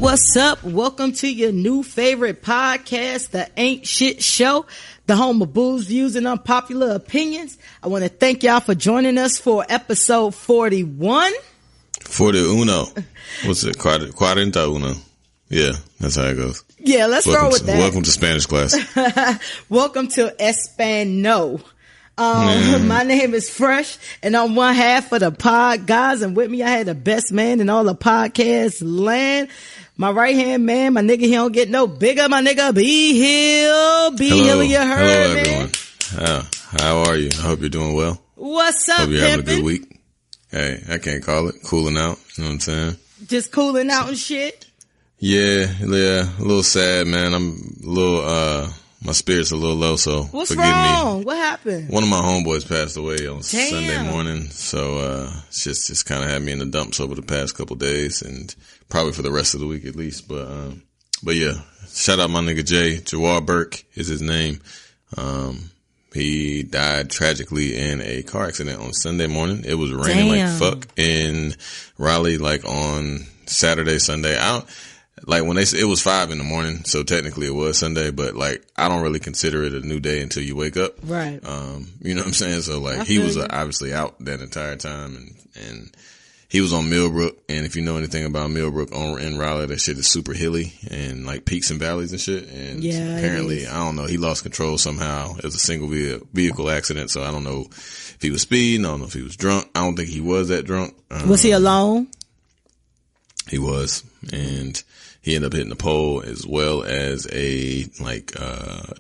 What's up? Welcome to your new favorite podcast, The Ain't Shit Show, the home of booze, views, and unpopular opinions. I want to thank y'all for joining us for episode 41. 41. What's it? 41. Yeah, that's how it goes. Yeah, let's roll with that. Welcome to Spanish class. Welcome to Espano. My name is Fresh, and I'm one half of the pod guys, and with me I had the best man in all the podcast land. My right hand man, my nigga, he don't get no bigger, my nigga, B-Hill. B-Hill, you heard. Hello, everyone. How are you? I hope you're doing well. What's up, hope you're having a pimpin'? good week. Hey, I can't call it. Cooling out, you know what I'm saying? Just cooling out and shit? Yeah, a little sad, man. I'm a little, my spirit's a little low, so what's forgive wrong? me. What happened? One of my homeboys passed away on Damn. Sunday morning, so it's just kind of had me in the dumps over the past couple days, and probably for the rest of the week at least. But yeah, shout out my nigga Jay. Jawara Burke is his name. He died tragically in a car accident on Sunday morning. It was raining like fuck in Raleigh, like on Saturday, Sunday. Like when they say it was 5 a.m, so technically it was Sunday, but like I don't really consider it a new day until you wake up. Right. You know what I'm saying? So like he was obviously out that entire time, and he was on Millbrook. And if you know anything about Millbrook in Raleigh, that shit is super hilly and like peaks and valleys and shit. And apparently, I don't know, he lost control somehow. It was a single vehicle accident. So I don't know if he was speeding. I don't know if he was drunk. I don't think he was that drunk. Was he alone? He was, and he ended up hitting the pole as well as a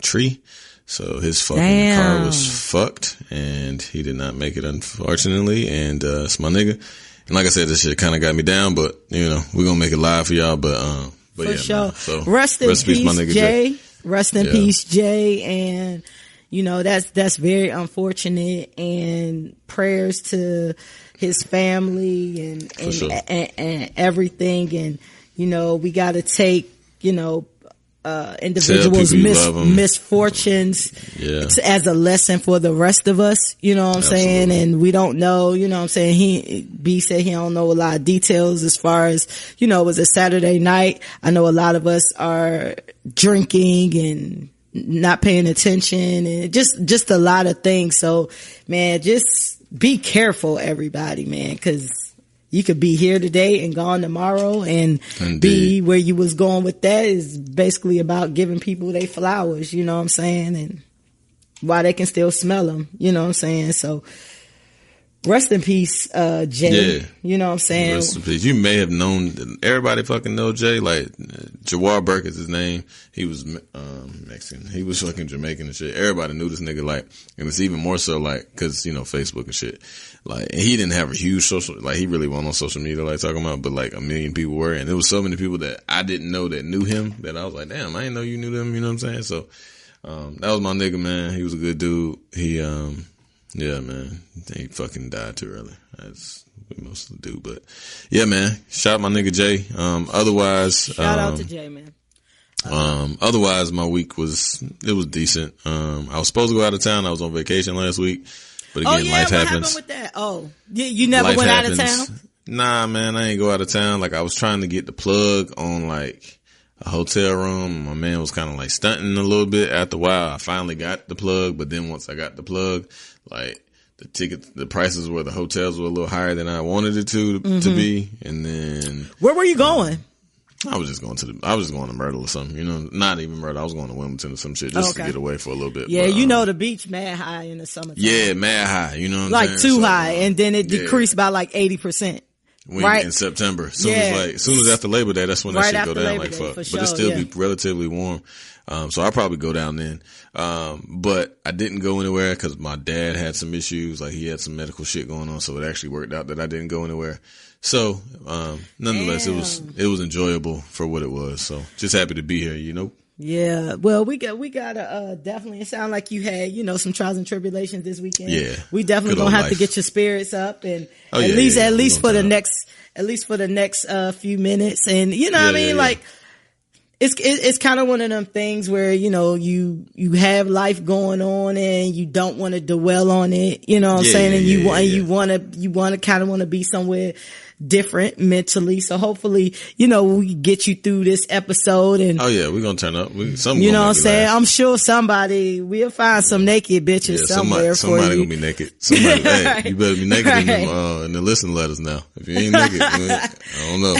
tree. So his fucking car was fucked, and he did not make it, unfortunately. And it's my nigga. And like I said, this shit kind of got me down, but you know, we're gonna make it live for y'all. But for yeah, sure. Man. So rest in peace, my nigga Jay. Rest in peace, Jay. And you know, that's very unfortunate. And prayers to his family and everything. And you know, we got to take, you know, individuals' misfortunes as a lesson for the rest of us. You know what I'm saying? And we don't know, you know what I'm saying? B said he don't know a lot of details as far as, you know, it was a Saturday night. I know a lot of us are drinking and not paying attention and just a lot of things. So, man, just be careful, everybody, man, because you could be here today and gone tomorrow, and be where you was going with that is basically about giving people their flowers, you know what I'm saying? And while they can still smell them, you know what I'm saying? So rest in peace, Jay. Yeah. You know what I'm saying? Rest in peace. You may have known, everybody fucking know Jay. Like, Jawara Burke is his name. He was Mexican. He was fucking Jamaican and shit. Everybody knew this nigga, like, and it's even more so, like, cause, you know, Facebook and shit. Like, and he didn't have a huge social, like, he really wasn't on social media, like, talking about, but like, 1 million people were, and there was so many people that I didn't know that knew him that I was like, damn, I didn't know you knew them, you know what I'm saying? So, that was my nigga, man. He was a good dude. He, yeah, man, he fucking died too early. That's what we mostly do, but yeah, man, shout out my nigga Jay. Otherwise, shout out to Jay, man. Otherwise my week was decent. I was supposed to go out of town. I was on vacation last week. But again, life happens. What happened with that? Oh, you never went out of town? Nah, man, I ain't go out of town. Like, I was trying to get the plug on, like, a hotel room. My man was kind of, like, stunting a little bit. After a while, I finally got the plug. But then once I got the plug, like, the prices were, the hotels were a little higher than I wanted it to be. And then. Where were you going? I was just going to Myrtle or something, you know, not even Myrtle. I was going to Wilmington or some shit just to get away for a little bit. Yeah, but, you know, the beach mad high in the summertime. Yeah, mad high, you know what I'm like saying? Too so, high, and then it decreased by like 80%. Right in September. Soon as after Labor Day, that's when that shit go down like fuck. But it still be relatively warm. So I'll probably go down then. But I didn't go anywhere because my dad had some issues. Like, he had some medical shit going on. So it actually worked out that I didn't go anywhere. So, nonetheless, it was enjoyable for what it was. So just happy to be here, you know? Yeah. Well, we gotta definitely. It sounds like you had, some trials and tribulations this weekend. Yeah. We definitely gonna have to get your spirits up, and at least for the next few minutes, and like. It's kind of one of them things where, you have life going on and you don't want to dwell on it, you know what I'm saying? And you want to be somewhere different mentally. So hopefully, we get you through this episode and. Oh yeah, we're going to turn up. You know what I'm saying? I'm sure we'll find some naked bitches somewhere for you. Somebody going to be naked. Somebody, hey, you better be naked in the listening letters now. If you ain't naked, I don't know.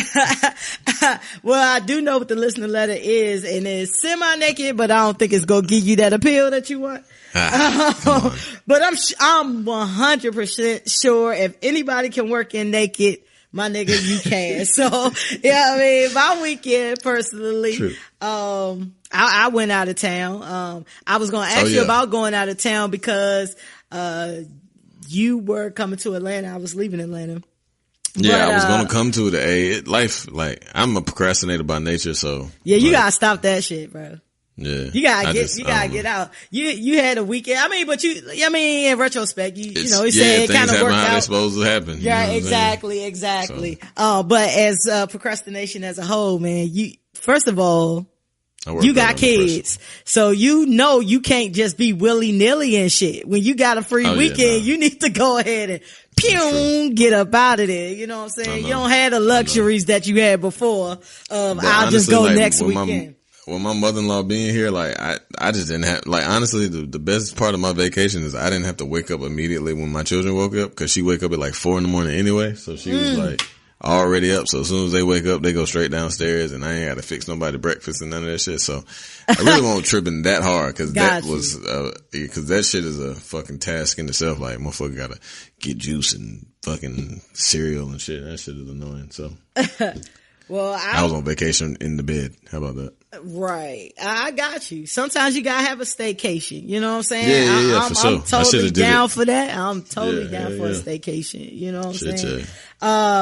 Well, I do know what the listener letter is, and it's semi-naked, but I don't think it's going to give you that appeal that you want. But I'm 100% sure if anybody can work in naked, my nigga, you can. So, my weekend personally, I went out of town. I was going to ask you about going out of town because, you were coming to Atlanta. I was leaving Atlanta. Yeah, I was going to come to it. Life, I'm a procrastinator by nature, so. Yeah, you gotta stop that shit, bro. Yeah. You gotta get out. You had a weekend. In retrospect, you said it kind of worked out. They're supposed to happen. Yeah, exactly. So. But as procrastination as a whole, man, first of all, you got kids. So you can't just be willy-nilly and shit. When you got a free weekend, you need to go ahead and get up out of there. You know what I'm saying? You don't have the luxuries that you had before of I'll just go next weekend. With my mother-in-law being here, I just didn't have, honestly, the best part of my vacation is I didn't have to wake up immediately when my children woke up, cause she wake up at 4 a.m. anyway. So she was already up. So as soon as they wake up, they go straight downstairs and I ain't got to fix nobody breakfast and none of that shit. So I really won't tripping that hard, cause cause that shit is a fucking task in itself. Motherfucker gotta get juice and fucking cereal and shit. That shit is annoying. So. Well, I was on vacation in the bed. How about that? Right. I got you. Sometimes you gotta have a staycation. You know what I'm saying? Yeah, for sure. I'm totally down for that. I'm totally down for a staycation. You know what I'm saying?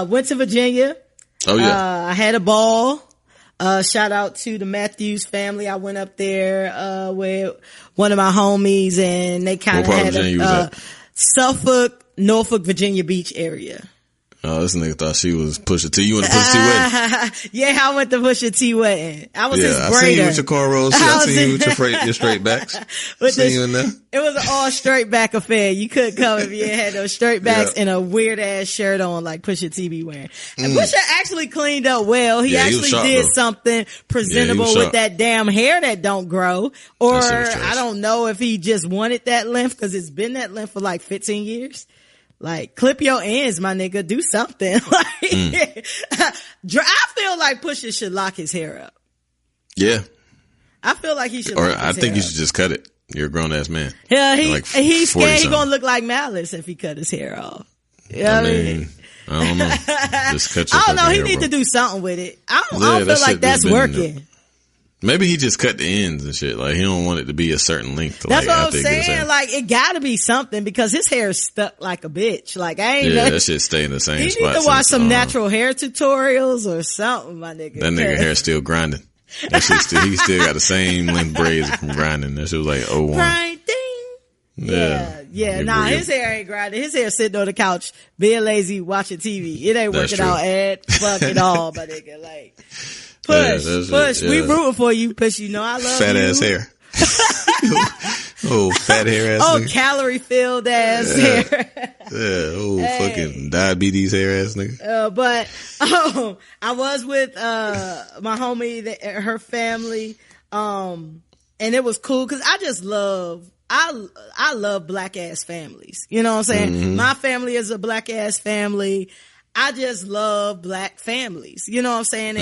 Went to Virginia. Oh yeah. I had a ball. Shout out to the Matthews family. I went up there, with one of my homies and they kind of had Suffolk, Norfolk, Virginia Beach area. Oh, this nigga thought she was Pusha T. You went to Pusha T wedding? Yeah, I went to Pusha T wedding. I was his braider. I seen you with your cornrows. I seen you with your straight backs. Seen you in there. It was an all straight back affair. You couldn't come if you had those straight backs and a weird ass shirt on like Pusha T be wearing. And Pusha actually cleaned up well. He actually did something presentable with that damn hair that don't grow. Or I don't know if he just wanted that length because it's been that length for 15 years. Clip your ends, my nigga. Do something. I feel like Pusha should lock his hair up. Yeah. I feel like he should. Or I think you should just cut it. You're a grown ass man. Yeah, he's scared he gonna look like Malice if he cut his hair off. You know what I mean? I don't know. Just cut your I don't know. He hair, need to do something with it. I don't feel like that's working. Maybe he just cut the ends and shit. He don't want it to be a certain length. That's what I'm saying. It gotta be something because his hair is stuck like a bitch. That shit stay in the same spot. You need to watch some natural hair tutorials or something, my nigga. That nigga hair still grinding. That shit he still got the same length braids from grinding. That shit was 01. Grinding. Yeah. Nah, his hair ain't grinding. His hair sitting on the couch, being lazy, watching TV. It ain't working out at fucking all, my nigga. Push. We rooting for you, Push. You know I love fat you. Ass hair. Fat hair ass. Oh, calorie filled ass hair. Fucking diabetes hair ass nigga. But I was with my homie, her family, and it was cool because I just love. I love black ass families. You know what I'm saying? Mm-hmm. My family is a black ass family. I just love black families. You know what I'm saying?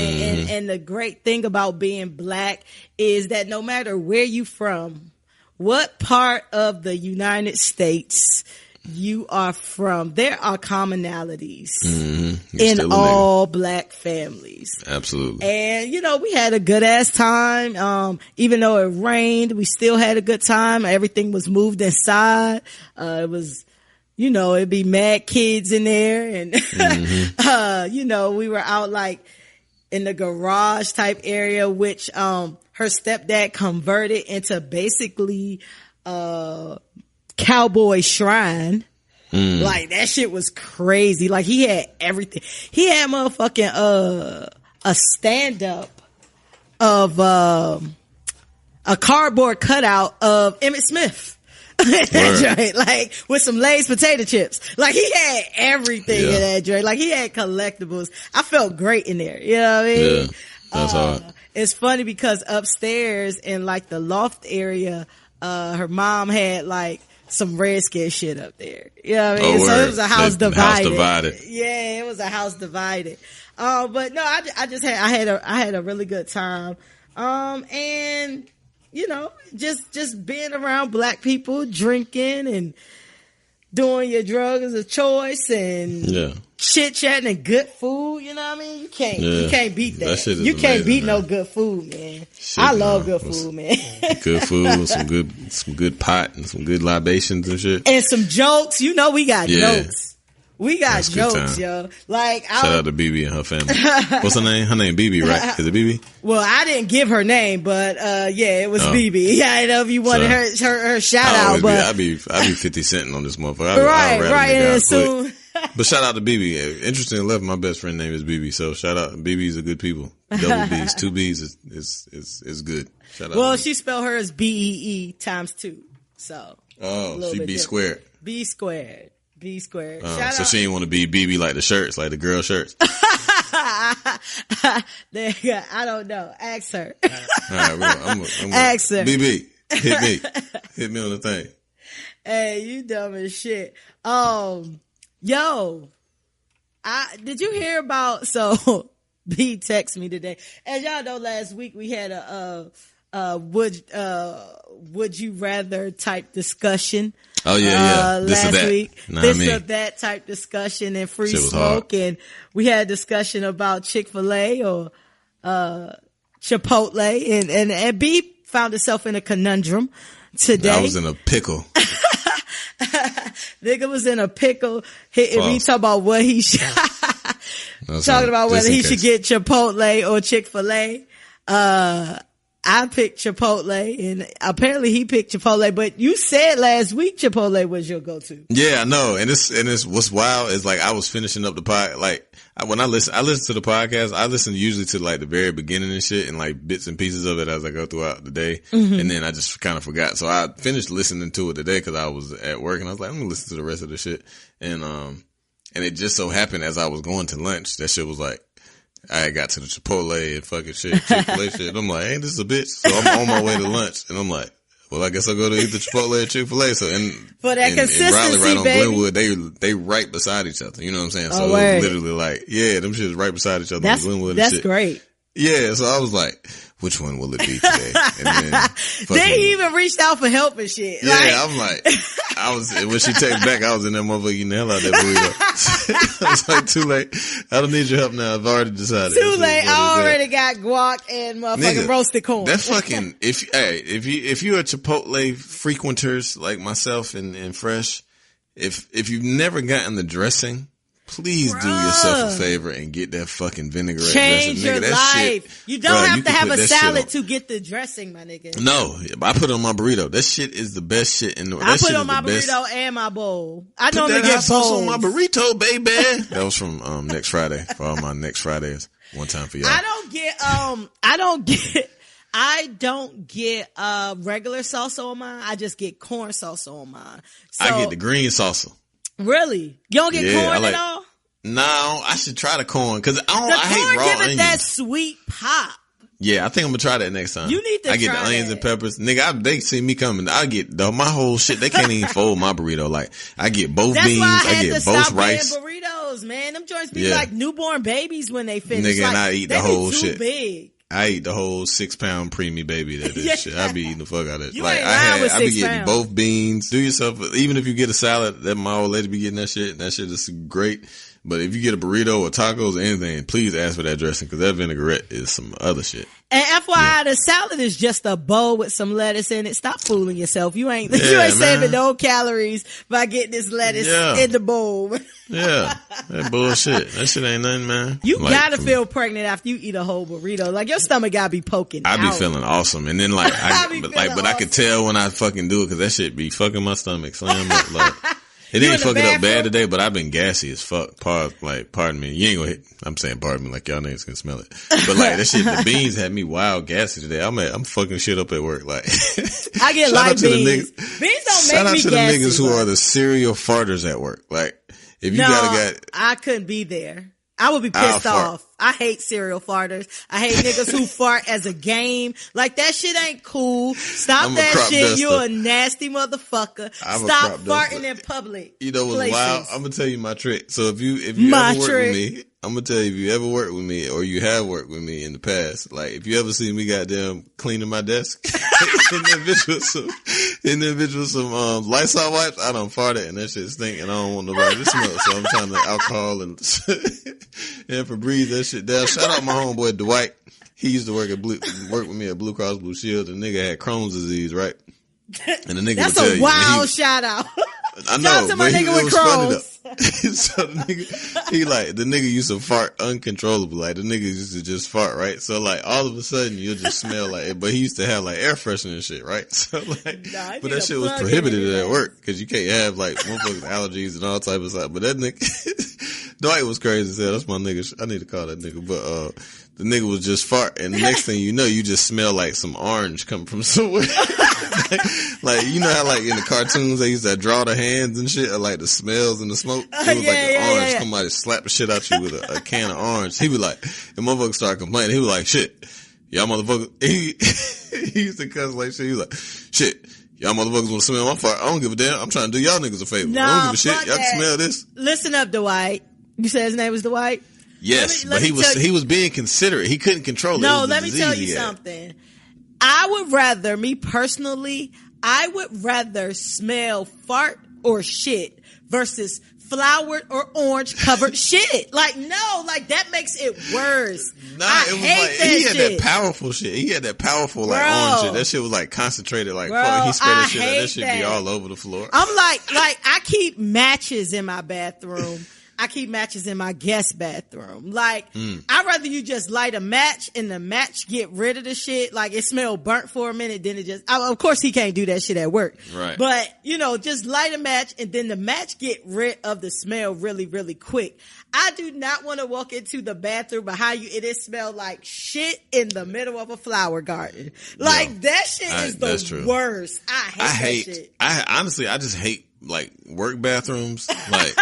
And the great thing about being black is that no matter where you from, what part of the United States you are from, there are commonalities in all black families. Absolutely. And, we had a good ass time. Even though it rained, we still had a good time. Everything was moved inside. It was... it'd be mad kids in there and, we were out in the garage type area, which, her stepdad converted into basically cowboy shrine. Like that shit was crazy. Like he had everything. He had motherfucking a stand up of a cardboard cutout of Emmitt Smith. That joint, like with some Lay's potato chips. Like he had everything in that joint. Like he had collectibles. I felt great in there. You know what I mean? Yeah, that's hard. It's funny because upstairs in like the loft area, her mom had like some Redskin shit up there. You know what I mean? So it was a house divided. Yeah, it was a house divided. But no, I had a really good time. And you know, just being around black people, drinking and doing your drugs of choice and chit chatting and good food. You know what I mean? You can't beat that. You can't beat no good food, man. I love good food, man. Good food, some good pot and some good libations and shit. And some jokes. You know, we got jokes. We got jokes, yo. Like, shout out to BB and her family. What's her name? Her name BB, right? Is it BB? Well, I didn't give her name, but yeah, it was BB. I don't know if you wanted her shout out, but I be 50 centing on this motherfucker. Right. And soon. But shout out to BB. Interesting enough, my best friend name is BB. So shout out. BB's a good people. Double B's, 2 B's is good. Shout out. Well, she spelled hers BEE times 2. So. She B squared. B squared. B squared. So she ain't want to be BB like the shirts, like the girl shirts. I don't know. Ask her. All right, I'm ask her. BB, hit me on the thing. Hey, you dumb as shit. Yo, did you hear about? So B texted me today. As y'all know, last week we had a would you rather type discussion. Oh yeah. Last week, this or that type discussion and free smoke, and we had a discussion about Chick-fil-A or Chipotle, and B found herself in a conundrum today. I was in a pickle. Nigga was in a pickle. Hitting me talking about what he should talking about whether he should get Chipotle or Chick-fil-A. I picked Chipotle, and apparently he picked Chipotle, but you said last week Chipotle was your go-to. Yeah, I know. And it's what's wild is like I was finishing up the pod, like when I listen to the podcast, I listen usually to like the very beginning and shit and like bits and pieces of it as I go throughout the day. Mm-hmm. And then I just kind of forgot. So I finished listening to it today because I was at work and I was like, I'm gonna listen to the rest of the shit. And it just so happened as I was going to lunch, that shit was like, I got to the Chipotle and fucking shit, Chick-fil-A shit. And I'm like, ain't this a bitch? So I'm on my way to lunch and I'm like, well, I guess I'll go to either Chipotle or Chick-fil-A. So, for that consistency, Raleigh, right on baby. Glenwood, they right beside each other. You know what I'm saying? So it was literally like, yeah, them shits right beside each other on Glenwood and shit. That's great. Yeah, so I was like, which one will it be today? And then they even reached out for help and shit. Yeah, I'm like, when she texted back, I was in that motherfucker eating the hell out of that burrito. I was like, too late. I don't need your help now. I've already decided. Too late. I already got guac and motherfucking roasted corn. That fucking, if you're a Chipotle frequenters like myself and Fresh, if you've never gotten the dressing, please do yourself a favor and get that fucking vinaigrette dressing. Change your life. Shit, you don't have to have a salad to get the dressing, my nigga. No, I put it on my burrito. That shit is the best shit in the world. I put it on my burrito and my bowl. I normally get bowls. Sauce on my burrito, baby. That was from next Friday for all my next Fridays. One time for y'all. I don't get regular salsa on mine. I just get corn salsa on mine. So, I get the green salsa. Really? You don't get corn at all? No, I should try the corn because I hate raw onions. Give it that sweet pop. Yeah, I think I'm gonna try that next time. You need to I get the onions and peppers. Nigga, they see me coming. I get my whole shit. They can't even fold my burrito. Like, I get both beans. I get both rice. Burritos, man. Them joints be like newborn babies when they finish. Nigga, like, and I eat the whole shit. Big. I eat the whole 6-pound preemie baby that is shit. I be eating the fuck out of it. You like I be getting both beans. Do yourself, even if you get a salad, that my old lady be getting that shit. That shit is great. But if you get a burrito or tacos or anything, please ask for that dressing because that vinaigrette is some other shit. And FYI, the salad is just a bowl with some lettuce in it. Stop fooling yourself. You ain't saving no calories by getting this lettuce in the bowl. Yeah, that bullshit. That shit ain't nothing, man. You gotta feel pregnant after you eat a whole burrito. Like your stomach gotta be poking. I be out. feeling awesome, and then like, I could tell when I fucking do it because that shit be fucking my stomach. Slam up, like it didn't fuck it up bad today, but I've been gassy as fuck. Pardon me. You ain't gonna hit. I'm saying pardon me, like y'all niggas can smell it. But like that shit, the beans had me wild gassy today. I'm fucking shit up at work. Like I get light beans. Beans don't make me gassy. Shout out to the niggas who are the serial farters at work. Like if you I couldn't be there. I would be pissed off. I hate serial farters. I hate niggas who fart as a game. Like, that shit ain't cool. Stop that shit. You a nasty motherfucker. Stop farting in public. You know what's wild? I'm gonna tell you my trick. So if you ever work with me, I'm gonna tell you, if you ever worked with me or you have worked with me in the past, like if you ever see me goddamn cleaning my desk, in the individual some Lysol wipes, I don't fart it and that shit stink and I don't want nobody to smell it. So I'm trying to alcohol and Febreze that shit down. Shout out my homeboy Dwight. He used to work with me at Blue Cross Blue Shield. The nigga had Crohn's disease, right? And the nigga that's would tell a wild shout out. I know, shout out to my nigga with Crohn's. So the nigga used to fart uncontrollably. Like the nigga used to just fart, right? So like all of a sudden you'll just smell like it. But he used to have like air freshener and shit, right? So like, but that shit was prohibited at work because you can't have like motherfuckers allergies and all type of stuff. But that nigga, Dwight was crazy as hell. That's my nigga. I need to call that nigga. But the nigga was just fart, and the next thing you know, you just smell like some orange coming from somewhere. like you know how like in the cartoons they used to draw the hands and shit, or like the smells and the smoke. It was like an orange. Somebody slap the shit out you with a can of orange. He be like, the motherfucker started complaining. He was like, shit, y'all motherfuckers. He used to cuss like shit. He was like, shit. Y'all motherfuckers want to smell my fart. I don't give a damn. I'm trying to do y'all niggas a favor. I don't give a shit. Y'all can smell this. Listen up, Dwight. You said his name was Dwight? Yes, but he was being considerate. He couldn't control it. No, let me tell you something. I would rather, me personally, I would rather smell fart or shit versus flowered or orange covered shit. Like, no, like that makes it worse. Nah, I it was hate like that he had shit. that powerful shit. He had that powerful like orange shit. That shit was like concentrated. Like he spread that shit out. That shit be all over the floor. I'm like I keep matches in my bathroom. I keep matches in my guest bathroom. Like, I'd rather you just light a match and the match get rid of the shit. Like, it smelled burnt for a minute, then it just, of course he can't do that shit at work. Right. But, just light a match and then the match get rid of the smell really, really quick. I do not want to walk into the bathroom behind you and it smell like shit in the middle of a flower garden. Like, that shit is the worst. I hate that shit. I just hate, like, work bathrooms. Like,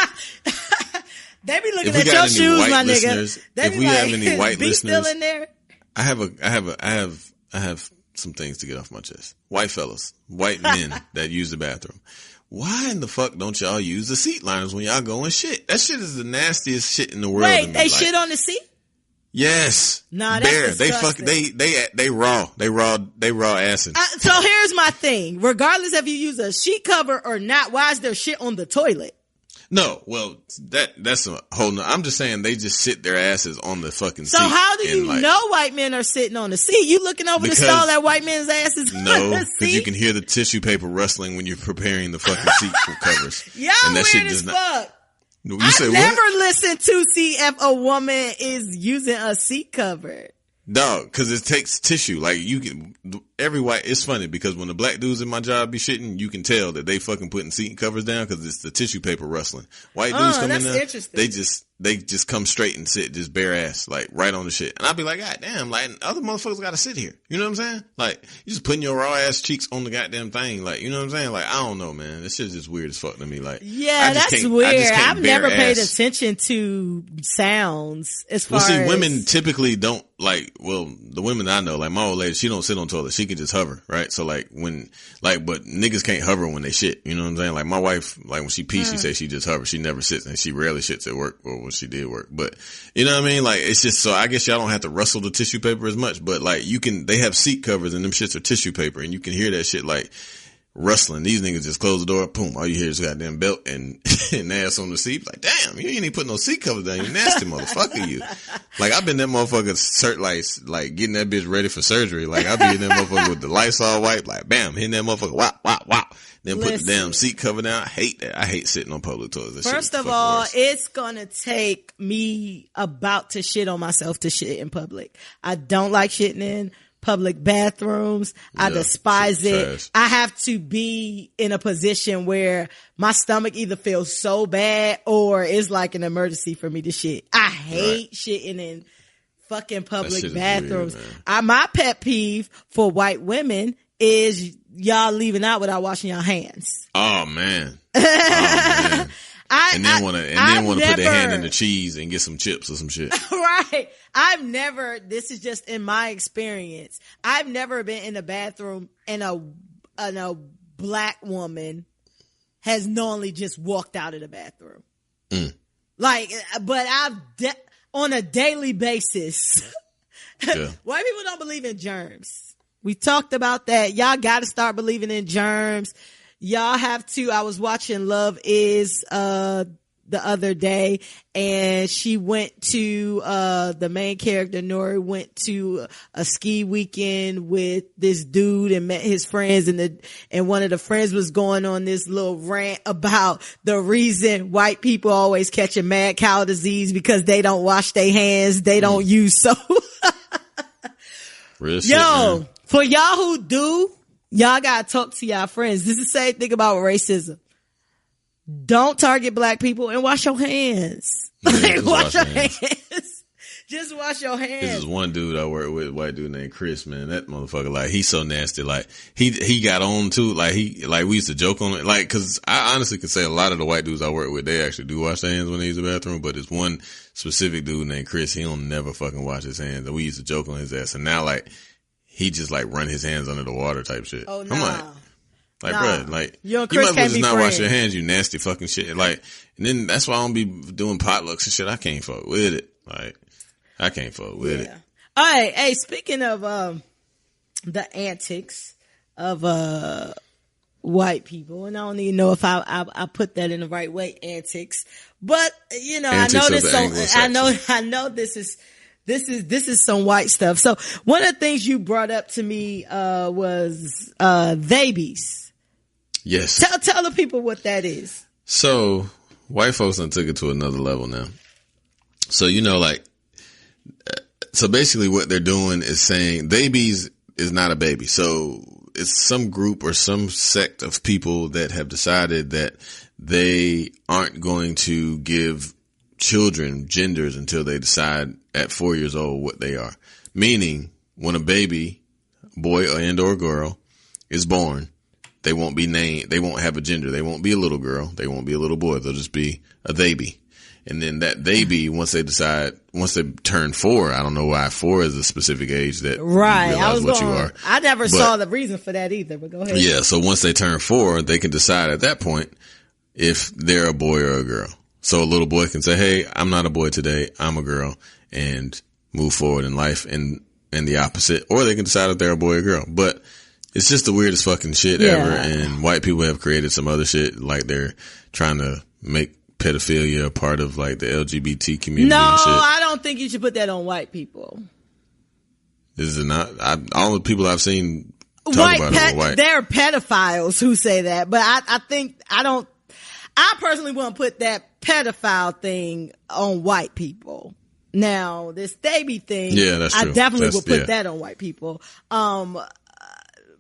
they be looking at your shoes, my nigga. If we have any white be listeners, still in there. I have some things to get off my chest. White fellas, white men that use the bathroom. Why in the fuck don't y'all use the seat liners when y'all go and shit? That shit is the nastiest shit in the world. Wait, they shit on the seat? Yes. Nah, that's disgusting. They raw acid. So here's my thing. Regardless if you use a sheet cover or not, why is there shit on the toilet? No, well, that's a whole nother. I'm just saying they just sit their asses on the fucking seat. So how do you know white men are sitting on the seat? You looking over the stall at white men's asses on the seat? No, because you can hear the tissue paper rustling when you're preparing the fucking seat covers. Y'all and that weird as fuck. I never listened to see if a woman is using a seat cover. Dog, because it takes tissue. Like it's funny because when the black dudes in my job be shitting, you can tell that they fucking putting seat covers down because it's the tissue paper rustling. White dudes come in there, they just come straight and sit just bare ass, like right on the shit. And I'd be like, God damn, like other motherfuckers gotta sit here. You know what I'm saying? Like you just putting your raw ass cheeks on the goddamn thing. Like, you know what I'm saying? Like, I don't know, man. This shit's just weird as fuck to me. Like, yeah, that's weird. I've never paid attention to sounds as far as. Women typically don't the women I know, like my old lady, she don't sit on toilet. She can just hover, right? So but niggas can't hover when they shit. You know what I'm saying? Like my wife, like when she pees, she says she just hovers. She never sits and she rarely shits at work or when she did work. But you know what I mean? Like it's just, so I guess y'all don't have to rustle the tissue paper as much, but like they have seat covers and them shits are tissue paper and you can hear that shit like rustling. These niggas just close the door, boom, all you hear is goddamn belt and ass on the seat. Like, damn, you ain't even putting no seat covers down, you nasty motherfucker, you. Like, I've been that motherfucker, like, getting that bitch ready for surgery. Like, I be in that motherfucker with the Lysol wipe, like, bam, hitting that motherfucker, wow. Then put the damn seat cover down. I hate that. I hate sitting on public toilets. First of all, it's gonna take me about to shit on myself to shit in public. I don't like shitting in public bathrooms. I despise it. Trash. I have to be in a position where my stomach either feels so bad or it's like an emergency for me to shit. I hate shitting in fucking public bathrooms. Weird, my pet peeve for white women is y'all leaving out without washing your hands. Oh man. And then want to put their hand in the cheese and get some chips or some shit. Right. This is just in my experience. I've never been in a bathroom and a black woman has knowingly just walked out of the bathroom. Like, but on a daily basis, white people don't believe in germs. We talked about that. Y'all got to start believing in germs. Y'all have to. I was watching Love Is the other day, and she went to the main character Nori went to a ski weekend with this dude and met his friends, and one of the friends was going on this little rant about the reason white people always catch a mad cow disease because they don't wash their hands, they don't use soap. Real shit, man. For y'all who do, y'all gotta talk to y'all friends. This is the same thing about racism. Don't target black people and wash your hands. Yeah, wash your hands. Just wash your hands. This is one dude I work with, white dude named Chris, man. That motherfucker, like, he's so nasty. Like, he got on too. Like, we used to joke on it. Like, cause I honestly can say a lot of the white dudes I work with, they actually do wash their hands when they use the bathroom. But it's one specific dude named Chris. He don't never fucking wash his hands. And we used to joke on his ass. And now, like, he just like run his hands under the water type shit. Oh, no. I'm like, bro, like, you might as well just not wash your hands, you nasty fucking shit. Like, and then that's why I don't be doing potlucks and shit. I can't fuck with it. Like, I can't fuck with it. All right. Hey, speaking of, the antics of, white people, and I don't even know if I put that in the right way, antics, but you know, antics I know this is some white stuff. So one of the things you brought up to me was Theybies. Yes. Tell the people what that is. So white folks done took it to another level now. So you know, like, so basically what they're doing is saying Theybies is not a baby. So it's some group or some sect of people that have decided that they aren't going to give children genders until they decide at 4 years old what they are. Meaning, when a baby, boy or girl, is born, they won't be named, they won't have a gender. They won't be a little girl, they won't be a little boy, they'll just be a Theyby. And then that Theyby, once they turn 4, I don't know why 4 is a specific age that you realize what you are. I never saw the reason for that either, but go ahead. Yeah, so once they turn 4, they can decide at that point if they're a boy or a girl. So a little boy can say, hey, I'm not a boy today, I'm a girl, and move forward in life, and the opposite. Or they can decide if they're a boy or girl. But it's just the weirdest fucking shit ever, and white people have created some other shit, like they're trying to make pedophilia a part of like the LGBT community and shit. I don't think you should put that on white people. Is it not? All the people I've seen talk about it are white. There are pedophiles who say that, but I personally wouldn't put that pedophile thing on white people. Now, this Theyby thing, that's true. I definitely would put that on white people.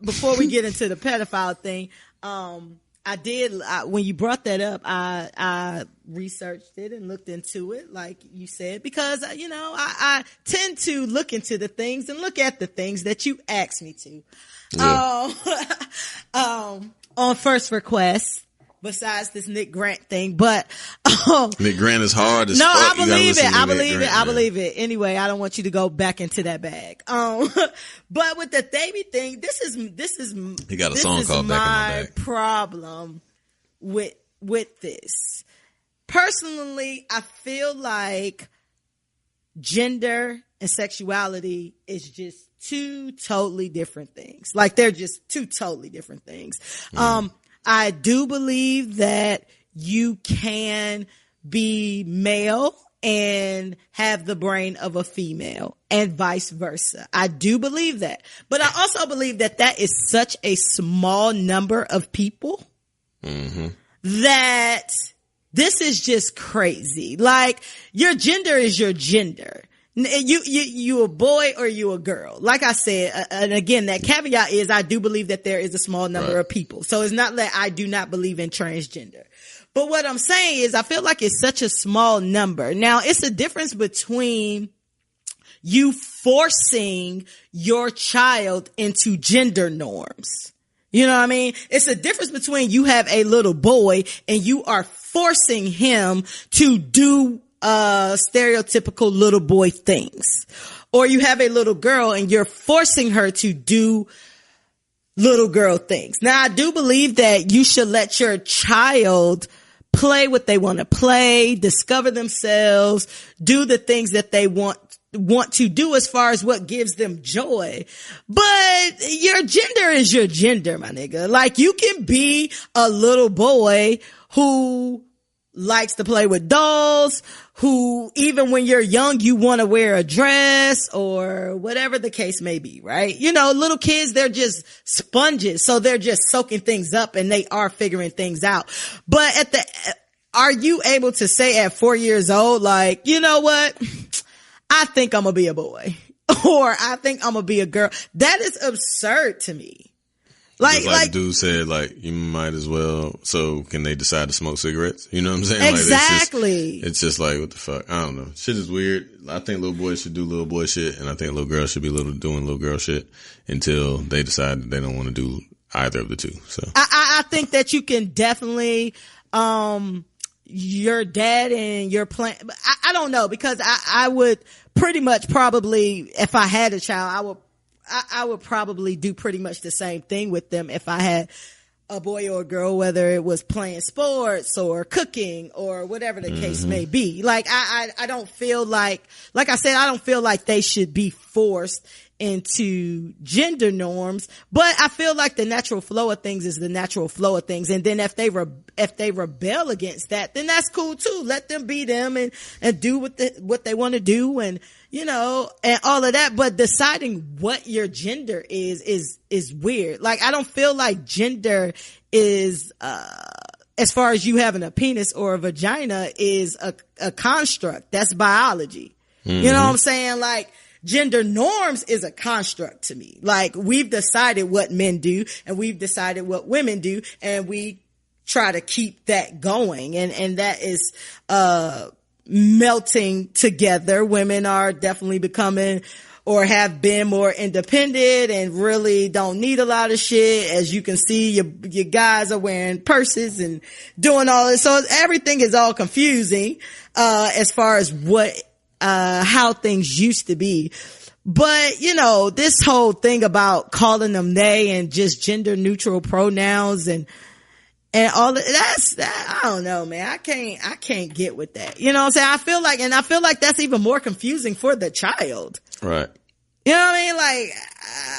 Before we get into the pedophile thing, when you brought that up, I researched it and looked into it, like you said, because, you know, I tend to look into the things and look at the things that you asked me to. On first request, besides this Nick Grant thing, but Nick Grant is hard as fuck. I believe it. Anyway, I don't want you to go back into that bag. But with the Theyby thing, this is he got a song called Back in My Bag. Problem with this. Personally, I feel like gender and sexuality is just two totally different things. Like they're just two totally different things. I do believe that you can be male and have the brain of a female and vice versa. I do believe that. But I also believe that that is such a small number of people that this is just crazy. Like your gender is your gender. You a boy or you a girl. Like I said, and again, that caveat is I do believe that there is a small number of people. So it's not that I do not believe in transgender. But what I'm saying is I feel like it's such a small number. Now, it's a difference between you forcing your child into gender norms. You know what I mean? It's a difference between you have a little boy and you are forcing him to do stereotypical little boy things. Or you have a little girl and you're forcing her to do little girl things. Now, I do believe that you should let your child play what they want to play, discover themselves, do the things that they want to do as far as what gives them joy. But your gender is your gender, my nigga. Like you can be a little boy who likes to play with dolls, who even when you're young, you want to wear a dress or whatever the case may be, right? You know, little kids, they're just sponges. So they're just soaking things up and they are figuring things out. But are you able to say at 4 years old, like, you know what? I think I'm going to be a boy or I think I'm going to be a girl. That is absurd to me. Like the dude said, like, you might as well. So can they decide to smoke cigarettes? You know what I'm saying? Exactly. Like, it's just like, what the fuck? I don't know. Shit is weird. I think little boys should do little boy shit. And I think little girls should be doing little girl shit until they decide that they don't want to do either of the two. So I think that you can definitely, your dad and your plan. I don't know because I would pretty much probably, if I had a child, I would probably do pretty much the same thing with them if I had a boy or a girl, whether it was playing sports or cooking or whatever the case may be. Like, I don't feel like I said, I don't feel like they should be forced into gender norms, but I feel like the natural flow of things is the natural flow of things. And then if they rebel against that, then that's cool too. Let them be them and do what they want to do and, you know, and all of that. But deciding what your gender is weird. Like, I don't feel like gender is, as far as you having a penis or a vagina is a construct. That's biology. You know what I'm saying? Like, gender norms is a construct to me. Like, we've decided what men do and we've decided what women do and we try to keep that going. And that is, melting together. Women are definitely becoming or have been more independent and really don't need a lot of shit. As you can see, your guys are wearing purses and doing all this. So everything is all confusing, as far as how things used to be. But, you know, this whole thing about calling them they and just gender neutral pronouns and all of that, I don't know, man. I can't get with that. You know what I'm saying? I feel like that's even more confusing for the child. Right. You know what I mean? Like,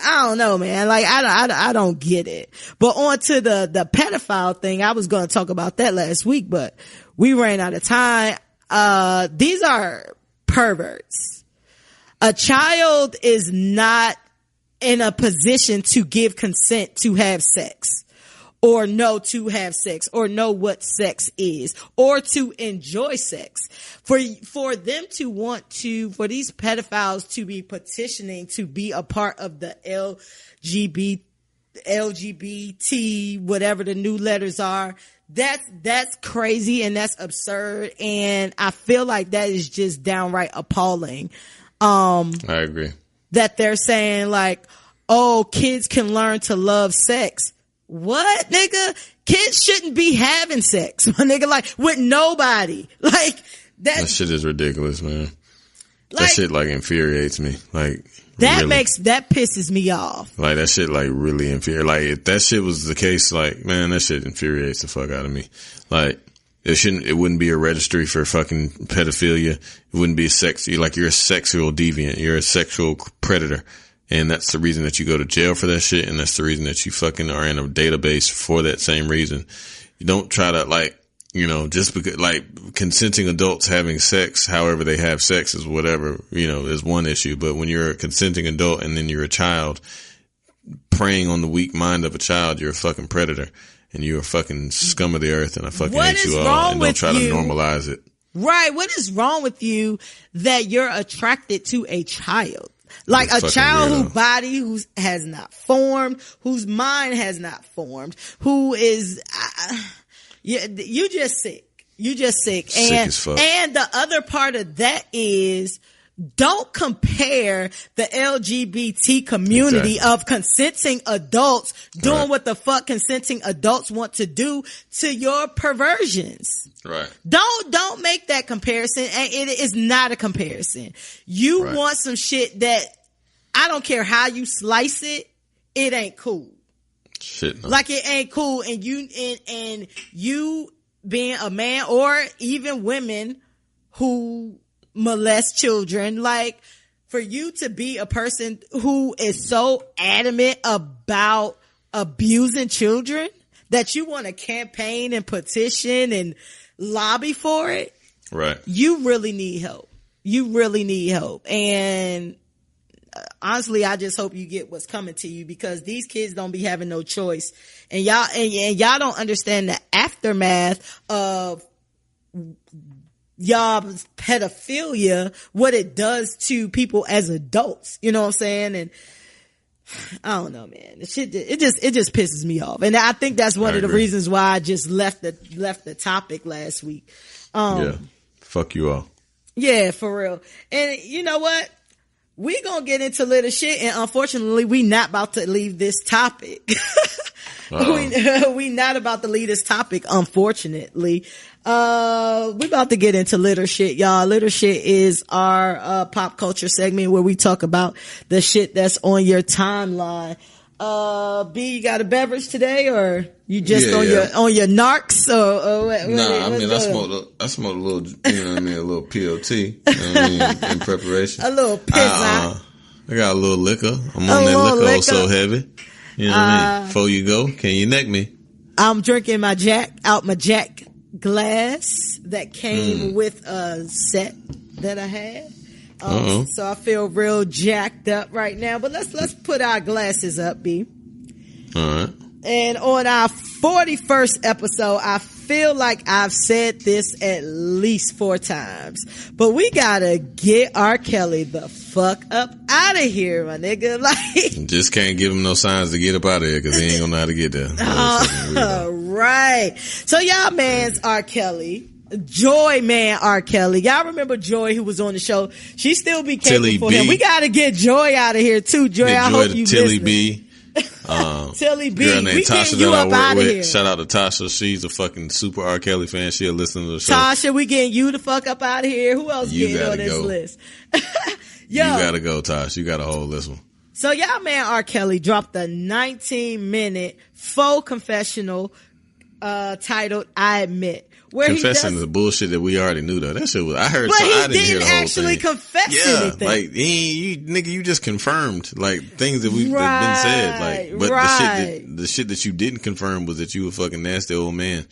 I don't know, man. Like, I don't get it. But on to the pedophile thing, I was going to talk about that last week, but we ran out of time. These are perverts. A child is not in a position to give consent to have sex or know to have sex or know what sex is or to enjoy sex. For them to want to, for these pedophiles to be petitioning to be a part of the LGBT, whatever the new letters are, that's crazy and that's absurd. And I feel like that is just downright appalling. I agree. That they're saying like, oh, kids can learn to love sex. What, nigga? Kids shouldn't be having sex, my nigga, like with nobody. Like that shit is ridiculous, man. Like, that shit like infuriates me. Like that really. That pisses me off. Like that shit like really infuriates. Like if that shit was the case, like man, that shit infuriates the fuck out of me. Like It wouldn't be a registry for fucking pedophilia. It wouldn't be you're a sexual deviant. You're a sexual predator. And that's the reason that you go to jail for that shit. And that's the reason that you fucking are in a database for that same reason. You don't try to just because consenting adults having sex, however they have sex is whatever, is one issue. But when you're a consenting adult and then you're a child preying on the weak mind of a child, you're a fucking predator. And you're a fucking scum of the earth, and I fucking hate you all. And don't try to normalize it. Right. What is wrong with you that you're attracted to a child? Like a child whose body has not formed, whose mind has not formed, who is, you just sick. You just sick. Sick as fuck. And the other part of that is, don't compare the LGBT community of consenting adults doing what the fuck consenting adults want to do to your perversions. Right. Don't make that comparison. And it is not a comparison. You want some shit that I don't care how you slice it. It ain't cool. Shit. No. Like it ain't cool. And you being a man or even women who molest children, like for you to be a person who is so adamant about abusing children that you want to campaign and petition and lobby for it. Right. You really need help. You really need help. And honestly, I just hope you get what's coming to you, because these kids don't be having no choice. And y'all don't understand the aftermath of y'all's pedophilia, what it does to people as adults. You know what I'm saying? And I don't know, man. It just pisses me off. And I think that's one of the reasons why I just left the topic last week. Yeah. Fuck you all. Yeah, for real. And you know what? We gonna get into little shit, and unfortunately we not about to leave this topic. we not about to leave this topic, unfortunately. We about to get into litter shit, y'all. Litter shit is our pop culture segment where we talk about the shit that's on your timeline. B, you got a beverage today, or you just on your narcs, or what? Nah, I mean, I smoked a little, a little POT, in preparation. A little piss. I got a little liquor. I'm on that liquor also heavy. You know what I mean? Before you go, can you neck me? I'm drinking my Jack glass that came with a set that I had. So I feel real jacked up right now. But let's put our glasses up, B. All right. And on our 41st episode, I feel like I've said this at least 4 times, but we gotta get R. Kelly the fuck up out of here, my nigga. Like, just can't give him no signs to get up out of here, because he ain't gonna know how to get there. Right. So y'all man's R. Kelly. Joy man R. Kelly. Y'all remember Joy, who was on the show? She still be caping for him. We gotta get Joy out of here too. Joy, I hope you Tilly listening. B. Tilly B. Girl named We Tasha getting you that up I out work of with. here. Shout out to Tasha. She's a fucking super R. Kelly fan. She'll listen to the show. Tasha, we getting you the fuck up out of here. Who else getting on this list? You gotta go, Tosh. You gotta hold this one. So y'all man R. Kelly dropped a 19-minute faux confessional titled "I Admit." Where confessing the bullshit that we already knew, though. That shit was, I heard, but so I didn't hear didn't the whole actually thing. confess anything. Like, you just confirmed, like, things that we've been said. Like, but the shit that you didn't confirm was that you a fucking nasty old man.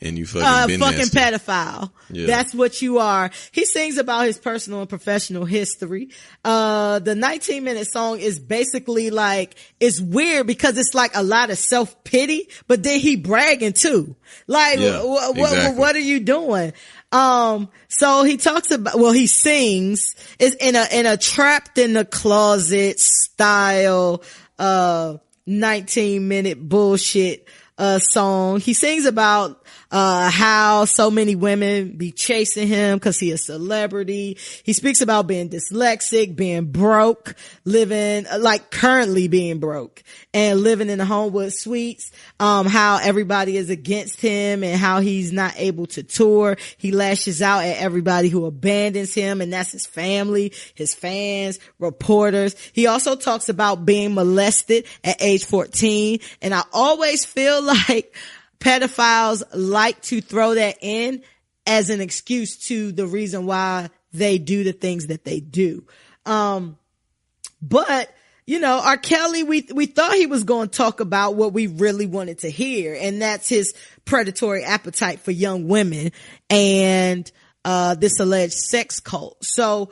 And you fucking nasty. Pedophile. Yeah. That's what you are. He sings about his personal and professional history. The 19-minute song is basically like, it's weird because it's like a lot of self-pity, but then he bragging too. Like, what are you doing? So he talks about, he sings, is in a trapped in the closet style, 19-minute bullshit, song. He sings about how so many women be chasing him because he a celebrity. He speaks about being dyslexic, being broke, currently being broke and living in the Homewood Suites. How everybody is against him and how he's not able to tour. He lashes out at everybody who abandons him, and that's his family, his fans, reporters. He also talks about being molested at age 14. And I always feel like pedophiles like to throw that in as an excuse to the reason why they do the things that they do. But, you know, R. Kelly, we thought he was going to talk about what we really wanted to hear, and that's his predatory appetite for young women and this alleged sex cult. So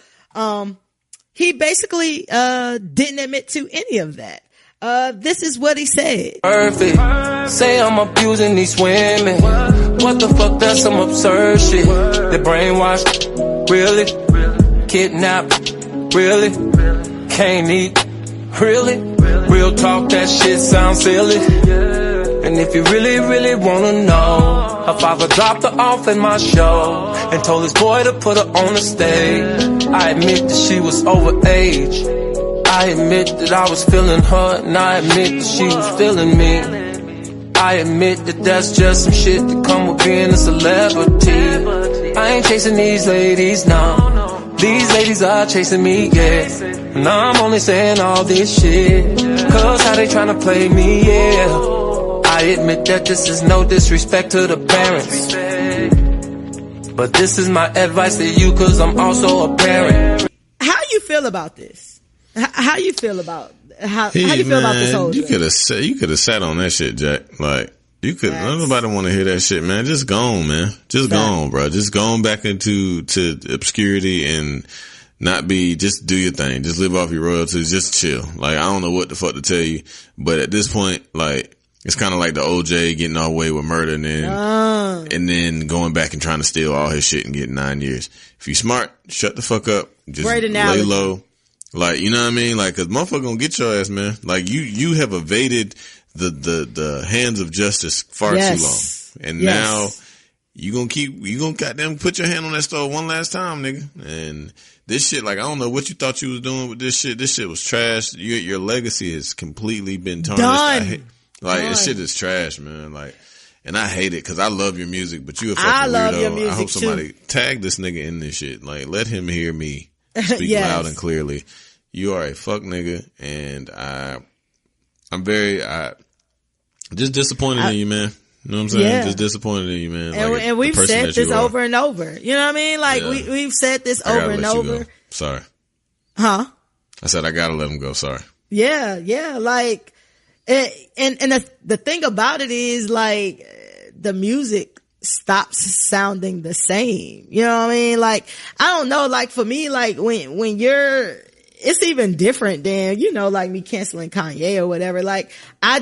he basically didn't admit to any of that. This is what he said. Perfect. Say I'm abusing these women. What the fuck, that's some absurd shit. They brainwashed, really? Kidnapped, really? Can't eat, really? Real talk, that shit sounds silly. And if you really, really wanna know, her father dropped her off in my show and told his boy to put her on the stage. I admit that she was overage. I admit that I was feeling her, and I admit that she was feeling me. I admit that that's just some shit that come with being a celebrity. I ain't chasing these ladies, no. These ladies are chasing me, yeah. And I'm only saying all this shit cause how they tryna play me, yeah. I admit that this is no disrespect to the parents, but this is my advice to you cause I'm also a parent. How you feel about this? How you feel about how you feel about this whole thing? You could have sat on that shit, Jack. Like, you could. Nobody want to hear that shit, man. Just go on, man. Just go on, bro. Just go on back into obscurity and not be. Just do your thing. Just live off your royalties. Just chill. Like, I don't know what the fuck to tell you, but at this point, like, it's kind of like the OJ getting away with murder and then going back and trying to steal all his shit and getting 9 years. If you smart, shut the fuck up. Just lay low. Like, you know what I mean? Like, cause motherfucker gonna get your ass, man. Like, you have evaded the hands of justice far too long. And now you gonna goddamn put your hand on that stove one last time, nigga. And this shit, like, I don't know what you thought you was doing with this shit. This shit was trash. Your legacy has completely been tarnished. This shit is trash, man. Like, and I hate it because I love your music, but you a fucking weirdo. I hope somebody tag this nigga in this shit. Like, let him hear me speak loud and clearly. You are a fuck nigga, and I'm very just disappointed in you, man. You know what I'm saying? Yeah. Just disappointed in you, man. And we've said this over and over. You know what I mean? Like, we've said this over and over. Sorry. Huh? I said I gotta let him go. Sorry. Yeah. Like, and the thing about it is, like, the music stops sounding the same. You know what I mean? Like, I don't know, like, for me, like, when you're, it's even different than, you know, like me canceling Kanye or whatever. Like, I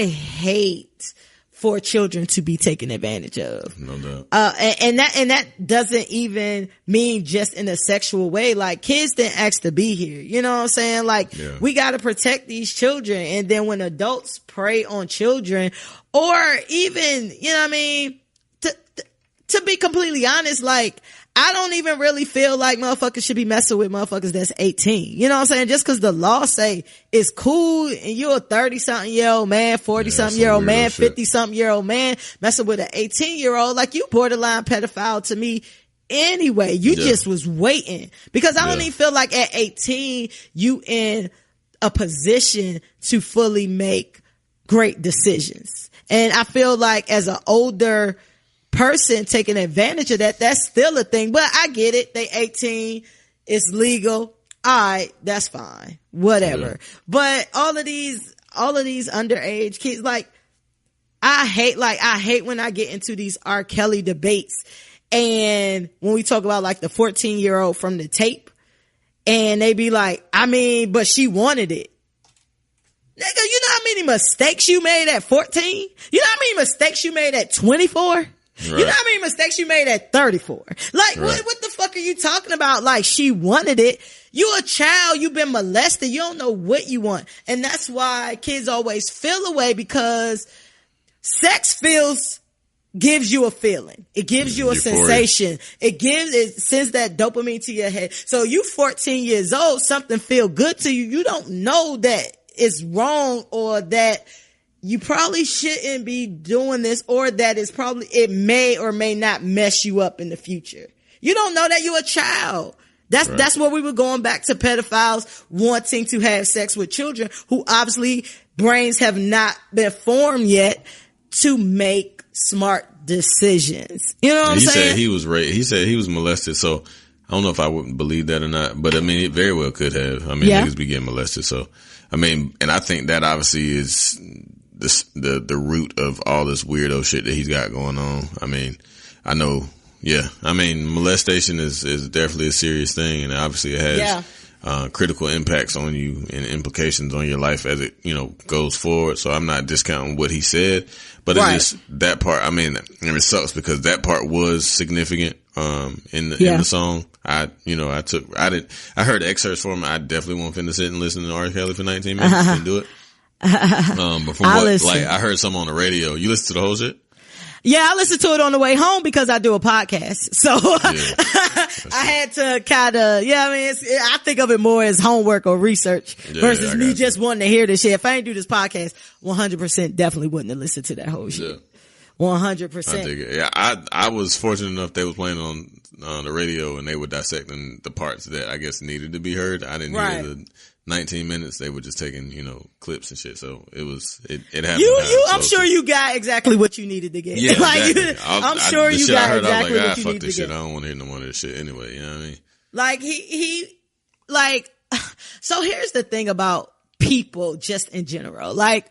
hate for children to be taken advantage of. No doubt. And that doesn't even mean just in a sexual way. Like, kids didn't ask to be here. You know what I'm saying? Like, we got to protect these children. And then when adults prey on children, or even, you know what I mean? To be completely honest, like, I don't even really feel like motherfuckers should be messing with motherfuckers that's 18. You know what I'm saying? Just cause the law say it's cool and you're a 30-something-year-old man, 40-something-year-old man, 50-something-year-old man messing with an 18-year-old, like, you borderline pedophile to me anyway. You just was waiting. Because I don't even feel like at 18 you in a position to fully make great decisions. And I feel like as an older person taking advantage of that's still a thing. But I get it. They 18. It's legal. All right. That's fine. Whatever. Yeah. But all of these underage kids, like, I hate when I get into these R. Kelly debates. And when we talk about, like, the 14-year-old from the tape, and they be like, I mean, but she wanted it. Nigga, you know how many mistakes you made at 14? You know how many mistakes you made at 24? Right. You know how many mistakes you made at 34? Like, what the fuck are you talking about? Like, she wanted it. You a child. You've been molested. You don't know what you want. And that's why kids always feel away, because sex gives you a feeling. It gives you a sensation. It sends that dopamine to your head. So you 14 years old, something feel good to you. You don't know that it's wrong, or that you probably shouldn't be doing this, or that it may or may not mess you up in the future. You don't know that you're a child. That's where we were going back to pedophiles wanting to have sex with children who obviously brains have not been formed yet to make smart decisions. You know what I'm saying? He said he was molested. So I don't know if I wouldn't believe that or not, but I mean, it very well could have. I mean, niggas be getting molested. So, I mean, and I think that obviously is the root of all this weirdo shit that he's got going on. I mean, I know. Yeah, I mean, molestation is definitely a serious thing, and obviously it has critical impacts on you and implications on your life as it, you know, goes forward. So I'm not discounting what he said, but it's just that part. I mean, and it sucks because that part was significant in the song. I heard excerpts from it. I definitely won't finna sit and listen to R. Kelly for 19 minutes and do it. But from I heard some on the radio. You listen to the whole shit? Yeah, I listened to it on the way home because I do a podcast. So I had to kind of, I think of it more as homework or research versus me just wanting to hear this shit. If I ain't do this podcast, 100% definitely wouldn't have listened to that whole shit. 100%. I dig it. Yeah, I was fortunate enough they was playing on the radio and they were dissecting the parts that I guess needed to be heard. I didn't hear the 19 minutes. They were just taking, you know, clips and shit. So it happened. I'm sure you got exactly what you needed to get. Yeah, exactly. I'm sure you got exactly what you needed to get. I don't want to hear no more of this shit anyway. You know what I mean? Like so here's the thing about people just in general. Like,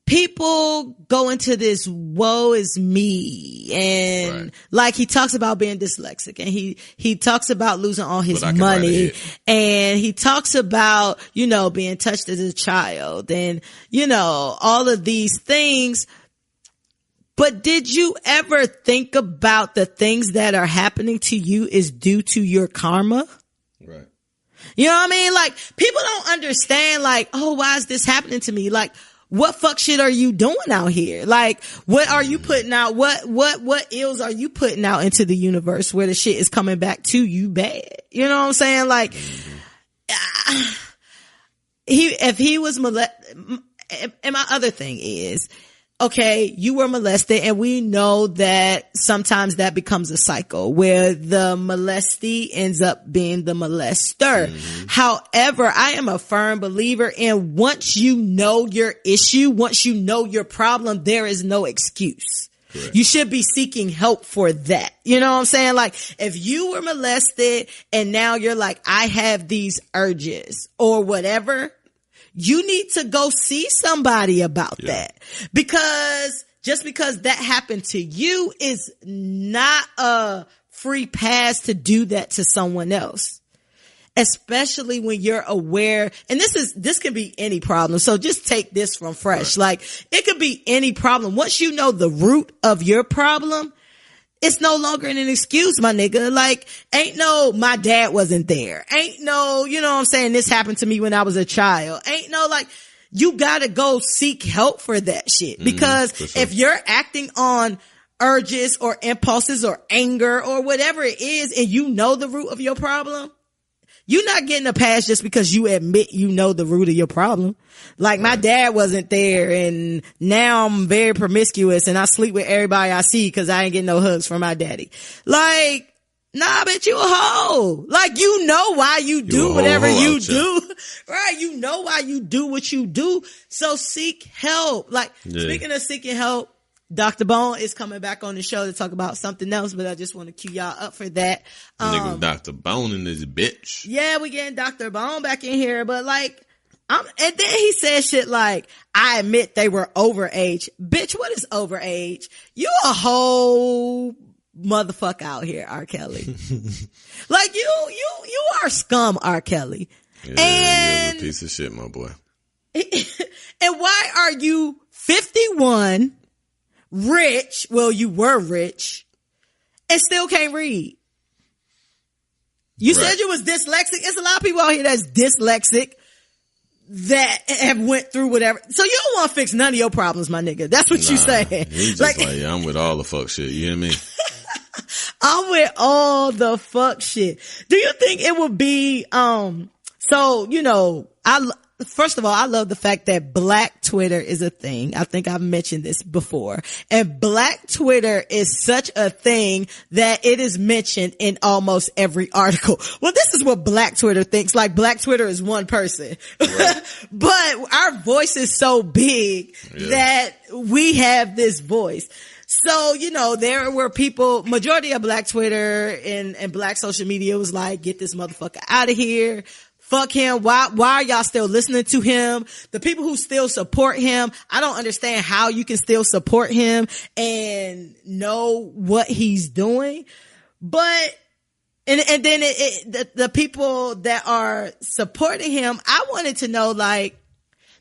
people go into this woe is me and like he talks about being dyslexic and he talks about losing all his money and he talks about, you know, being touched as a child and, you know, all of these things. But did you ever think about the things that are happening to you is due to your karma? Right. You know what I mean? Like, people don't understand, like, oh, why is this happening to me? Like, what fuck shit are you doing out here? Like, what are you putting out? What ills are you putting out into the universe where the shit is coming back to you bad? You know what I'm saying? Like, if he was molested, and my other thing is, okay, you were molested and we know that sometimes that becomes a cycle where the molestee ends up being the molester. Mm-hmm. However, I am a firm believer in once you know your issue, once you know your problem, there is no excuse. Correct. You should be seeking help for that. You know what I'm saying? Like, if you were molested and now you're like, I have these urges or whatever, you need to go see somebody about that, because just because that happened to you is not a free pass to do that to someone else, especially when you're aware. And this can be any problem. So just take this from fresh. Like, it could be any problem. Once you know the root of your problem, it's no longer an excuse, my nigga. Like, ain't no, my dad wasn't there. Ain't no, you know what I'm saying, this happened to me when I was a child. Ain't no, like, you gotta go seek help for that shit. Because if you're acting on urges or impulses or anger or whatever it is, and you know the root of your problem, you're not getting a pass just because you admit you know the root of your problem. Like, my dad wasn't there and now I'm very promiscuous and I sleep with everybody I see because I ain't getting no hugs from my daddy. Like, nah, bitch, you a hoe. Like, you know why you do whatever you do. Right? You know why you do what you do. So seek help. Like, speaking of seeking help, Dr. Bone is coming back on the show to talk about something else, but I just want to cue y'all up for that. Nigga, Dr. Bone in this bitch. Yeah, we getting Dr. Bone back in here, but like, and then he said shit like, I admit they were overage. Bitch, what is overage? You a whole motherfucker out here, R. Kelly. Like, you are scum, R. Kelly. Yeah, and you're a piece of shit, my boy. And why are you 51, rich, well, you were rich, and still can't read? You said you was dyslexic. There's a lot of people out here that's dyslexic that have went through whatever. So you don't want to fix none of your problems, my nigga. That's what you saying. He's just like, yeah, I'm with all the fuck shit. You hear me? I'm with all the fuck shit. Do you think it would be, so, you know, first of all, I love the fact that Black Twitter is a thing. I think I've mentioned this before. And Black Twitter is such a thing that it is mentioned in almost every article. Well, this is what Black Twitter thinks. Like, Black Twitter is one person. Right. But our voice is so big that we have this voice. So, there were people, majority of Black Twitter and Black social media was like, get this motherfucker out of here. Fuck him. Why are y'all still listening to him? The people who still support him, I don't understand how you can still support him and know what he's doing. But, and then the people that are supporting him, I wanted to know, like,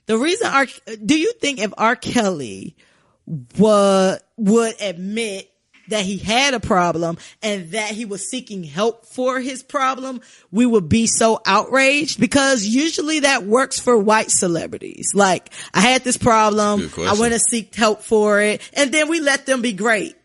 the reason do you think if R. Kelly would admit that he had a problem and that he was seeking help for his problem, we would be so outraged? Because usually that works for white celebrities. Like, I had this problem, I went and seeked help for it, and then we let them be great.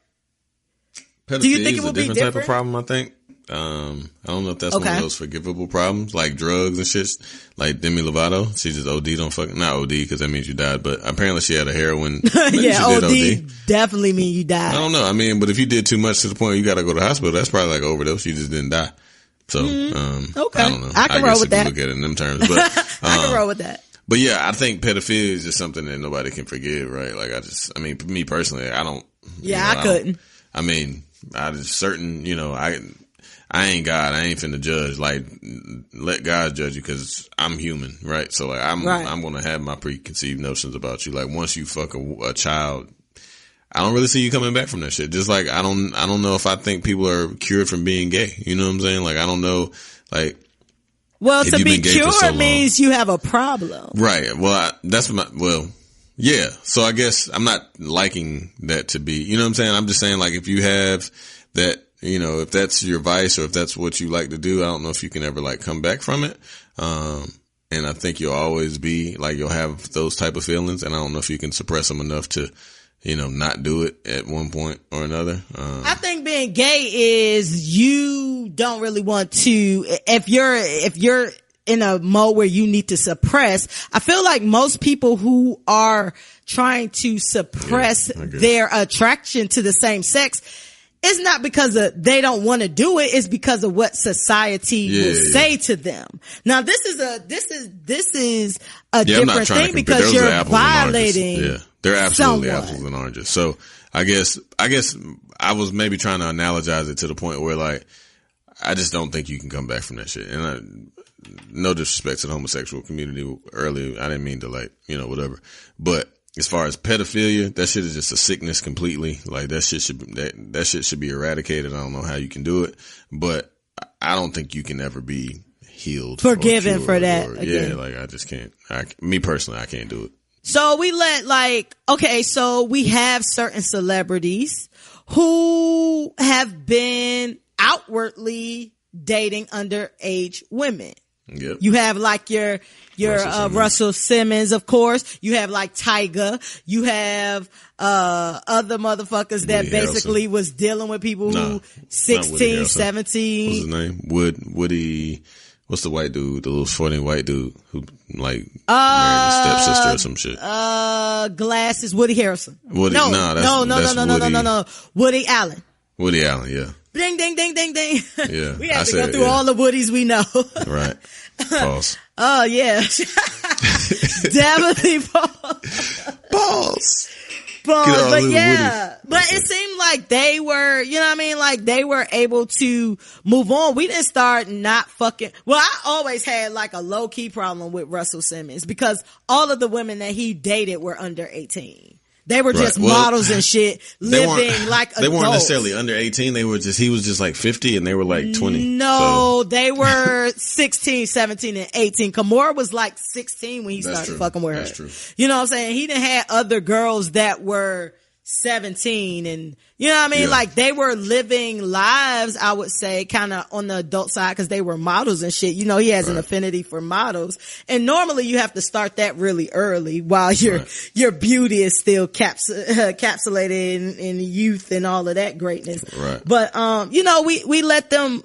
Pedophilia Do you think it would be different? Type of problem, I think. I don't know if that's one of those forgivable problems, like drugs and shit. Like Demi Lovato, she just OD'd on not OD because that means you died, but apparently she had a heroin. Yeah, OD definitely mean you died. I don't know. I mean, but if you did too much to the point where you got to go to the hospital, that's probably like overdose. You just didn't die. So, okay. I don't know. I can roll with that. Look at it in them terms, but I can roll with that. But yeah, I think pedophilia is just something that nobody can forgive, right? Like, me personally, I don't. Yeah, I couldn't. I mean, I just certain, I ain't God. I ain't finna judge. Like, let God judge you because I'm human, right? So, like, I'm going to have my preconceived notions about you. Like, once you fuck a child, I don't really see you coming back from that shit. Just like, I don't know if I think people are cured from being gay. You know what I'm saying? Like, I don't know, like. Well, to be cured means you have a problem. Right. Well, yeah. So I guess I'm not liking that to be, you know what I'm saying? I'm just saying, like, if you have that, if that's your vice or if that's what you like to do, I don't know if you can ever like come back from it. And I think you'll always be like, you'll have those type of feelings. And I don't know if you can suppress them enough to, not do it at one point or another. I think being gay is you don't really want to, if you're in a mode where you need to suppress, I feel like most people who are trying to suppress their attraction to the same sex, it's not because they don't want to do it. It's because of what society will say to them. Now, this is a different thing because you're violating. Yeah, they're absolutely apples and oranges. So I guess I was maybe trying to analogize it to the point where, like, I just don't think you can come back from that shit. And no disrespect to the homosexual community earlier. I didn't mean to, like, whatever. But as far as pedophilia, that shit is just a sickness completely. Like, that shit should be eradicated. I don't know how you can do it, but I don't think you can ever be healed, forgiven for that. Yeah, like, I just can't. Me personally, I can't do it. So we so we have certain celebrities who have been outwardly dating underage women. Yep. You have like your Russell Simmons, of course. You have like Tyga. You have other motherfuckers that basically was dealing with people who 16, 17. What's his name? Woody. What's the white dude? The little 14 white dude who like married his stepsister or some shit. Glasses. Woody Harrelson. No. Woody Allen. Woody Allen. Yeah. Ding, ding, ding, ding, ding. Yeah. We have to go through all the Woodies we know. Right. Pause. Oh, yeah. Definitely pause. But yeah, but it seemed like they were, like they were able to move on. We didn't start not fucking. Well, I always had like a low key problem with Russell Simmons because all of the women that he dated were under 18. They were just models and shit, living like adults. They weren't necessarily under 18. He was just like 50 and they were like 20. No, they were 16, 17, and 18. Kimora was like 16 when he started fucking with her. That's true. You know what I'm saying? He done had other girls that were 17 and you know what I mean? Yeah. Like they were living lives, I would say, kind of on the adult side because they were models and shit. He has an affinity for models. And normally you have to start that really early while your beauty is still encapsulated in youth and all of that greatness. Right. But, we let them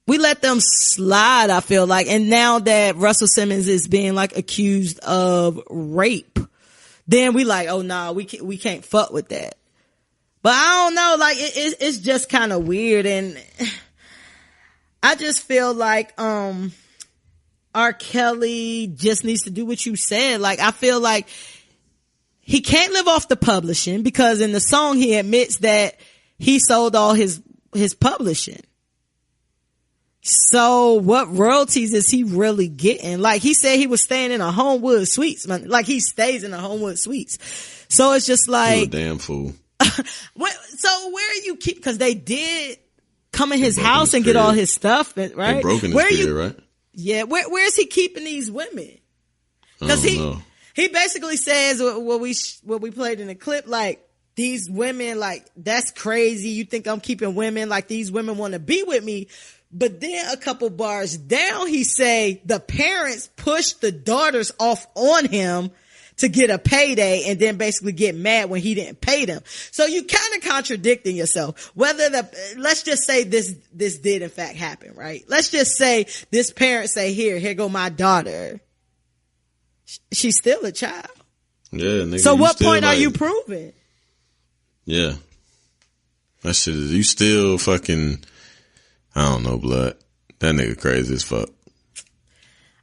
we let them slide, I feel like. And now that Russell Simmons is being like accused of rape, then we like, oh nah, we can't fuck with that. But I don't know, like it's just kind of weird, and I just feel like R. Kelly just needs to do what you said. Like I feel like he can't live off the publishing, because in the song he admits that he sold all his publishing. So what royalties is he really getting? Like he said he was staying in a Homewood Suites, man. Like he stays in a Homewood Suites. So it's just like, you a damn fool. So where are you keep? Because they did come in his house and get all his stuff, right? They broke in his crib, right? Yeah. Where is he keeping these women? Because he basically says what we played in the clip, like these women, like that's crazy. You think I'm keeping women? Like these women want to be with me. But then a couple bars down, he say the parents pushed the daughters off on him to get a payday, and then basically get mad when he didn't pay them. So you kind of contradicting yourself. Let's just say this did in fact happen, right? Let's just say this parent say, here go my daughter. She's still a child. Yeah, nigga. So what point are you proving? Yeah. That shit is, you still fucking, I don't know, blood. That nigga crazy as fuck.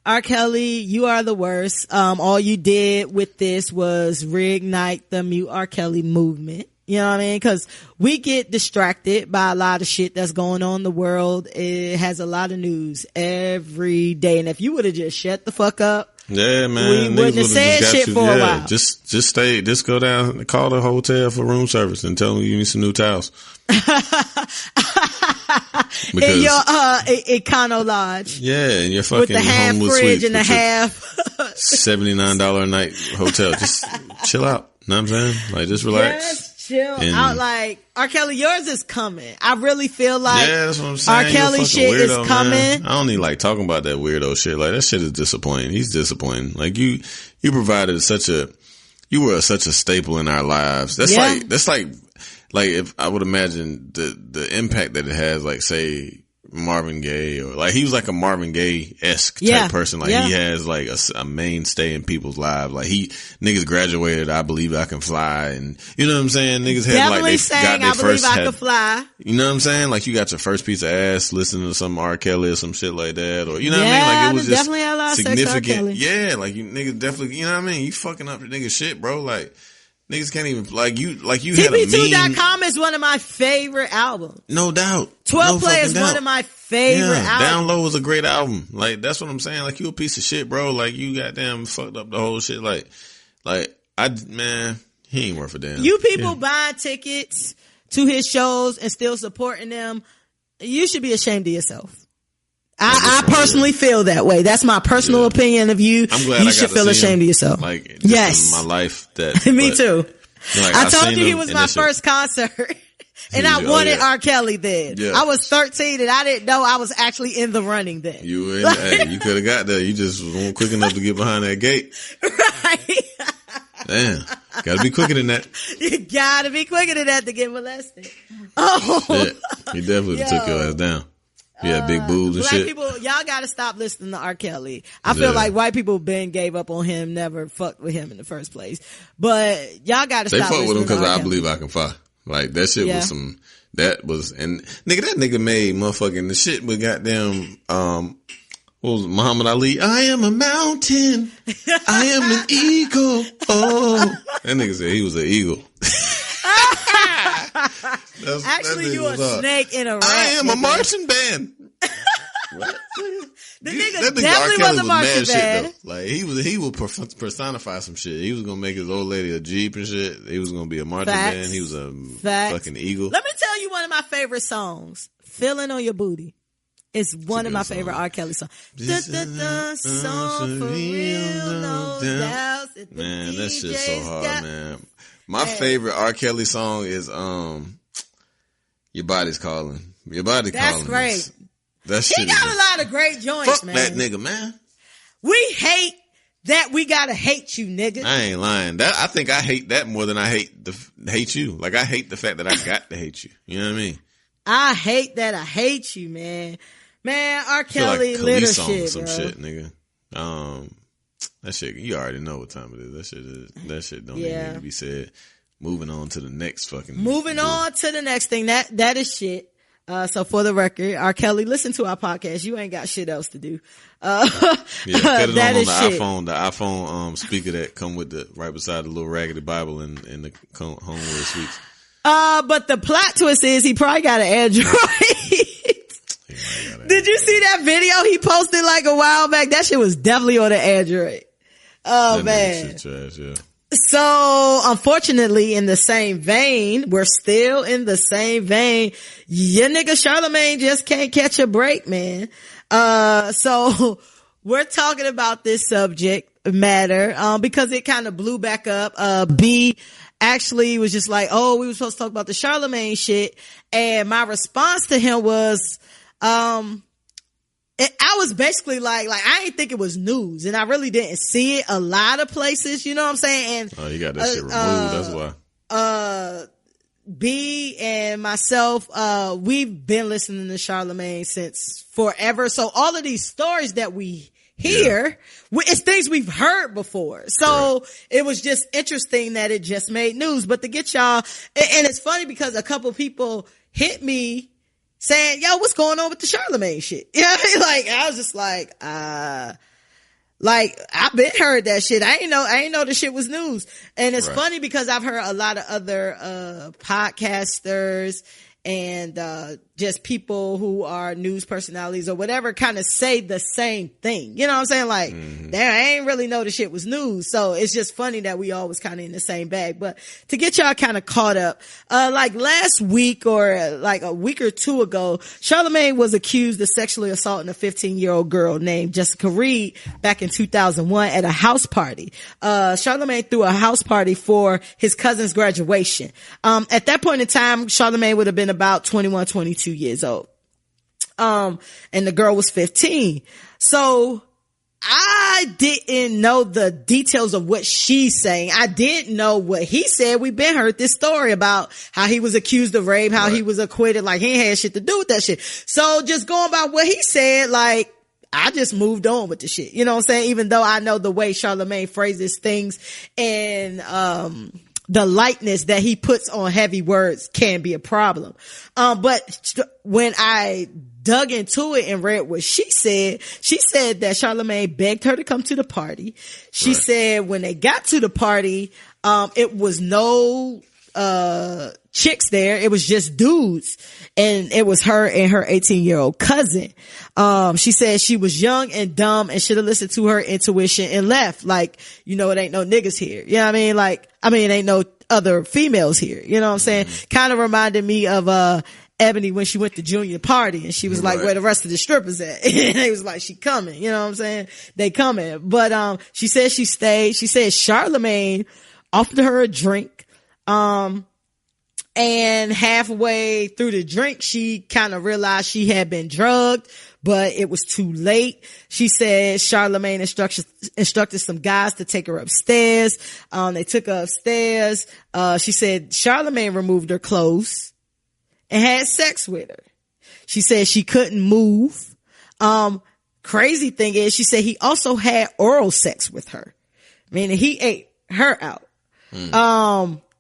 R. Kelly, you are the worst. All you did with this was reignite the Mute R. Kelly movement. You know what I mean? Cause we get distracted by a lot of shit that's going on in the world. It has a lot of news every day. And if you would have just shut the fuck up, yeah, man, we wouldn't have said shit for a while. Just go down, call the hotel for room service and tell them you need some new towels. In your Econo Lodge. Yeah, in your fucking with the half Homewood fridge suite and the half $79 a night hotel. Just chill out. Know what I'm saying? Like just relax. Just chill out. Like R. Kelly, yours is coming. I really feel like that's what I'm saying. R. Kelly shit weirdo, is coming. Man. I don't need like talking about that weirdo shit. Like that shit is disappointing. He's disappointing. Like you provided you were such a staple in our lives. That's like if I would imagine the impact that it has, like say Marvin Gaye, or like he was like a Marvin Gaye-esque type person. Like he has like a mainstay in people's lives. Like niggas graduated I Believe I Can Fly, and you know what I'm saying? Niggas had definitely like got their first I Can Fly. You know what I'm saying? Like you got your first piece of ass listening to some R. Kelly or some shit like that, or you know what I mean? Like it was just definitely a lot of significant. Sex R. Kelly. Yeah, like you niggas definitely, you know what I mean? You fucking up your nigga shit, bro. Like niggas can't even, like you had a meme. TB2.com is one of my favorite albums. No doubt. 12 Play is one of my favorite albums. Down Low was a great album. Like, that's what I'm saying. Like, you a piece of shit, bro. Like, you goddamn fucked up the whole shit. Man, he ain't worth a damn. You people buying tickets to his shows and still supporting them, you should be ashamed of yourself. I personally feel that way. That's my personal opinion of you. I'm glad you should feel ashamed of yourself. Like, yes, in my life. Me too. Like, I told you he was my first concert, and I wanted R. Kelly then. Yeah. I was 13, and I didn't know I was actually in the running then. You were you could have got there. You just weren't quick enough to get behind that gate. Right. Damn. Gotta be quicker than that. You gotta be quicker than that to get molested. Oh. Yeah. He definitely took your ass down. Yeah, big boobs and black shit. People, y'all gotta stop listening to R. Kelly. I feel like white people gave up on him, never fucked with him in the first place. But y'all gotta stop listening to R. Kelly. They fucked with him because I Believe I Can Fly. Like, that shit was and that nigga made motherfucking the shit with goddamn, what was it, Muhammad Ali? I am a mountain. I am an eagle. Oh. That nigga said he was an eagle. Actually, you a snake in a rat. I am a marching band. What? The nigga definitely was a marching band. Shit, like he would personify some shit. He was gonna make his old lady a Jeep and shit. He was gonna be a marching band. He was a fucking eagle. Let me tell you one of my favorite songs. "Feeling on Your Booty." It's one of my favorite R. Kelly songs. Song for real, no doubts. Man, that shit's so hard, man. My favorite R. Kelly song is "Your Body's Calling." Your Body Calling. That's great. That shit. He got a lot of great joints, fuck man. That nigga, man. We hate that. We gotta hate you, nigga. I ain't lying. I think I hate that more than I hate you. Like, I hate the fact that I got to hate you. You know what I mean? I hate that I hate you, man. Man, R. Kelly like little song shit, some bro. shit, nigga. That shit, you already know what time it is. That shit don't even need to be said. Moving on to the next fucking. Moving on to the next thing. That is shit. So for the record, R. Kelly, listen to our podcast. You ain't got shit else to do. Yeah, put it on the shit. iPhone. The iPhone speaker that come with the right beside the little raggedy Bible in the Homewood Suites. But the plot twist is he probably got an Android. Did you see that video he posted like a while back? That shit was definitely on the Android. Oh that man. Shit trash, yeah. So unfortunately, in the same vein, we're still in the same vein. Your nigga Charlamagne just can't catch a break, man. So we're talking about this subject matter, because it kind of blew back up. B actually was just like, oh, we were supposed to talk about the Charlamagne shit. And my response to him was, I was basically like I didn't think it was news, and I really didn't see it a lot of places, you know what I'm saying? And oh, you got that shit removed, that's why. B and myself, we've been listening to Charlamagne since forever. So all of these stories that we hear, it's things we've heard before. So it was just interesting that it just made news. But to get y'all, and it's funny because a couple people hit me saying, yo, what's going on with the Charlamagne shit? You know what I mean? Like, I was just like, I've been heard that shit. I ain't know the shit was news. And it's funny because I've heard a lot of other, podcasters and, just people who are news personalities or whatever kind of say the same thing. You know what I'm saying? Like, damn, I ain't really know the shit was news. So it's just funny that we all was kind of in the same bag. But to get y'all kind of caught up, like last week or like a week or two ago, Charlamagne was accused of sexually assaulting a 15-year-old girl named Jessica Reed back in 2001 at a house party. Charlamagne threw a house party for his cousin's graduation. At that point in time, Charlamagne would have been about 21, 22 years old. And the girl was 15. So I didn't know the details of what she's saying. I didn't know what he said. We've been heard this story about how he was accused of rape, how he was acquitted, like he ain't had shit to do with that shit. So just going by what he said, like, I just moved on with the shit. You know what I'm saying? Even though I know the way Charlamagne phrases things and, the lightness that he puts on heavy words can be a problem. But when I dug into it and read what she said that Charlamagne begged her to come to the party. She said when they got to the party, it was no, chicks there. It was just dudes. And it was her and her 18-year-old cousin. She said she was young and dumb and should have listened to her intuition and left. Like, you know, it ain't no niggas here. You know what I mean? Like, it ain't no other females here. You know what I'm saying? Kind of reminded me of, Ebony when she went to junior party and she was like, where the rest of the strippers at? And they was like, she coming. You know what I'm saying? They coming. But, she said she stayed. She said Charlamagne offered her a drink. And halfway through the drink, she kind of realized she had been drugged, but it was too late. She said Charlamagne instructed some guys to take her upstairs. They took her upstairs. She said Charlamagne removed her clothes and had sex with her. She said she couldn't move. Crazy thing is, she said he also had oral sex with her, meaning he ate her out.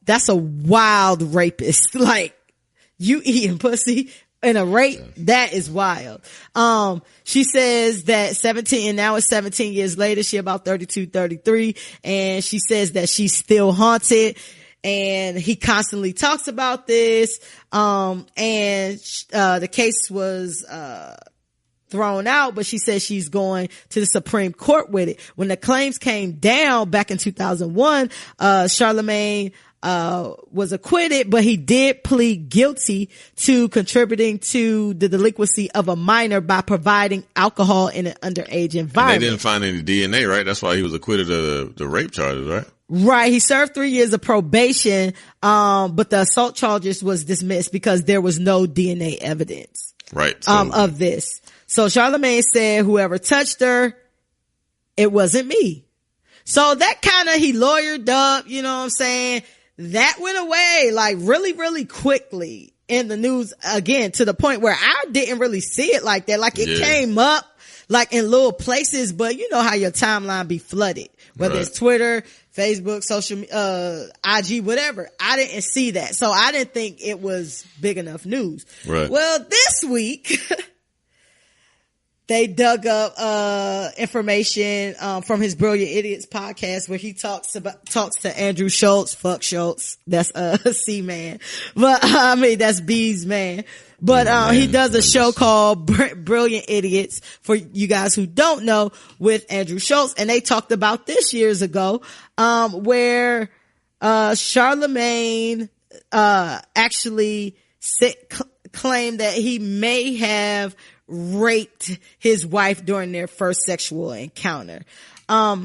That's a wild rapist. Like, you eating pussy in a rape, that is wild. She says that 17, and now it's 17 years later, she about 32, 33, and she says that she's still haunted, and he constantly talks about this, and the case was, thrown out, but she says she's going to the Supreme Court with it. When the claims came down back in 2001, Charlamagne was acquitted, but he did plead guilty to contributing to the delinquency of a minor by providing alcohol in an underage environment. And they didn't find any DNA, right? That's why he was acquitted of the rape charges, right? Right. He served 3 years of probation, but the assault charges was dismissed because there was no DNA evidence. Right. Of this. So Charlamagne said whoever touched her, it wasn't me. So that kind of, he lawyered up, you know what I'm saying? That went away like really, really quickly. in the news again, to the point where I didn't really see it like that. Like it came up like in little places, but you know how your timeline be flooded, whether it's Twitter, Facebook, social, IG, whatever. I didn't see that. So I didn't think it was big enough news. Right. Well, this week, they dug up, information, from his Brilliant Idiots podcast where he talks to Andrew Schultz. Fuck Schultz. That's, C-Man. But, I mean, that's B's man. But, he does a show called Brilliant Idiots, for you guys who don't know, with Andrew Schultz. And they talked about this years ago, where, Charlamagne, actually claimed that he may have raped his wife during their first sexual encounter.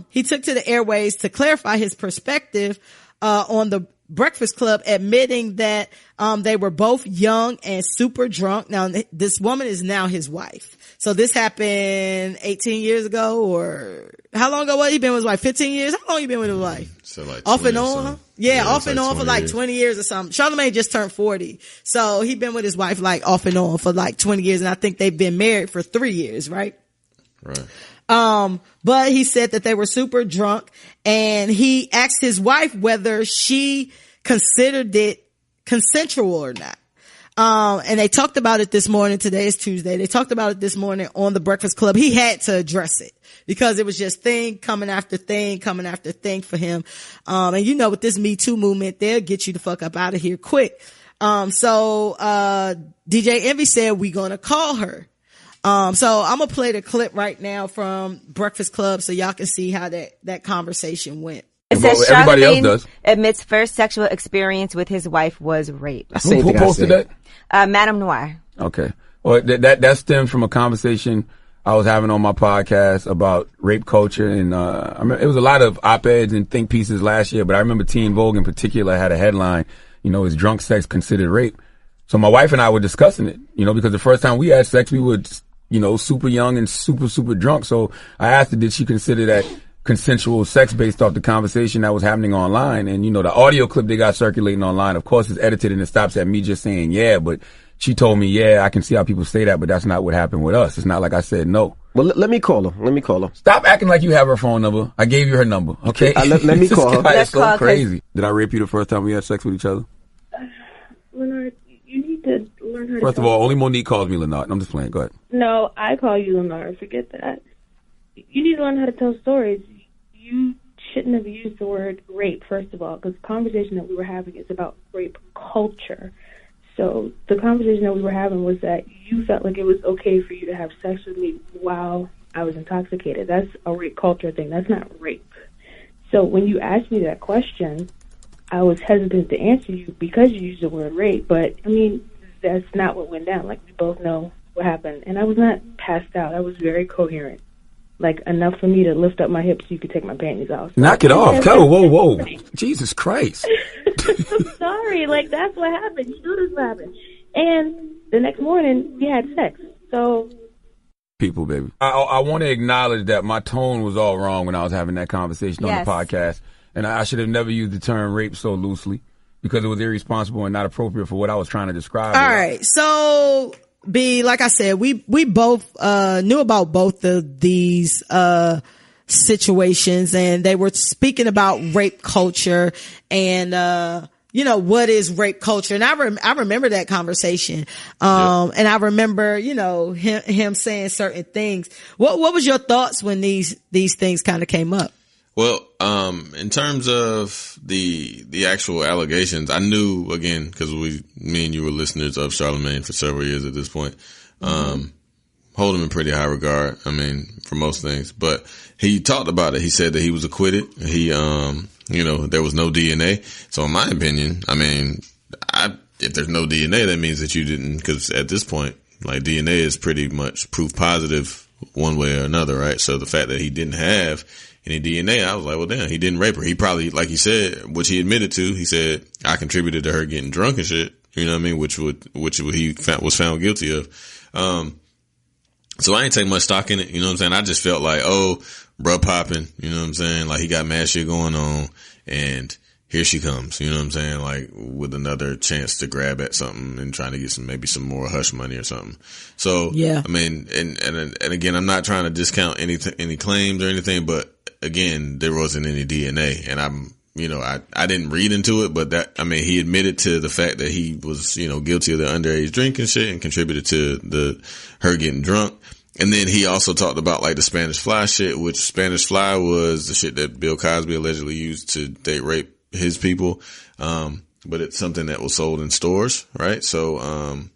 He took to the airways to clarify his perspective, on the Breakfast Club, admitting that they were both young and super drunk. Now, this woman is now his wife. So this happened 18 years ago, or how long ago was he been with his wife? 15 years? How long you been with his wife? So like off and on? Yeah, off and on for like 20 years or something. Charlamagne just turned 40. So he been with his wife like off and on for like 20 years, and I think they've been married for 3 years, right? Right. But he said that they were super drunk, and he asked his wife whether she considered it consensual or not. And they talked about it this morning. Today is Tuesday. They talked about it this morning on the Breakfast Club. He had to address it because it was just thing coming after thing for him. And you know, with this Me Too movement, they'll get you the fuck up out of here quick. So DJ Envy said, we gonna call her. So I'm gonna play the clip right now from Breakfast Club so y'all can see how that conversation went. It says Charlamagne admits first sexual experience with his wife was rape. Who posted that? Madame Noir. Okay. Well, that stemmed from a conversation I was having on my podcast about rape culture, and I remember it was a lot of op-eds and think pieces last year, but I remember Teen Vogue in particular had a headline, you know, is drunk sex considered rape? So my wife and I were discussing it, you know, because the first time we had sex, we were, you know, super young and super, super drunk. So I asked her, did she consider that consensual sex based off the conversation that was happening online? And, you know, the audio clip they got circulating online, of course, is edited and it stops at me just saying, yeah, but she told me, yeah, I can see how people say that, but that's not what happened with us. It's not like I said no. Well, let me call her. Stop acting like you have her phone number. I gave you her number, okay? Let me call her. That's so crazy. Did I rape you the first time we had sex with each other? Leonard, you need to learn how to... First of all, only Monique calls me Leonard. I'm just playing. Go ahead. No, I call you Leonard. Forget that. You need to learn how to tell stories. You shouldn't have used the word rape, first of all, because the conversation that we were having is about rape culture. So the conversation that we were having was that you felt like it was okay for you to have sex with me while I was intoxicated. That's a rape culture thing. That's not rape. So when you asked me that question, I was hesitant to answer you because you used the word rape. But, I mean, that's not what went down. Like, we both know what happened. And I was not passed out. I was very coherent. Like, enough for me to lift up my hips so you could take my panties off. So knock it off. Whoa. Jesus Christ. I'm sorry. Like, that's what happened. You know this what happened. And the next morning, we had sex. So... people, baby. I want to acknowledge that my tone was all wrong when I was having that conversation on the podcast. And I should have never used the term rape so loosely because it was irresponsible and not appropriate for what I was trying to describe. All right. So... B, like I said, we both, knew about both of these, situations, and they were speaking about rape culture and, you know, what is rape culture? And I remember that conversation. And I remember, you know, him saying certain things. What was your thoughts when these things kind of came up? Well, in terms of the actual allegations, I knew, again, because me and you were listeners of Charlamagne for several years at this point, hold him in pretty high regard. I mean, for most things, but he talked about it. He said that he was acquitted. He, you know, there was no DNA. So in my opinion, I mean, if there's no DNA, that means that you didn't, because at this point, like, DNA is pretty much proof positive one way or another, right? So the fact that he didn't have any DNA, I was like, well, damn, he didn't rape her. He probably, like he said, which he admitted to, he said, I contributed to her getting drunk and shit. You know what I mean? Which he was found guilty of. So I ain't take much stock in it. You know what I'm saying? I just felt like, oh, bruh popping. You know what I'm saying? Like, he got mad shit going on, and here she comes. You know what I'm saying? Like with another chance to grab at something and trying to get maybe some more hush money or something. So, yeah, I mean, and again, I'm not trying to discount any claims or anything, but again, there wasn't any DNA, and I didn't read into it, but he admitted to the fact that he was, guilty of the underage drinking shit and contributed to her getting drunk. And then he also talked about like the Spanish Fly shit, which Spanish Fly was the shit that Bill Cosby allegedly used to date rape his people. But it's something that was sold in stores, right? So, I'm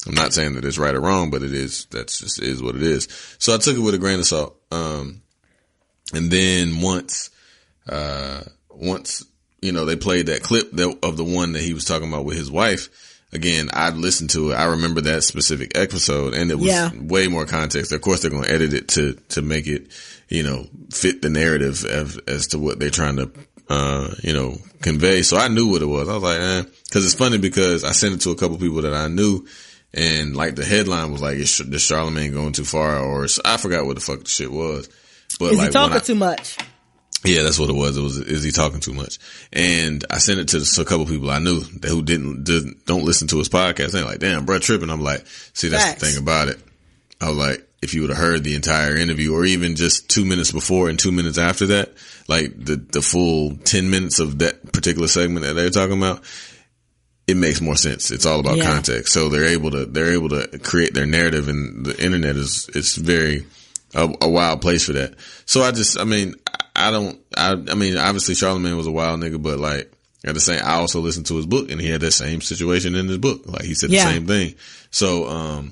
not saying that it's right or wrong, but that's just is what it is. So I took it with a grain of salt. And then once, they played that clip of the one that he was talking about with his wife, again, I'd listened to it. I remember that specific episode, and it was way more context. Of course, they're going to edit it to make it, fit the narrative as to what they're trying to, convey. So I knew what it was. I was like, cause it's funny because I sent it to a couple people that I knew, and like the headline was like, is Charlamagne going too far? Or I forgot what the fuck the shit was. But is he talking too much? Yeah, that's what it was. It was, is he talking too much? And I sent it to a couple people I knew who don't listen to his podcast. They're like, damn, bro, tripping. I'm like, see, that's the thing about it. I was like, if you would have heard the entire interview or even just 2 minutes before and 2 minutes after that, like the full 10 minutes of that particular segment that they're talking about, it makes more sense. It's all about context. So they're able to create their narrative, and the internet is very, a wild place for that. So obviously Charlamagne was a wild nigga, but like at the same, I also listened to his book, and he had that same situation in his book. Like he said the same thing. So,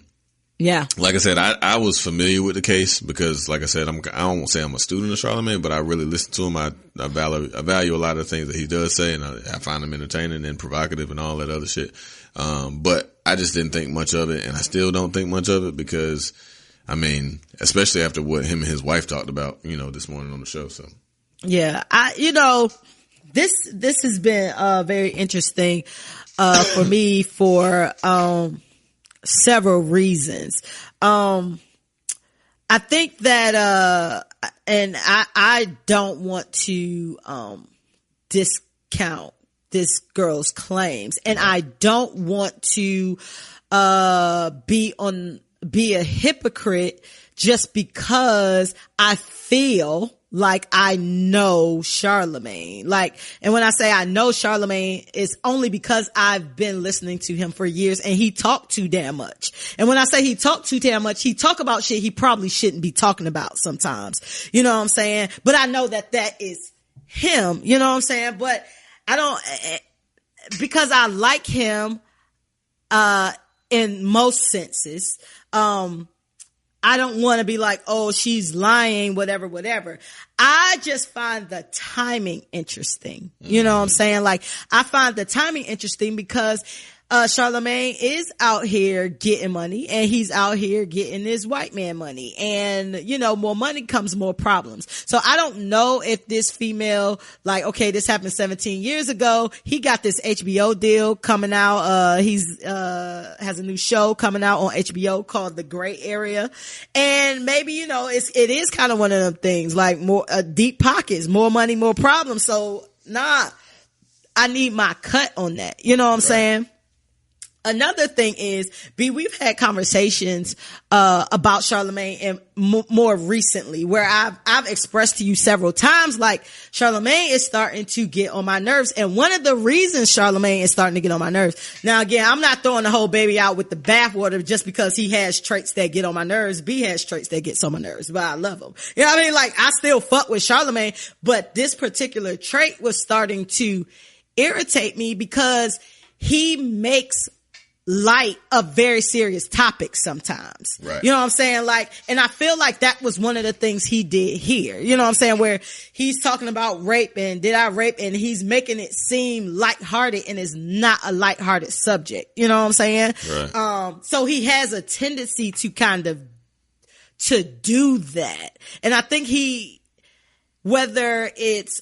like I said, I was familiar with the case because, like I said, I won't say I'm a student of Charlamagne, but I really listen to him. I value a lot of the things that he does say, and I find him entertaining and provocative and all that other shit. But I just didn't think much of it, and I still don't think much of it because, especially after what him and his wife talked about, this morning on the show. So, yeah, this has been very interesting for me for several reasons. I think that and I don't want to discount this girl's claims, and I don't want to be a hypocrite just because I feel like I know Charlamagne. And when I say I know Charlamagne, it's only because I've been listening to him for years, and he talked too damn much. And when I say he talked too damn much, he talk about shit he probably shouldn't be talking about sometimes. You know what I'm saying? But I know that is him. You know what I'm saying? But I don't, because I like him, in most senses, I don't want to be like, oh, she's lying, whatever. I just find the timing interesting. You know what I'm saying? Like, I find the timing interesting because Charlamagne is out here getting money, and he's out here getting his white man money. And, more money comes more problems. So I don't know if this female, okay, this happened 17 years ago. He got this HBO deal coming out. He's has a new show coming out on HBO called The Gray Area. And maybe, it is kind of one of them things, like more deep pockets, more money, more problems. So I need my cut on that. You know what I'm saying? Another thing is, we've had conversations about Charlamagne and more recently, where I've expressed to you several times, like, Charlamagne is starting to get on my nerves. And one of the reasons Charlamagne is starting to get on my nerves, now again, I'm not throwing the whole baby out with the bathwater just because he has traits that get on my nerves. B has traits that get on my nerves, but I love him. You know what I mean? Like, I still fuck with Charlamagne, but this particular trait was starting to irritate me because he makes light of very serious topics sometimes. Right. You know what I'm saying? And I feel like that was one of the things he did here. You know what I'm saying? Where he's talking about rape and did I rape, and he's making it seem lighthearted, and it's not a lighthearted subject. You know what I'm saying? Right. So he has a tendency to to do that. And I think whether it's,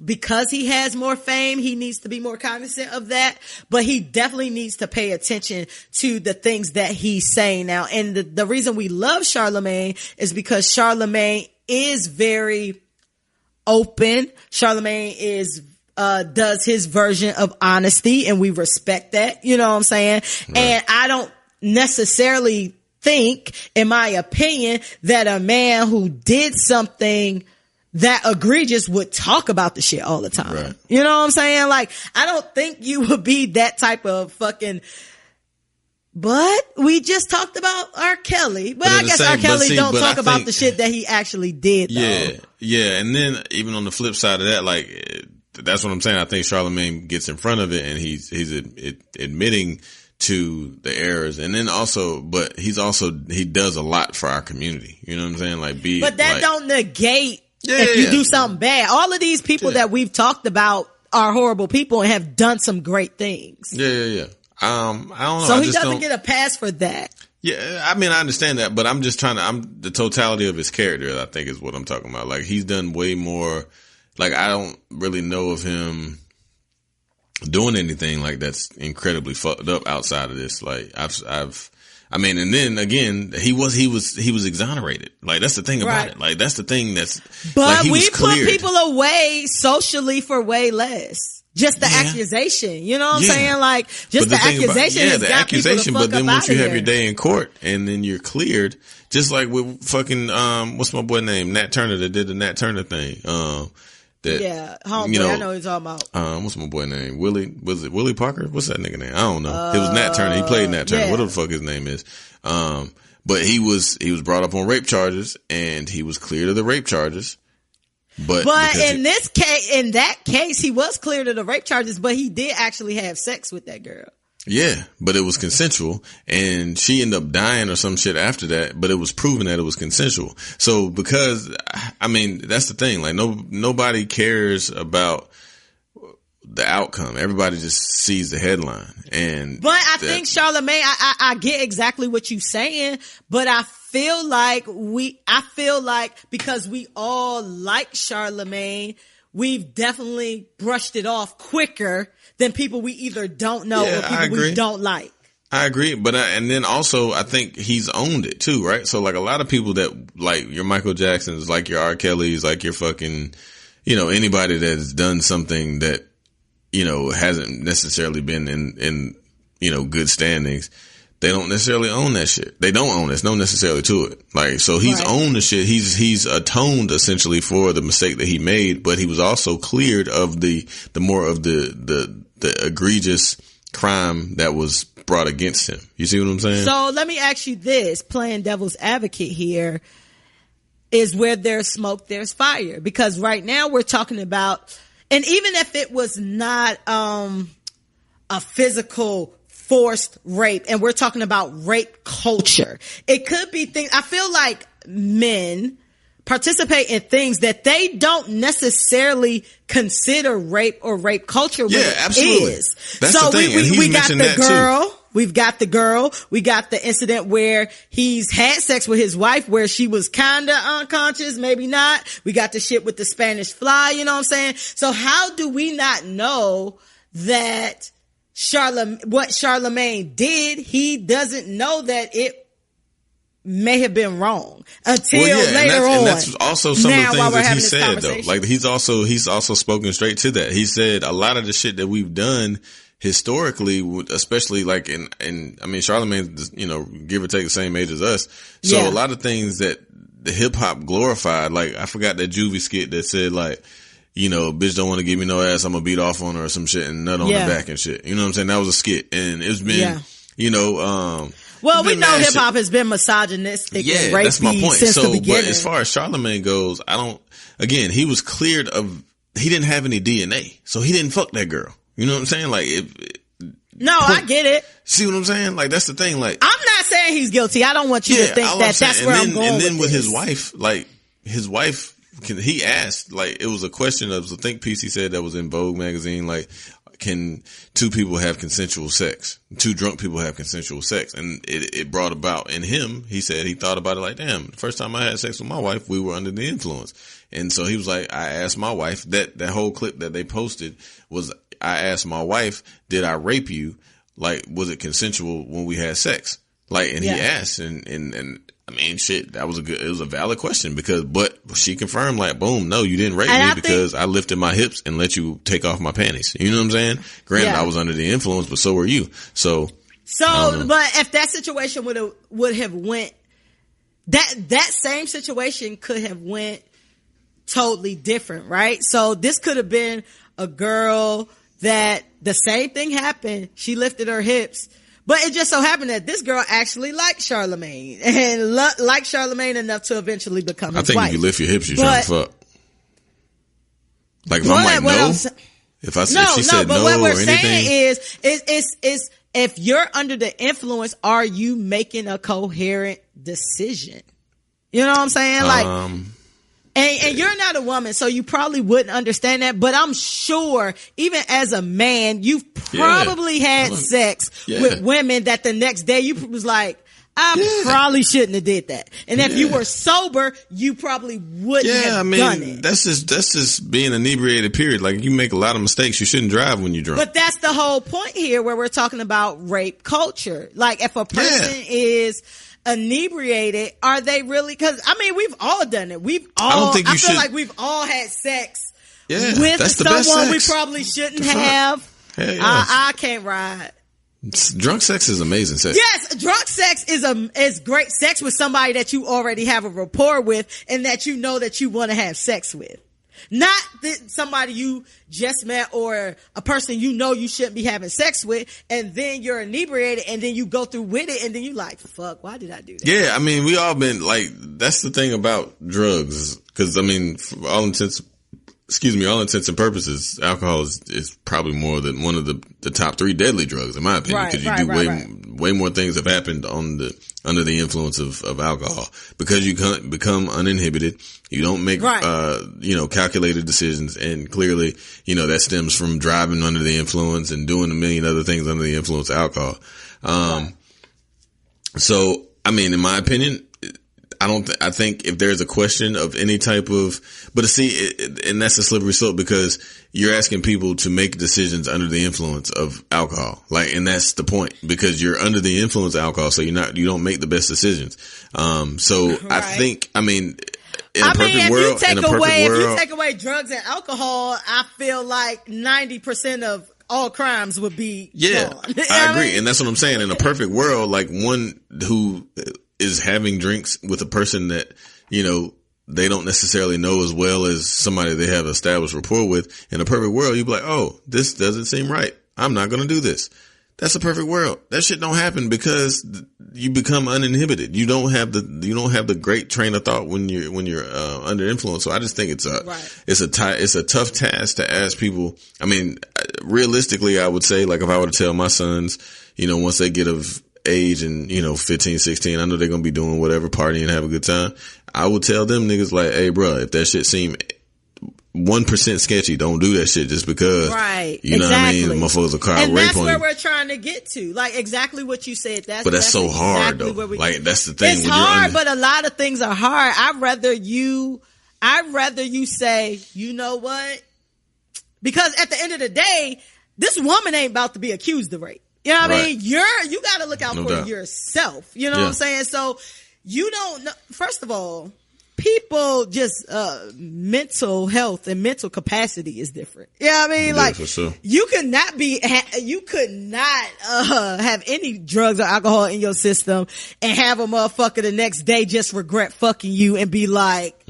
because he has more fame, he needs to be more cognizant of that, but he definitely needs to pay attention to the things that he's saying now. And the reason we love Charlamagne is because Charlamagne is very open. Charlamagne is, does his version of honesty, and we respect that. You know what I'm saying? Right. And I don't necessarily think, in my opinion, that a man who did something that egregious would talk about the shit all the time. Right. You know what I'm saying? Like, I don't think you would be that type of fucking. But we just talked about R. Kelly. But I guess R. Kelly don't talk about the shit that he actually did, though. Yeah. And then even on the flip side of that, like, that's what I'm saying. I think Charlamagne gets in front of it, and he's admitting to the errors. And then also, but he does a lot for our community. You know what I'm saying? Like, but that don't negate if you do something bad. All of these people that we've talked about are horrible people and have done some great things. Yeah. I don't know. So he doesn't get a pass for that. Yeah, I mean, I understand that, but I'm just the totality of his character, I think, is what I'm talking about. Like, he's done way more. Like, I don't really know of him doing anything like that's incredibly fucked up outside of this. Like, I mean, and then again, he was exonerated. Like, that's the thing about it. Like, that's the thing but like, we put people away socially for way less. Just the accusation, you know what I'm saying? Like, just the accusation. The accusation, but then once you have your day in court and then you're cleared, just like with fucking, what's my boy name? Nat Turner that did the Nat Turner thing. Homeboy, I know what you're talking about. What's my boy name? Was it Willie Parker? What's that nigga name? I don't know. It was Nat Turner. He played Nat Turner. Whatever the fuck his name is. But he was brought up on rape charges, and he was cleared of the rape charges. But in that case, he was cleared of the rape charges, but he did actually have sex with that girl. Yeah, but it was consensual, and she ended up dying or some shit after that, but it was proven that it was consensual. So because, I mean, that's the thing, like nobody cares about the outcome. Everybody just sees the headline. But I think Charlamagne, I get exactly what you're saying, but I feel like because we all like Charlamagne, we've definitely brushed it off quicker than people we either don't know or people we don't like. I agree, but and then also I think he's owned it too, right? So like a lot of people that like your Michael Jacksons, like your R. Kellys, like your fucking, anybody that has done something that, hasn't necessarily been in good standings. They don't necessarily own that shit. They don't own it. There's no necessarily to it. Like, so he's owned the shit. He's atoned essentially for the mistake that he made, but he was also cleared of the more of the egregious crime that was brought against him. You see what I'm saying? So let me ask you this, playing devil's advocate here, is where there's smoke, there's fire. Because right now we're talking about, and even if it was not, a physical forced rape, and we're talking about rape culture. It could be things, I feel like men participate in things that they don't necessarily consider rape or rape culture. Yeah, absolutely. Is. That's so the thing. We got the girl. We've got the girl. We got the incident where he's had sex with his wife where she was kind of unconscious, maybe not. We got the shit with the Spanish fly, you know what I'm saying? So how do we not know that what Charlamagne did, he doesn't know that it may have been wrong until later on. And that's also some of the things that he said though. Like he's also spoken straight to that. He said a lot of the shit that we've done historically, especially like I mean, Charlamagne, give or take the same age as us. So a lot of things that the hip hop glorified, like I forgot that Juvie skit that said like, bitch don't want to give me no ass, I'm gonna beat off on her or some shit and nut on the back and shit. You know what I'm saying? That was a skit, and it's been, well, we know hip hop has been misogynistic and rapey that's my point. Since the beginning. But as far as Charlamagne goes, he was cleared of, he didn't have any DNA, so he didn't fuck that girl. You know what I'm saying? Like, I get it. See what I'm saying? Like, that's the thing. Like, I'm not saying he's guilty. I don't want you to think that's where I'm going. And then with his wife, like, he asked, like, it was a question of the think piece he said that was in Vogue magazine, like, can two people have consensual sex? Two drunk people have consensual sex? And it brought about in him, he said he thought about it like, damn, the first time I had sex with my wife, we were under the influence. And so he was like, I asked my wife, that whole clip that they posted was, I asked my wife, did I rape you? Like, was it consensual when we had sex? Like, and he asked, and I mean, shit, it was a valid question but she confirmed like, boom, no, you didn't rape me because I lifted my hips and let you take off my panties. You know what I'm saying? Granted, I was under the influence, but so were you. So, but if that situation would have went, that same situation could have went totally different, right? So this could have been a girl that the same thing happened. She lifted her hips. But it just so happened that this girl actually liked Charlamagne and liked Charlamagne enough to eventually become his wife. I think if you lift your hips, you're trying to fuck. Like if I'm like, no, if she said no what we're or anything. saying is if you're under the influence, are you making a coherent decision? You know what I'm saying? Like, and you're not a woman, so you probably wouldn't understand that. But I'm sure, even as a man, you've probably had sex with women that the next day you was like, I probably shouldn't have did that. And if you were sober, you probably wouldn't have done it. That's just being inebriated, period. Like, you make a lot of mistakes. You shouldn't drive when you're drunk. But that's the whole point here where we're talking about rape culture. Like, if a person is inebriated, are they really? Because I mean, we've all done it. I feel like we've all had sex with someone we probably shouldn't have. I can't ride. Drunk sex is amazing sex. Yes, drunk sex is great sex with somebody that you already have a rapport with and that you know that you want to have sex with. Not somebody you just met or a person you know you shouldn't be having sex with, and then you're inebriated and then you go through with it and then you like, fuck, why did I do that? Yeah, I mean, we all been like, that's the thing about drugs, because I mean, for all intents and purposes, alcohol is probably more than one of the top 3 deadly drugs, in my opinion, because you do way more things have happened under the influence of alcohol, because you become uninhibited. You don't make, calculated decisions. And clearly, that stems from driving under the influence and doing a million other things under the influence of alcohol. So, I mean, in my opinion, I think if there's a question of any type of, but see, and that's a slippery slope, because you're asking people to make decisions under the influence of alcohol. Like, and that's the point, because you're under the influence of alcohol. So you don't make the best decisions. I think, I mean, if you take away drugs and alcohol, I feel like 90% of all crimes would be gone. I agree. And that's what I'm saying. In a perfect world, like, one who is having drinks with a person that, they don't necessarily know as well as somebody they have established rapport with. In a perfect world, you'd be like, oh, this doesn't seem right. I'm not going to do this. That's a perfect world. That shit don't happen because you become uninhibited. You don't have the great train of thought when you're under influence. So I just think it's a tough task to ask people. I mean, realistically, I would say, like, if I were to tell my sons, once they get of age and, 15, 16, I know they're going to be doing whatever, partying, have a good time. I would tell them niggas like, hey, bro, if that shit seem 1% sketchy, don't do that shit just because. Right. You know what I mean? Motherfuckers will call rape on you. And that's where we're trying to get to. Like, exactly what you said. But that's so hard, though. Like, that's the thing. It's hard, but a lot of things are hard. I'd rather you say, you know what? Because at the end of the day, this woman ain't about to be accused of rape. You know what I mean? You gotta look out for yourself. You know what I'm saying? So, you don't know, first of all, people just, mental health and mental capacity is different. You know what I mean? Like, for sure. You could not have any drugs or alcohol in your system and have a motherfucker the next day just regret fucking you and be like,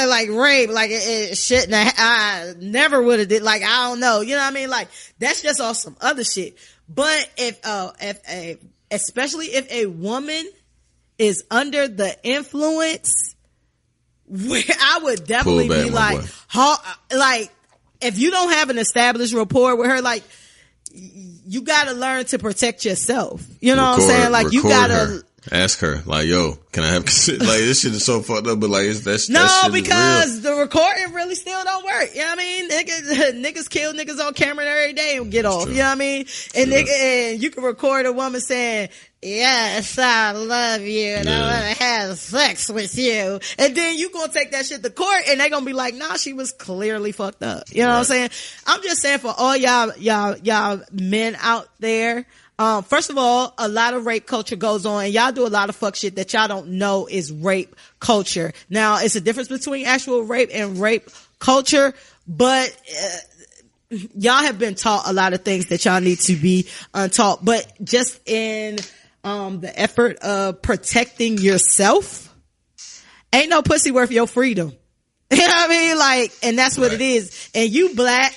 like rape, like it shouldn't have, I never would have did, like, I don't know. You know what I mean? Like, that's just off some other shit. But especially if a woman is under the influence, where I would definitely be like, if you don't have an established rapport with her, like, you gotta learn to protect yourself. You know what I'm saying? Like, you gotta ask her, like, yo, can I have, like, this shit is so fucked up, but like, that no, shit because the recording really still don't work. You know what I mean? Niggas kill niggas on camera every day and get off. You know what I mean? And and you can record a woman saying, yes, I love you and I want to have sex with you. And then you gonna take that shit to court and they gonna be like, nah, she was clearly fucked up. You know what I'm saying? I'm just saying, for all y'all men out there, First of all, a lot of rape culture goes on, and y'all do a lot of fuck shit that y'all don't know is rape culture. Now, it's a difference between actual rape and rape culture, but y'all have been taught a lot of things that y'all need to be untaught. But just in the effort of protecting yourself, ain't no pussy worth your freedom. You know what I mean? Like, and that's what it is. And you black.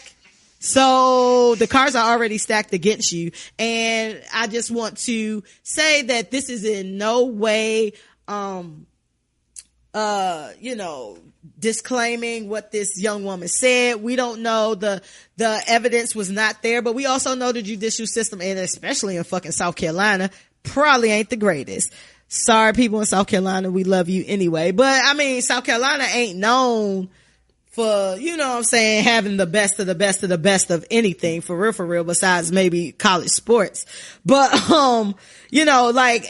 So the cards are already stacked against you. And I just want to say that this is in no way, disclaiming what this young woman said. We don't know. The evidence was not there, but we also know the judicial system, and especially in fucking South Carolina, probably ain't the greatest. Sorry, people in South Carolina, we love you anyway. But I mean, South Carolina ain't known for, you know what I'm saying, having the best of the best of the best of anything, for real, besides maybe college sports. But, you know, like,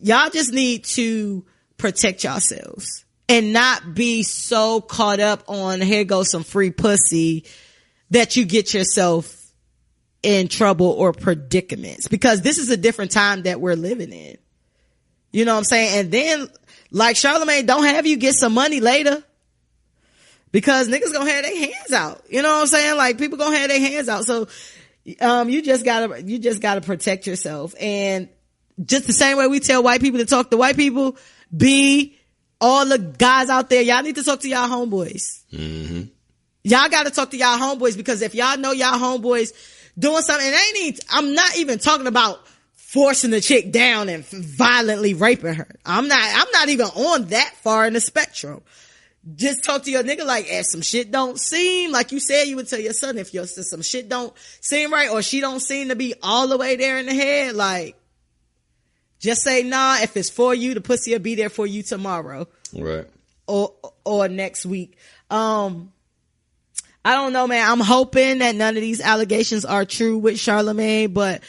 y'all just need to protect yourselves and not be so caught up on, here goes some free pussy, that you get yourself in trouble or predicaments, because this is a different time that we're living in. You know what I'm saying? And then, like Charlamagne, don't have you get some money later, because niggas gonna have their hands out. You know what I'm saying? Like, people gonna have their hands out. So, you just gotta protect yourself. And just the same way we tell white people to talk to white people, be all the guys out there, y'all need to talk to y'all homeboys. Mm-hmm. Y'all gotta talk to y'all homeboys, because if y'all know y'all homeboys doing something, and I'm not even talking about forcing the chick down and violently raping her. I'm not even on that far in the spectrum. Just talk to your nigga, like, if some shit don't seem, like you said you would tell your son, if some shit don't seem right, or she don't seem to be all the way there in the head, like, just say, nah, if it's for you, the pussy will be there for you tomorrow. Right. Or next week. I don't know, man. I'm hoping that none of these allegations are true with Charlamagne, but,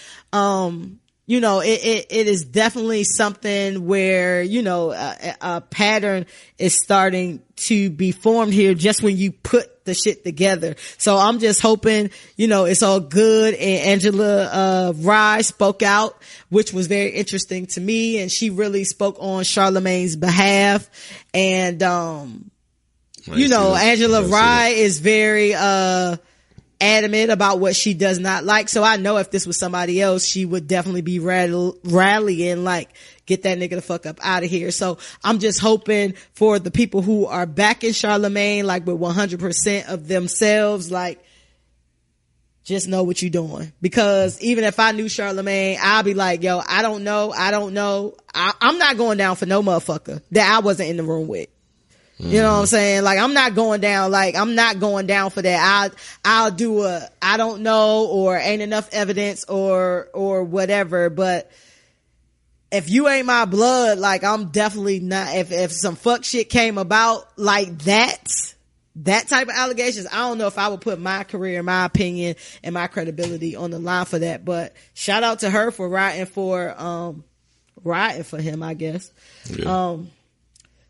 you know, it is definitely something where, you know, a pattern is starting to be formed here just when you put the shit together. So I'm just hoping, you know, it's all good. And Angela Rye spoke out, which was very interesting to me, and she really spoke on Charlamagne's behalf. And you know, Angela Rye is very adamant about what she does not like. So I know if this was somebody else, she would definitely be rallying, like, get that nigga the fuck up out of here. So I'm just hoping for the people who are backing Charlamagne, like, with 100% of themselves, like, just know what you're doing. Because even if I knew Charlamagne, I'll be like, yo, I don't know. I'm not going down for no motherfucker that I wasn't in the room with. You know what I'm saying? Like, I'm not going down for that. I'll do I don't know, or ain't enough evidence, or whatever. But if you ain't my blood, like, I'm definitely not, if some fuck shit came about like that type of allegations, I don't know if I would put my career, my opinion, and my credibility on the line for that. But shout out to her for riding for him, I guess. Yeah.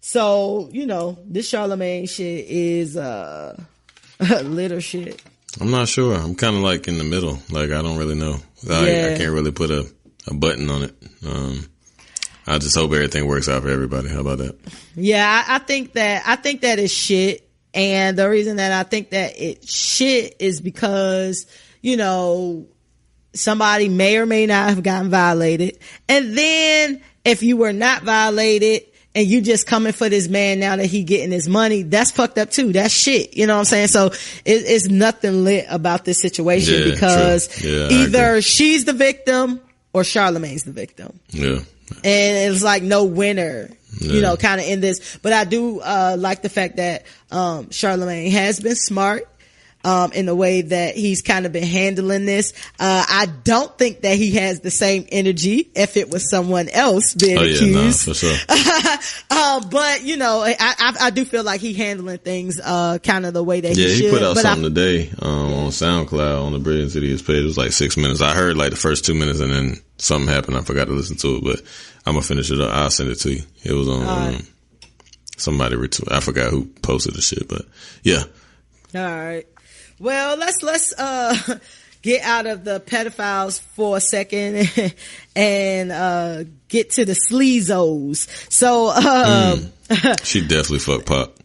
So, you know, this Charlamagne shit is litter shit. I'm not sure. I'm kind of like in the middle. Like, I don't really know. I can't really put a button on it. I just hope everything works out for everybody. How about that? Yeah, I think that is shit. And the reason that I think that it's shit is because, you know, somebody may or may not have gotten violated. And then if you were not violated, and you just coming for this man now that he getting his money, that's fucked up too. That's shit. You know what I'm saying? So it's nothing lit about this situation, because either she's the victim or Charlamagne's the victim. Yeah. And it's like no winner, you know, kind of in this. But I do like the fact that Charlamagne has been smart in the way that he's kind of been handling this. I don't think that he has the same energy if it was someone else being accused. For sure. But, you know, I do feel like he handling things kind of the way that he should. Yeah, he put out something today on SoundCloud on the Brilliant Idiots page. It was like 6 minutes. I heard like the first 2 minutes, and then something happened. I forgot to listen to it, but I'm gonna finish it up. I'll send it to you. It was on somebody retweeted. I forgot who posted the shit, but yeah. All right. Well, let's get out of the pedophiles for a second and get to the sleazos. So she definitely fucked Pop.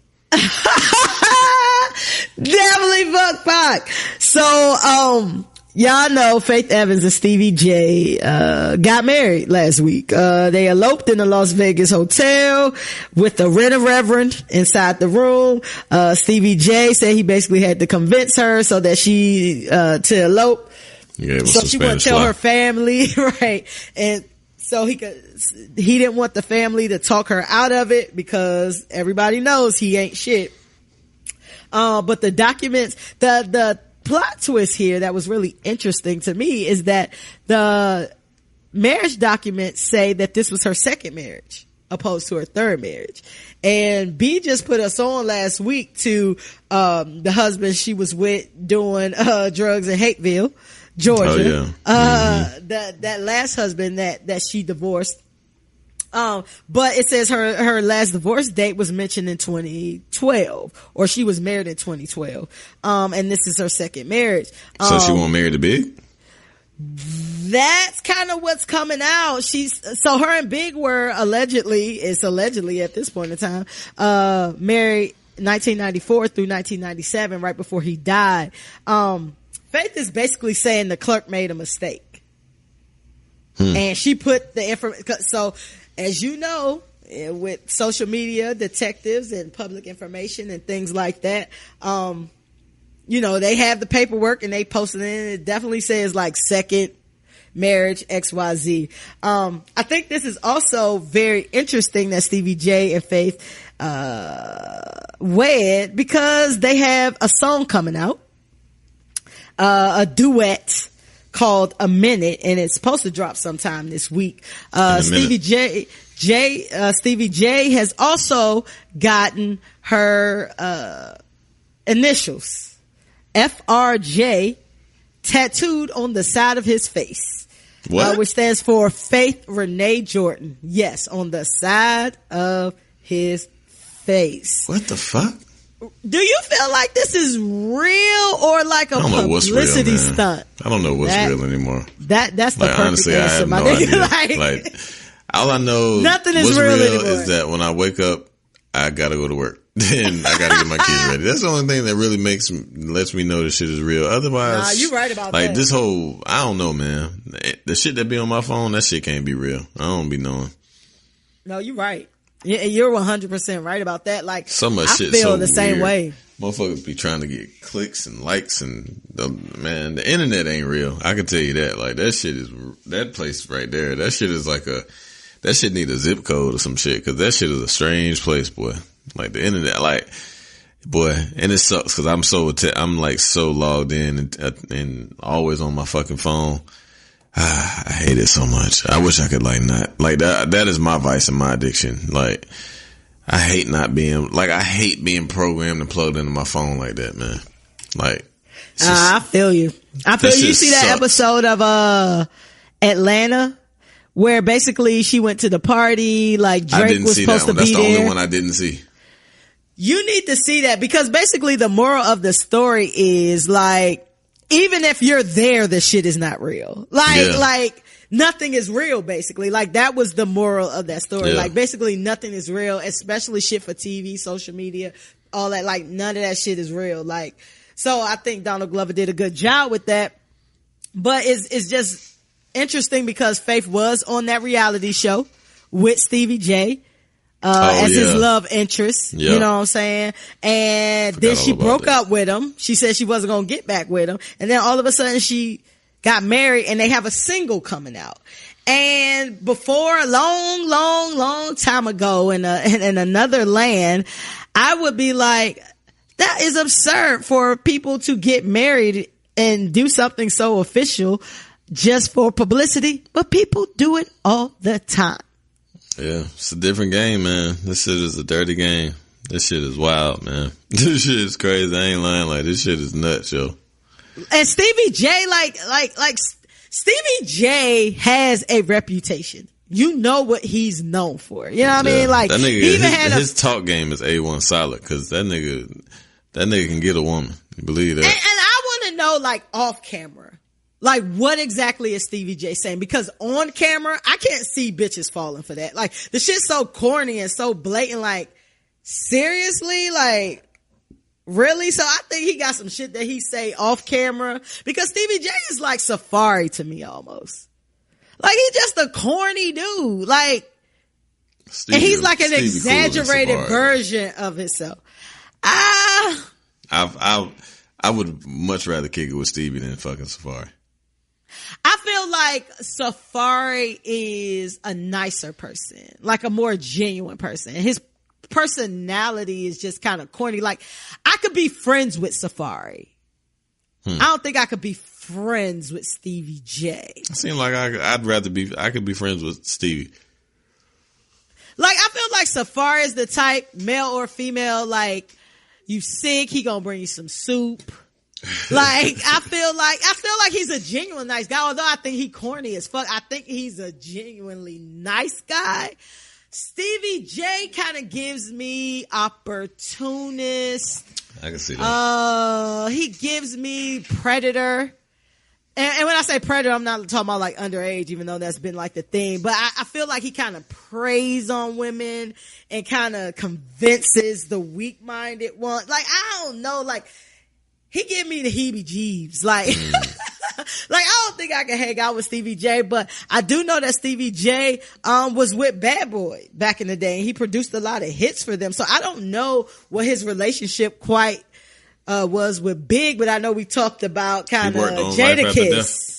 Definitely fucked Pop. So y'all know Faith Evans and Stevie J got married last week. They eloped in a Las Vegas hotel with the reverend inside the room. Stevie J said he basically had to convince her so that she to elope. Yeah, so she wouldn't tell her family, right? And so he didn't want the family to talk her out of it because everybody knows he ain't shit. But the documents, the plot twist here that was really interesting to me is that the marriage documents say that this was her second marriage opposed to her third marriage. And B just put us on last week to the husband she was with doing drugs in Hateville, Georgia. Oh, yeah. That last husband that she divorced. But it says her last divorce date was mentioned in 2012, or she was married in 2012. And this is her second marriage. So she won't marry the Big? That's kind of what's coming out. So her and Big were allegedly at this point in time, married 1994 through 1997, right before he died. Faith is basically saying the clerk made a mistake. And she put the information, so as you know, with social media, detectives and public information and things like that, you know, they have the paperwork and they post it in. It definitely says like second marriage XYZ. I think this is also very interesting that Stevie J and Faith, wed because they have a song coming out, a duet called A Minute, and it's supposed to drop sometime this week. Stevie J has also gotten her initials FRJ tattooed on the side of his face. What? Which stands for Faith Renee Jordan. Yes, on the side of his face. What the fuck? Do you feel like this is real or like a publicity stunt? I don't know what's real anymore. That's the perfect honestly, answer, I have my no nigga. idea. Like, all I know nothing is what's real real anymore. is that when I wake up, I gotta go to work. Then I gotta get my kids ready. That's the only thing that really lets me know this shit is real. Otherwise, nah, you right about that. Like this whole, I don't know, man. The shit that be on my phone, that shit can't be real. I don't be knowing. No, you're right. You're 100% right about that. Like, so much I shit feel so the same weird. way. Motherfuckers be trying to get clicks and likes and man, the internet ain't real. I can tell you that. Like that shit is, that place right there, that shit is like that shit need a zip code or some shit, cause that shit is a strange place, boy. Like the internet, like, boy, and it sucks cause I'm like so logged in and always on my fucking phone. I hate it so much. I wish I could like not, like that is my vice and my addiction. Like, I hate not being, like, I hate being programmed and plugged into my phone like that, man. Like, I feel you. I feel you. You see that episode of, Atlanta where basically she went to the party, like Drake was supposed to be there. That's the only one I didn't see. You need to see that because basically the moral of the story is like, even if you're there, the shit is not real. Like nothing is real, basically. Like that was the moral of that story. Yeah. Like basically nothing is real, especially shit for TV, social media, all that. Like none of that shit is real. Like, so I think Donald Glover did a good job with that. But it's just interesting because Faith was on that reality show with Stevie J. As his love interest, you know what I'm saying? And then she broke up with him. She said she wasn't going to get back with him. And then all of a sudden she got married and they have a single coming out. And before a long time ago in another land, I would be like, that is absurd for people to get married and do something so official just for publicity, but people do it all the time. Yeah, it's a different game, man. This shit is a dirty game. This shit is wild, man. This shit is crazy. I ain't lying. Like, this shit is nuts, yo. And Stevie J, like Stevie J has a reputation. You know what he's known for. You know what I mean? Like, that nigga, he even had his talk game is A1 solid, cause that nigga can get a woman. You believe that? And I want to know, like, off camera, Like, what exactly is Stevie J saying? Because on camera, I can't see bitches falling for that. Like, the shit's so corny and so blatant. Like, seriously? Like, really? So I think he got some shit that he say off camera. Because Stevie J is like Safari to me almost. Like, he's just a corny dude. Like, and he's like an exaggerated version of himself. I would much rather kick it with Stevie than fucking Safari. I feel like Safari is a nicer person, like a more genuine person. His personality is just kind of corny. Like, I could be friends with Safari. I don't think I could be friends with Stevie J. It seems like I could be friends with Stevie. Like, I feel like Safari is the type, male or female, like, you sick, he gonna bring you some soup. Like, I feel like he's a genuine nice guy, although I think he corny as fuck. I think he's a genuinely nice guy. Stevie J kind of gives me opportunist. I can see that. He gives me predator. And when I say predator, I'm not talking about like underage, even though that's been like the thing. But I feel like he kind of preys on women and kind of convinces the weak-minded one. Like, I don't know, like, he give me the heebie-jeebs. Like, like, I don't think I can hang out with Stevie J, but I do know that Stevie J, was with Bad Boy back in the day, and he produced a lot of hits for them. So I don't know what his relationship quite, was with Big, but I know we talked about kind of Jadakiss.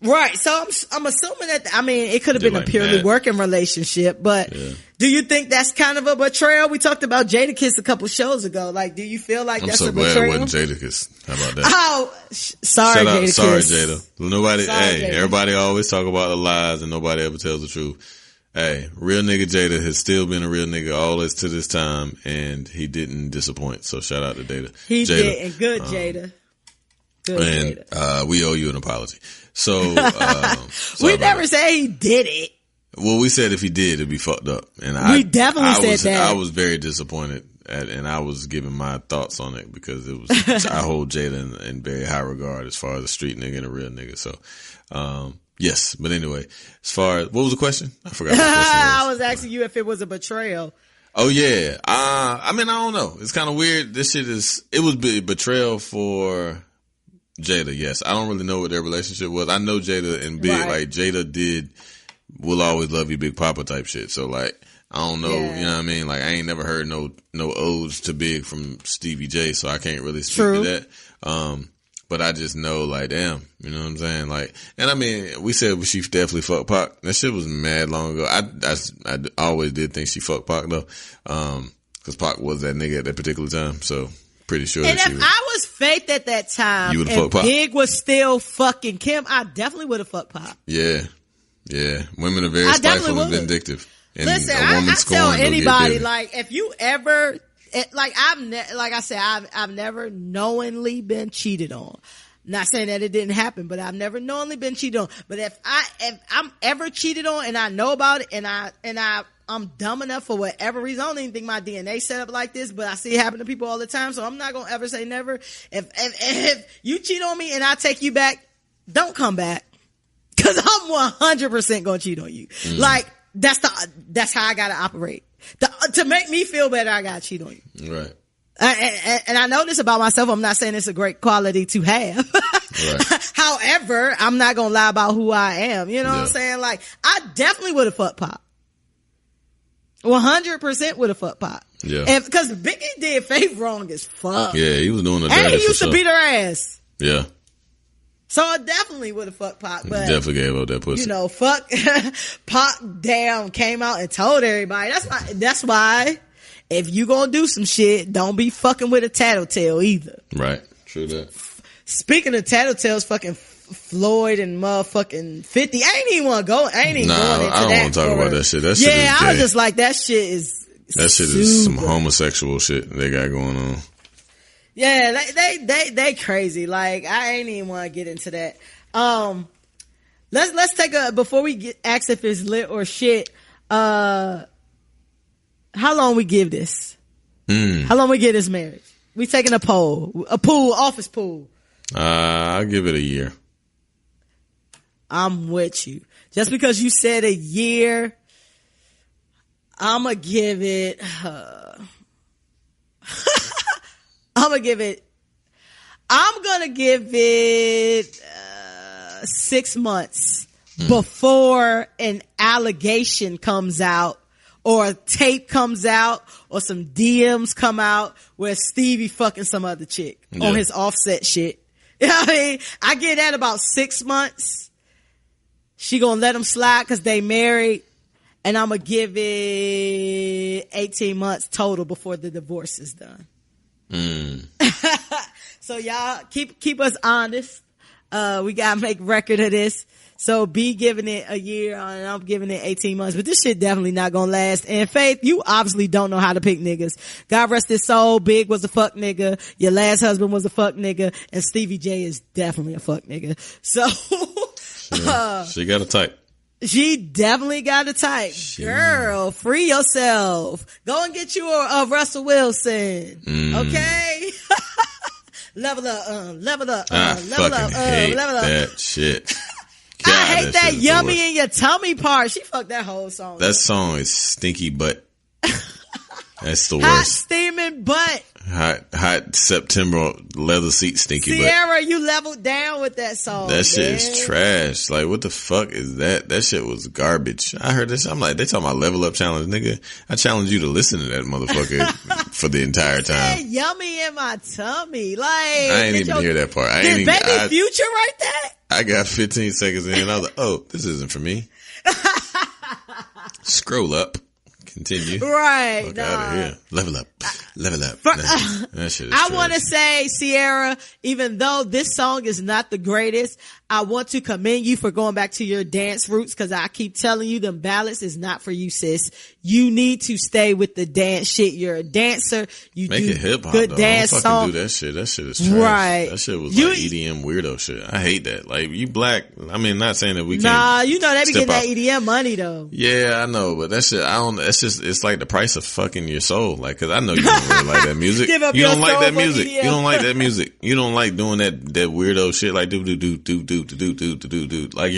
Right. So I'm assuming that, I mean, it could have been like a purely working relationship, but do you think that's kind of a betrayal? We talked about Jadakiss a couple shows ago. Like, do you feel like that's a betrayal? I'm so glad it wasn't Jadakiss. How about that? Oh, sorry, Jadakiss. Sorry, Jada. Nobody, Jada. Everybody always talk about the lies and nobody ever tells the truth. Hey, real nigga Jada has still been a real nigga all this to this time, and he didn't disappoint. So shout out to Jada. He did, and good Jada. Good Jada. We owe you an apology. So, we never said he did it. Well, we said if he did, it'd be fucked up. And we definitely said that. I was very disappointed and I was giving my thoughts on it because it was, I hold Jada in very high regard as far as a street nigga and a real nigga. So, yes. But anyway, as far as, what was the question? I forgot what the question was. I was asking you if it was a betrayal. Oh yeah. I mean, I don't know. It's kind of weird. This shit it was betrayal for Jada, yes. I don't really know what their relationship was. I know Jada and Big, like Jada did We'll Always Love You Big Papa type shit. So like, I don't know, you know what I mean? Like I ain't never heard no odes to Big from Stevie J, so I can't really speak to that. But I just know like, damn, you know what I'm saying? Like, and I mean, we said she definitely fucked Pac. That shit was mad long ago. I always did think she fucked Pac though. Cause Pac was that nigga at that particular time. So pretty sure. And if I was Faith at that time, you would have fucked Pac. Big was still fucking Kim, I definitely would have fucked Pac. Yeah. Yeah. Women are very spiteful and vindictive. And listen, I tell anybody, like, if you ever, like, I've never knowingly been cheated on. Not saying that it didn't happen, but I've never knowingly been cheated on. But if I'm ever cheated on and I know about it and I'm dumb enough for whatever reason, I don't even think my DNA set up like this, but I see it happen to people all the time, so I'm not gonna ever say never. If you cheat on me and I take you back, don't come back. Cause I'm 100% gonna cheat on you. Like, that's how I gotta operate. To make me feel better, I gotta cheat on you. Right. And I know this about myself. I'm not saying it's a great quality to have. Right. However, I'm not gonna lie about who I am. You know what I'm saying? Like, I definitely would have fucked Pop. 100% would have fucked Pop. Yeah. And because Biggie did Faith wrong as fuck. Yeah, he was doing the and he used to beat her ass. Yeah. So I definitely would have fucked Pop. But definitely gave up that pussy. You know, fuck Pop damn came out and told everybody. That's why if you gonna do some shit, don't be fucking with a tattletale either. Right. True that. Speaking of tattletales, fucking Floyd and motherfucking 50. I ain't even want to go. I ain't even going into that. I don't want to talk about that shit. That shit is gay. I was just like, that shit is some homosexual shit they got going on. Yeah, they crazy. Like, I ain't even want to get into that. Let's take before we ask if it's lit or shit, how long we give this? How long we give this marriage? We taking a poll, office poll. I'll give it a year. I'm with you. Just because you said a year, I'm gonna give it 6 months before an allegation comes out or a tape comes out or some DMs come out where Stevie fucking some other chick on his Offset shit. You know what I mean? I get that about 6 months. She gonna let him slide because they married, and I'm gonna give it 18 months total before the divorce is done. So y'all keep us honest. We gotta make record of this. So B giving it a year and I'm giving it 18 months, but this shit definitely not gonna last. And Faith, you obviously don't know how to pick niggas. God rest his soul. Big was a fuck nigga. Your last husband was a fuck nigga, and Stevie J is definitely a fuck nigga. So she got a type. She definitely got a type. Girl, free yourself. Go and get you a Russell Wilson. Okay? Level up, level up, level up, level up. That shit. God, I hate that yummy in your tummy part. She fucked that whole song. That song is stinky butt. That's the worst. Hot steaming butt. Hot September leather seat stinky butt. Sierra, you leveled down with that song. That shit is trash. Like, what the fuck is that? That shit was garbage. I heard this. I'm like, they talking about level up challenge, nigga. I challenge you to listen to that motherfucker for the entire time. Yummy in my tummy. Like, I ain't even hear that part. Did Baby Future write that? I got 15 seconds in and I was like, oh, this isn't for me. Scroll up. Continue. Right. Fuck out of here. Level up. Level up. That shit is I want to say, Sierra, even though this song is not the greatest, I want to commend you for going back to your dance roots, because I keep telling you them ballads is not for you, sis. You need to stay with the dance shit. You're a dancer. You make do it hip hop. good though. dance Don't song. do that shit. That shit is trash. Right. That shit was like EDM weirdo shit. I hate that. Like, you black. I mean, not saying that we can't. Nah, you know they be getting that EDM money though. Yeah, I know, but that shit, I don't. That's just. It's like the price of fucking your soul. Like, cause I know you don't really like that music. Give up You your don't like soul that for music. EDM. You don't like that music. You don't like doing that weirdo shit. Like do. Like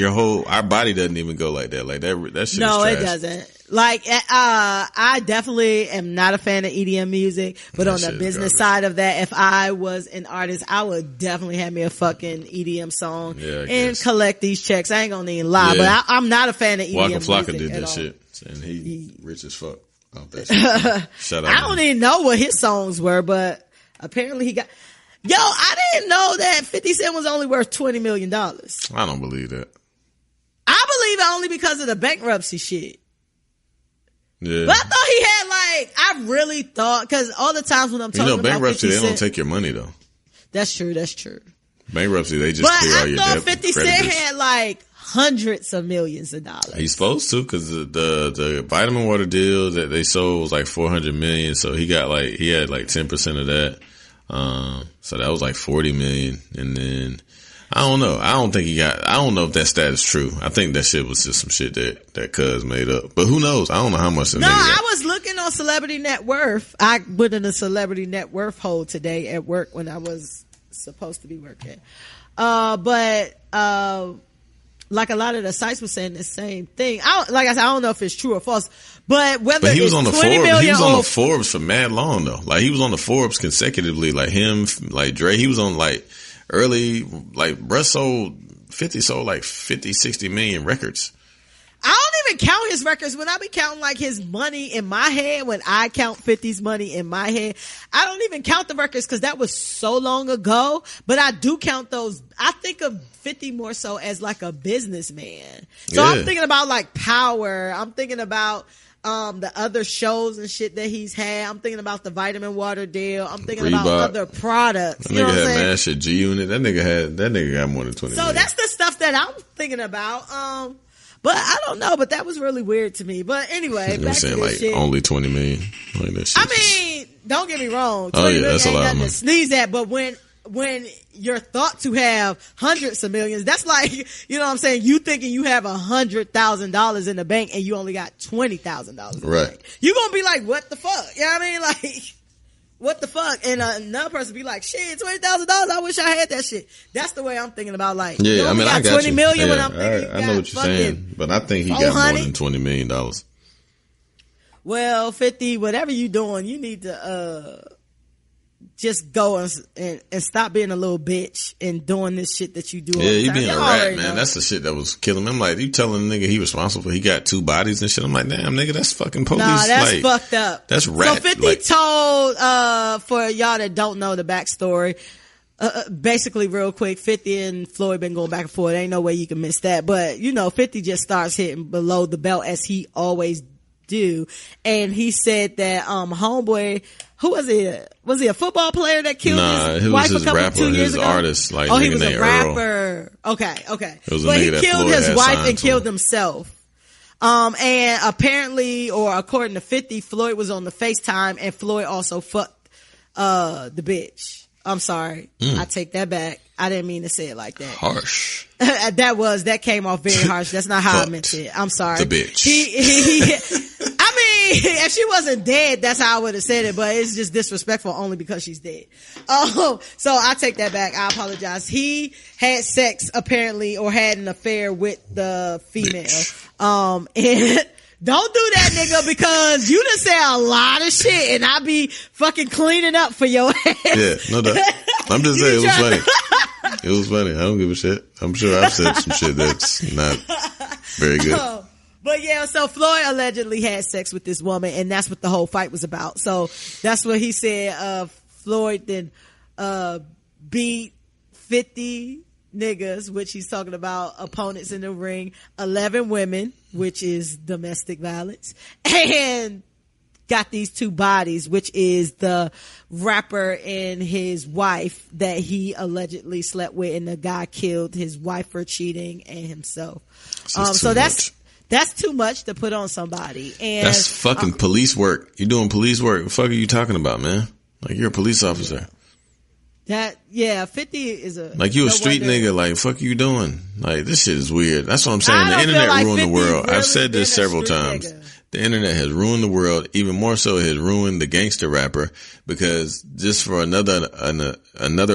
our body doesn't even go like that. Like that shit. No, is it trash. doesn't. Like, I definitely am not a fan of EDM music, but That on the shit is business garbage. side of that, if I was an artist, I would definitely have me a fucking EDM song and collect these checks. I ain't gonna even lie, but I'm not a fan of EDM Waka music. Flocka did that shit, and he rich as fuck off that shit. Shout out. I don't even know what his songs were, but apparently he got. Yo, I didn't know that 50 Cent was only worth $20 million. I don't believe that. I believe it only because of the bankruptcy shit. Yeah. But I thought he had I really thought, because all the times when I'm talking about bankruptcy, 50 they Cent, don't take your money though. That's true. Bankruptcy, they just clear all your debt. But I thought 50 Cent had hundreds of millions of dollars. He's supposed to, because the vitamin water deal that they sold was $400 million. So he had 10% of that. So that was $40 million. And then I don't know. I don't know if that stat is true. I think that shit was just some shit that Cuz made up. But who knows? I don't know how much. I was looking on Celebrity Net Worth. I went in a Celebrity Net Worth hole today at work when I was supposed to be working. But a lot of the sites were saying the same thing. I don't know if it's true or false, but whether he was on the Forbes. He was on the Forbes for mad long though. He was on the Forbes consecutively. Him, Dre. He was on early. Russaw 50 sold 50, 60 million records. I don't even count his records. When I be counting his money in my head, when I count 50's money in my head, I don't even count the records because that was so long ago. But I do count those. I think of 50 more so as a businessman. So I'm thinking about Power. I'm thinking about the other shows and shit that he's had. I'm thinking about the vitamin water deal. I'm thinking about other products. That nigga had mad shit. G-Unit. That nigga got more than 20 million. So that's the stuff that I'm thinking about. But I don't know, but that was really weird to me. But anyway, back to this shit. Only 20 million. That shit. I mean, don't get me wrong. 20 million that's a lot of money. To sneeze at, but when you're thought to have hundreds of millions, that's you know what I'm saying? You thinking you have $100,000 in the bank and you only got $20,000 in the bank. You're going to be like, what the fuck? You know what I mean? What the fuck? And another person be like, shit, $20,000. I wish I had that shit. That's the way I'm thinking about. Like, yeah, I mean, I got 20 million when I'm thinking. I know what you're saying, but I think he got more than $20 million. Well, 50, whatever you doing, you need to just go and stop being a little bitch and doing this shit that you do. Yeah, you being a rat, man. That's the shit that was killing me. I'm like, you telling the nigga he responsible for, he got 2 bodies and shit. I'm like, damn, nigga, that's fucking police. Nah, that's like, fucked up. That's rat. So 50 told, for y'all that don't know the backstory, basically real quick, 50 and Floyd been going back and forth. Ain't no way you can miss that. But, 50 just starts hitting below the belt as he always do. And he said that, homeboy, who was he? Was he a football player that killed his wife a couple 2 years ago? Artist, like, he was a rapper. Earl. Okay. But he killed his wife and killed himself. And apparently, or according to 50, Floyd was on the FaceTime and Floyd also fucked, the bitch. I'm sorry. I take that back. I didn't mean to say it like that. Harsh. That came off very harsh. That's not how I meant it. I'm sorry. The bitch. I mean, if she wasn't dead, that's how I would have said it, but it's just disrespectful only because she's dead. So I take that back. I apologize. He had sex apparently, or had an affair with the female. And don't do that, nigga, because you done say a lot of shit and I be fucking cleaning up for your ass. Yeah, no doubt. I'm just saying, it was funny. It was funny. I don't give a shit. I'm sure I've said some shit that's not very good. But yeah, so Floyd allegedly had sex with this woman, and that's what the whole fight was about. So that's what he said. Floyd then beat 50 niggas, which he's talking about opponents in the ring, 11 women, which is domestic violence, and got these 2 bodies, which is the rapper and his wife that he allegedly slept with, and the guy killed his wife for cheating and himself. So that's too much to put on somebody. And that's fucking police work. You're doing police work. What the fuck are you talking about, man? Like, you're a police officer. 50 is like, you a street nigga. Like, fuck you doing? Like, this shit is weird. That's what I'm saying. The internet ruined the world. Really, I've said this several times. Nigga. The internet has ruined the world. Even more so, it has ruined the gangster rapper, because just for another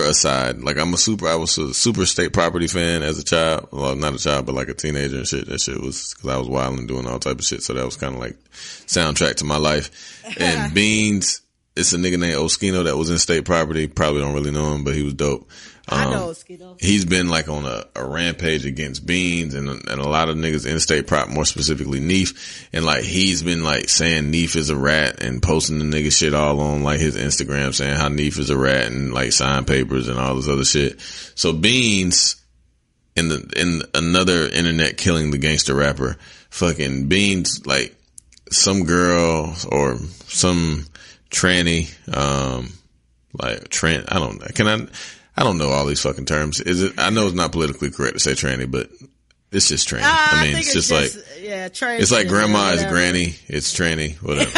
aside, like, I was a super state property fan as a child. Well, not a child, but like a teenager and shit. That shit was, cause I was wild and doing all type of shit. So that was kind of like soundtrack to my life. And Beans, it's a nigga named Oskino that was in state property. Probably don't really know him, but he was dope. I know Oskino. He's been like on a rampage against Beans and a lot of niggas in state prop, more specifically Neef. And like, he's been like saying Neef is a rat and posting the nigga shit all on like his Instagram, saying how Neef is a rat and like sign papers and all this other shit. So Beans, in another internet killing the gangster rapper, fucking Beans, like, some girl or some tranny, I don't know all these fucking terms. I know it's not politically correct to say tranny, but it's just tranny. I mean, it's just like, tranny. It's like grandma is granny. It's tranny, whatever.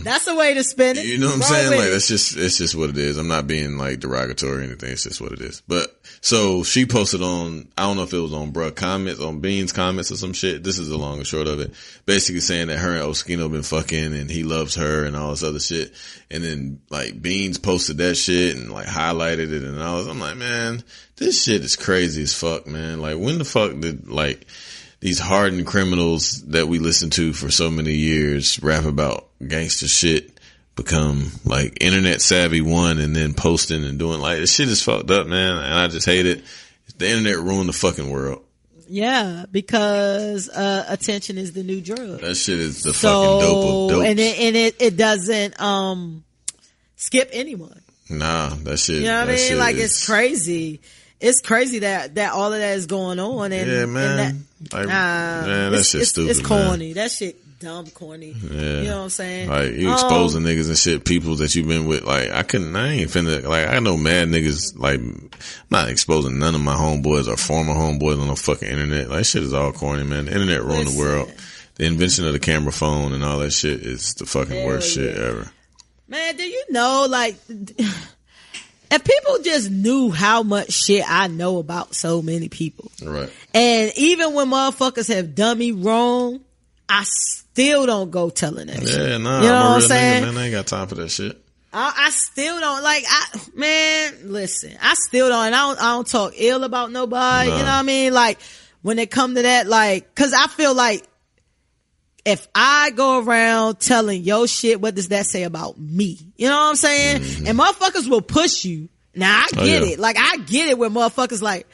That's a way to spin it. You know what I'm saying? Like, it's just what it is. I'm not being like derogatory or anything. It's just what it is. But so she posted on, I don't know if it was on on Beans comments or some shit. This is the long and short of it. Basically saying that her and Oskino been fucking and he loves her and all this other shit. And then like Beans posted that shit and like highlighted it and all this. I'm like, man, this shit is crazy as fuck, man. Like, when the fuck did like these hardened criminals that we listened to for so many years rap about gangster shit become like internet savvy one, and then posting and doing like, this shit is fucked up, man, and I just hate it. The internet ruined the fucking world. Yeah, because attention is the new drug. That shit is the fucking dope of dope. And it doesn't skip anyone. Nah, that shit. You know what I mean? Like, it's crazy. It's crazy that all of that is going on. And yeah, man. Man, that shit's stupid. It's corny. Man. That shit dumb corny. Yeah. You know what I'm saying? Like, you exposing niggas and shit, people that you've been with. Like, I ain't finna, like, I know mad niggas, like, I'm not exposing none of my homeboys or former homeboys on the fucking internet. Like, shit is all corny, man. The internet ruined the world. The invention of the camera phone and all that shit is the fucking worst shit ever. Man, do you know, like, if people just knew how much shit I know about so many people. Right. And even when motherfuckers have done me wrong, I still don't go telling that shit. Yeah, nah. You know I'm what a I'm real saying? nigga, man. I ain't got time for that shit. I still don't listen, I still don't, and I don't talk ill about nobody. You know what I mean? Like, when it come to that, like, cause I feel like if I go around telling yo shit, what does that say about me? You know what I'm saying? Mm-hmm. And motherfuckers will push you. Now I get it. Like, I get it when motherfuckers like,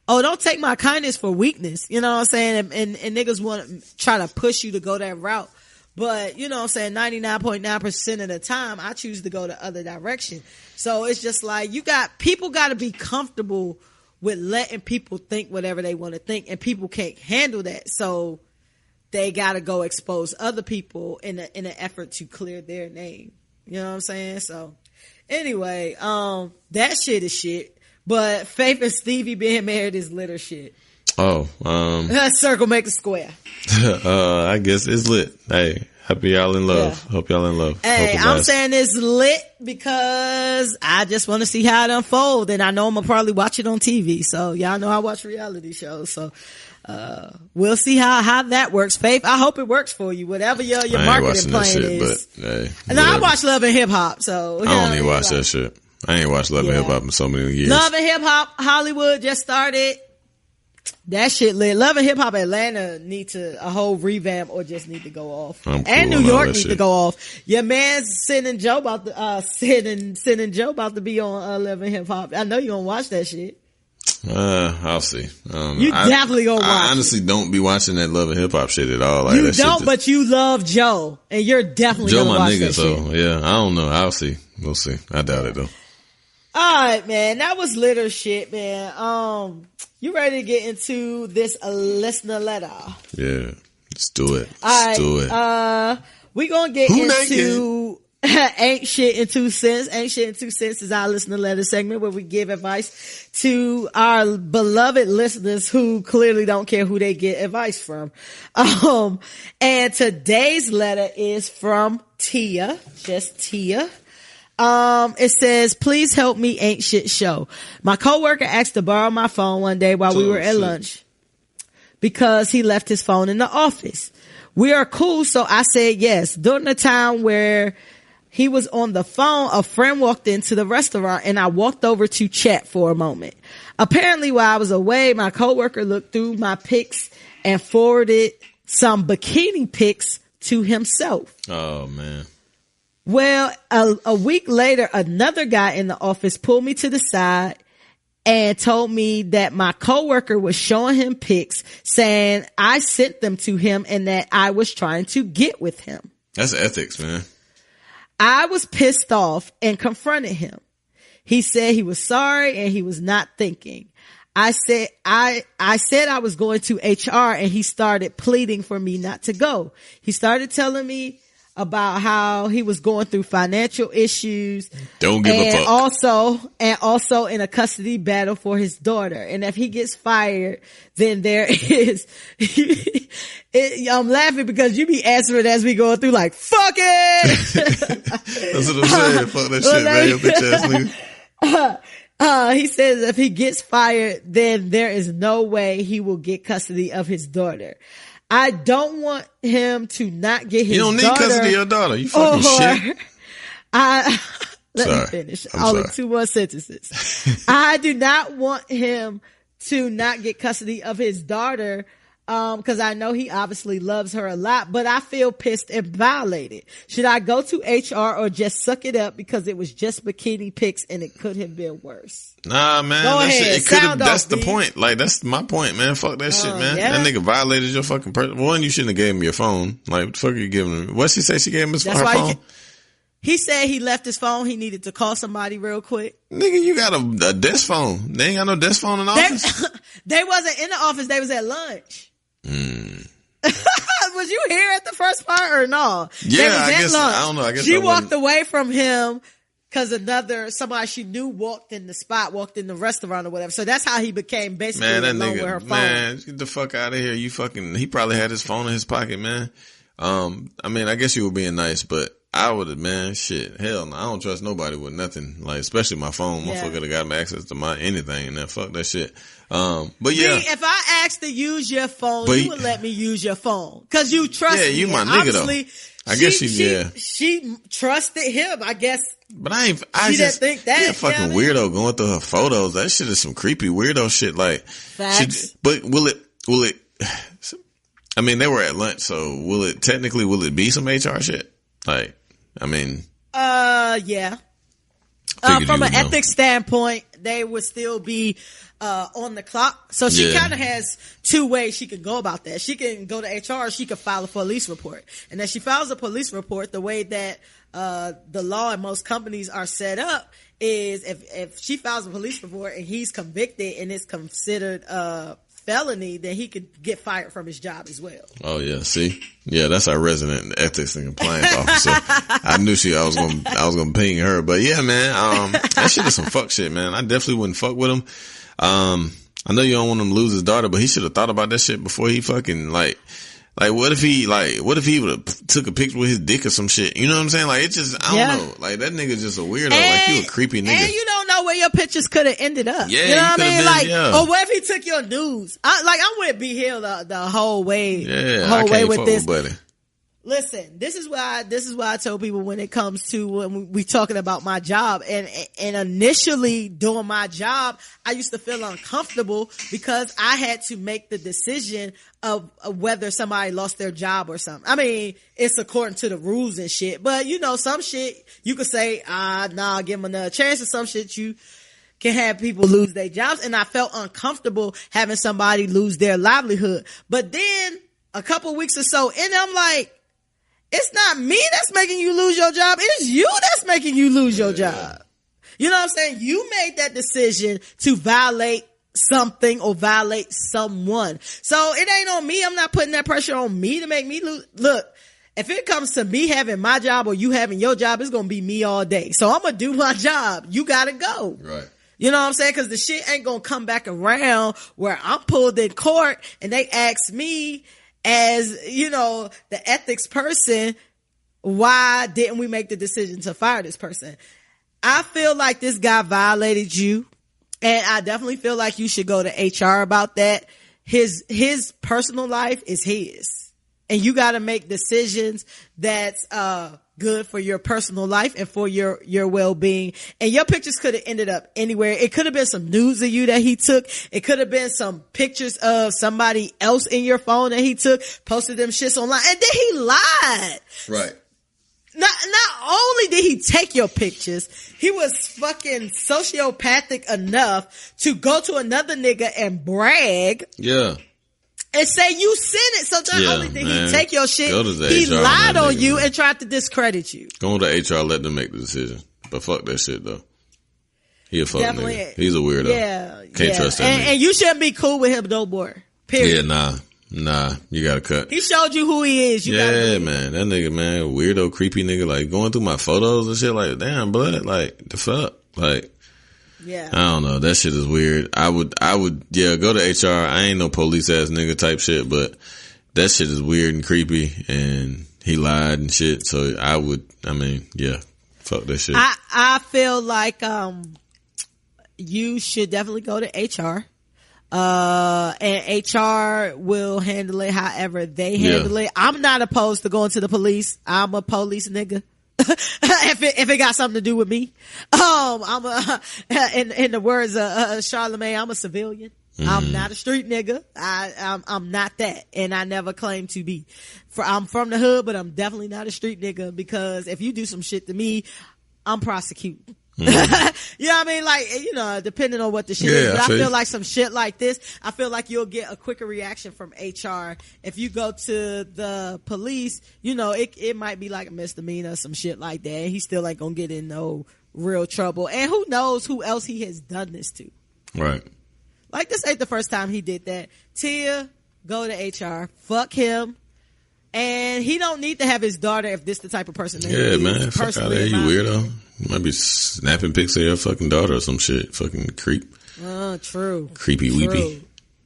oh, don't take my kindness for weakness. You know what I'm saying? And niggas want to try to push you to go that route. But, you know what I'm saying, 99.9% of the time, I choose to go the other direction. So it's just like, people got to be comfortable with letting people think whatever they want to think, and people can't handle that. So they got to go expose other people in an effort to clear their name. You know what I'm saying? So anyway, that shit is shit. But Faith and Stevie being married is litter shit. Oh, circle make a square. I guess it's lit. Hey, happy y'all in love. Yeah. Hope y'all in love. Hey, I'm saying it's lit because I just want to see how it unfolds, and I know I'm gonna probably watch it on TV. So y'all know I watch reality shows. So we'll see how that works. Faith, I hope it works for you. Whatever your marketing plan is. But, hey, and I watch Love and Hip Hop, so I don't even watch that shit. I ain't watched Love and Hip Hop in so many years. Love and Hip Hop Hollywood just started. That shit lit. Love and Hip Hop Atlanta need a whole revamp or just need to go off. And New York need to go off. Your man's sending Joe about to be on Love and Hip Hop. I know you gonna watch that shit. I'll see. You definitely gonna watch. I honestly don't be watching that Love and Hip Hop shit at all. Like, you don't, but you love Joe, and you're definitely Joe gonna my watch nigga. that So shit. yeah, I don't know. I'll see. We'll see. I doubt it though. All right, man. That was litter shit, man. You ready to get into this listener letter? Yeah, let's do it. Let's do it. We gonna get into Ain't Shit in 2 Cents. Ain't Shit in 2 Cents is our listener letter segment where we give advice to our beloved listeners who clearly don't care who they get advice from. And today's letter is from Tia, just Tia. It says, please help me, Ain't Shit show. My coworker asked to borrow my phone one day while we were at lunch because he left his phone in the office. We are cool, so I said yes. During the time where he was on the phone, a friend walked into the restaurant and I walked over to chat for a moment. Apparently while I was away, my coworker looked through my pics and forwarded some bikini pics to himself. Oh man. Well, a week later, another guy in the office pulled me to the side and told me that my coworker was showing him pics saying I sent them to him and that I was trying to get with him. That's ethics, man. I was pissed off and confronted him. He said he was sorry and he was not thinking. I said I was going to HR and he started pleading for me not to go. He started telling me about how he was going through financial issues. Don't give a fuck. Also in a custody battle for his daughter. And if he gets fired, then there is, I'm laughing because you be answering as we go through like, fuck it! That's what I'm saying. Fuck that shit, man. Your bitch ass nigga. He says if he gets fired, then there is no way he will get custody of his daughter. I don't want him to not get his daughter. You don't need custody of your daughter. You fucking shit. Let me finish. Only 2 more sentences. I do not want him to not get custody of his daughter, cause I know he obviously loves her a lot, but I feel pissed and violated. Should I go to HR or just suck it up because it was just bikini pics and it could have been worse? Nah, man. Go ahead. It could have, that's the point. Like, that's my point, man. Fuck that shit, man. Yeah. That nigga violated your fucking person. One, you shouldn't have gave him your phone. Like, what the fuck are you giving him? What'd she say? She gave him her phone? He said he left his phone. He needed to call somebody real quick. Nigga, you got a desk phone. They ain't got no desk phone in the office? They wasn't in the office. They was at lunch. Was you here at the first part or no? Yeah, I guess. Lunch. I don't know. I guess she walked away from him because somebody she knew walked in the restaurant or whatever. So that's how he became basically alone with her phone. Man, get the fuck out of here. He probably had his phone in his pocket, man. I mean, I guess you were being nice, but I would have, man, shit. Hell no. I don't trust nobody with nothing. Like, especially my phone. Motherfucker that got me access to my anything and then fuck that shit. But yeah. See, if I asked to use your phone, you would let me use your phone. Cause you trust me. Yeah, you my nigga though. I guess she trusted him, I guess. But I just think that. She a fucking weirdo going through her photos. That shit is some creepy weirdo shit. Like, facts. But will it, I mean, they were at lunch, so will it be some HR shit? Like, I mean. Yeah. From an ethics standpoint, they would still be, on the clock. So she kind of has two ways she can go about that. She can go to HR, or she can file a police report. And if she files a police report, the way that, the law in most companies are set up is if she files a police report and he's convicted and it's considered, felony, then he could get fired from his job as well. Oh yeah, see, yeah, that's our resident ethics and compliance officer. I knew I was gonna ping her, but yeah, man, that shit is some fuck shit, man. I definitely wouldn't fuck with him. I know you don't want him to lose his daughter, but he should have thought about that shit before he fucking like what if he would have took a picture with his dick or some shit? You know what I'm saying? Like, it just, I don't know. Like, that nigga just a weirdo. Like, you a creepy nigga. And you don't know where your pictures could have ended up. Yeah, you know what I mean? Like, or what if he took your news? I'm with B Hill the whole way. Yeah, I can't fuck with buddy. Listen, this is why I tell people when it comes to when we talking about my job and initially doing my job, I used to feel uncomfortable because I had to make the decision of whether somebody lost their job or something. I mean, it's according to the rules and shit, but you know, some shit you could say, nah, give them another chance, and some shit you can have people lose their jobs. And I felt uncomfortable having somebody lose their livelihood. But then a couple weeks or so in, I'm like, it's not me that's making you lose your job. It's you that's making you lose your job. You know what I'm saying? You made that decision to violate something or violate someone. So it ain't on me. I'm not putting that pressure on me to make me lose. Look, if it comes to me having my job or you having your job, it's going to be me all day. So I'm going to do my job. You got to go. Right. You know what I'm saying? Cause the shit ain't going to come back around where I'm pulled in court and they ask me, as, you know, the ethics person, why didn't we make the decision to fire this person? I feel like this guy violated you, and I definitely feel like you should go to HR about that. His personal life is his, and you got to make decisions that's good for your personal life and for your well-being. And your pictures could have ended up anywhere. It could have been some nudes of you that he took. It could have been some pictures of somebody else in your phone that he took, posted them shits online, and then he lied. Right. Not only did he take your pictures, he was fucking sociopathic enough to go to another nigga and brag. Yeah. And say you sent it. So not only did he take your shit, he lied on you and tried to discredit you. Go to HR, let them make the decision. But fuck that shit though. He a fuck nigga. He's a weirdo. Yeah. Can't trust that nigga. And you shouldn't be cool with him no more. Period. Yeah, nah. You gotta cut. He showed you who he is. Yeah, man. That nigga, man, weirdo, creepy nigga, like going through my photos and shit, like, damn, blood, like, the fuck? Like, yeah. I don't know. That shit is weird. I would, go to HR. I ain't no police ass nigga type shit, but that shit is weird and creepy, and he lied and shit. So fuck that shit. I feel like, you should definitely go to HR. And HR will handle it however they handle it. I'm not opposed to going to the police. I'm a police nigga. if it got something to do with me. In the words of Charlamagne, I'm a civilian. Mm-hmm. I'm not a street nigga. I'm not that. And I never claim to be. I'm from the hood, but I'm definitely not a street nigga, because if you do some shit to me, I'm prosecuting. Mm-hmm. You know what I mean? Like, you know, depending on what the shit is. But I feel like some shit like this, I feel like you'll get a quicker reaction from HR. If you go to the police, you know, it might be like a misdemeanor, some shit like that. He still ain't gonna get in no real trouble. And who knows who else he has done this to. Right. Like, this ain't the first time he did that. Tia, go to HR. Fuck him. And he don't need to have his daughter if this the type of person that he is. Yeah, man. Fuck out of here, you weirdo. You might be snapping pics of your fucking daughter or some shit. Fucking creep. True. Creepy weepy.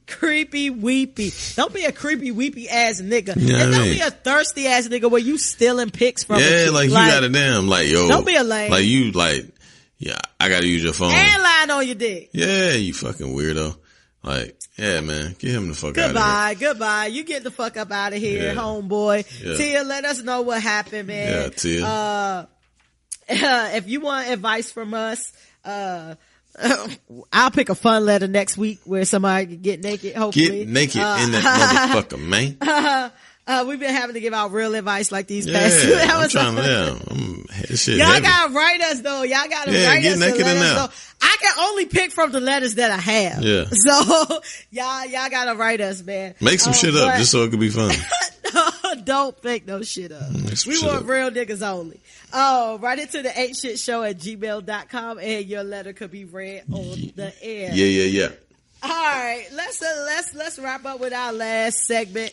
Creepy weepy. Don't be a creepy weepy ass nigga. And don't be a thirsty ass nigga where you stealing pics from. Yeah, like you got a damn yo. Don't be a lame. Like you yeah, I gotta use your phone. And lying on your dick. Yeah, you fucking weirdo. Like, yeah, man, get him the fuck out of here. Goodbye. You get the fuck up out of here, homeboy. Yeah. Tia, let us know what happened, man. Yeah, Tia. If you want advice from us, I'll pick a fun letter next week where somebody can get naked, hopefully. Get naked in that motherfucker, man. We've been having to give out real advice like these past 2 hours. Y'all gotta write us though. Y'all gotta write us and let us know. I can only pick from the letters that I have. Yeah. So y'all gotta write us, man. Make some shit up just so it could be fun. Don't make no shit up. We want real niggas only. Write it to the ain'tshitshow@gmail.com and your letter could be read on the air. Yeah. All right, let's wrap up with our last segment,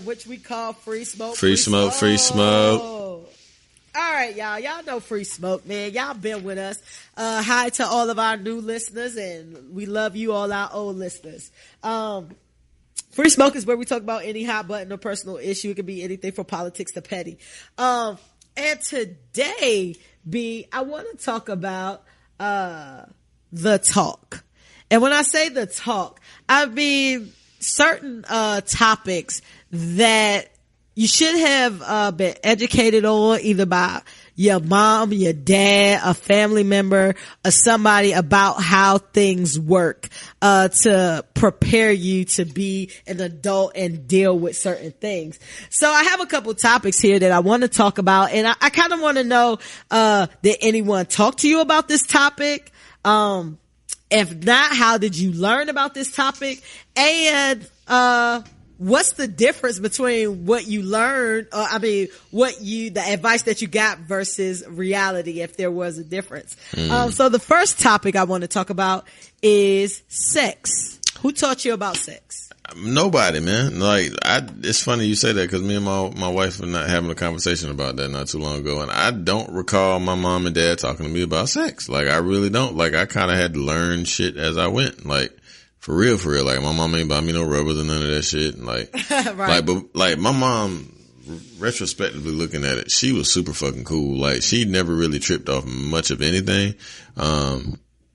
which we call Free Smoke. Free smoke. All right, y'all. Y'all know Free Smoke, man. Y'all been with us. Hi to all of our new listeners, and we love you, all our old listeners. Free Smoke is where we talk about any hot button or personal issue. It can be anything from politics to petty. And today, I want to talk about the talk. And when I say the talk, I mean certain topics that you should have been educated on either by your mom, your dad, a family member, or somebody about how things work to prepare you to be an adult and deal with certain things. So I have a couple topics here that I want to talk about, and I kind of want to know, did anyone talk to you about this topic? If not, how did you learn about this topic? And what's the difference between what you learned, the advice that you got versus reality, if there was a difference? So the first topic I want to talk about is sex. Who taught you about sex? Nobody, man. Like, it's funny you say that because me and my wife were not having a conversation about that not too long ago, and I don't recall my mom and dad talking to me about sex. Like, I really don't. Like, I kind of had to learn shit as I went. Like, for real. Like, my mom ain't buy me no rubbers or none of that shit. Like, right. But my mom, retrospectively looking at it, she was super fucking cool. Like, she never really tripped off much of anything.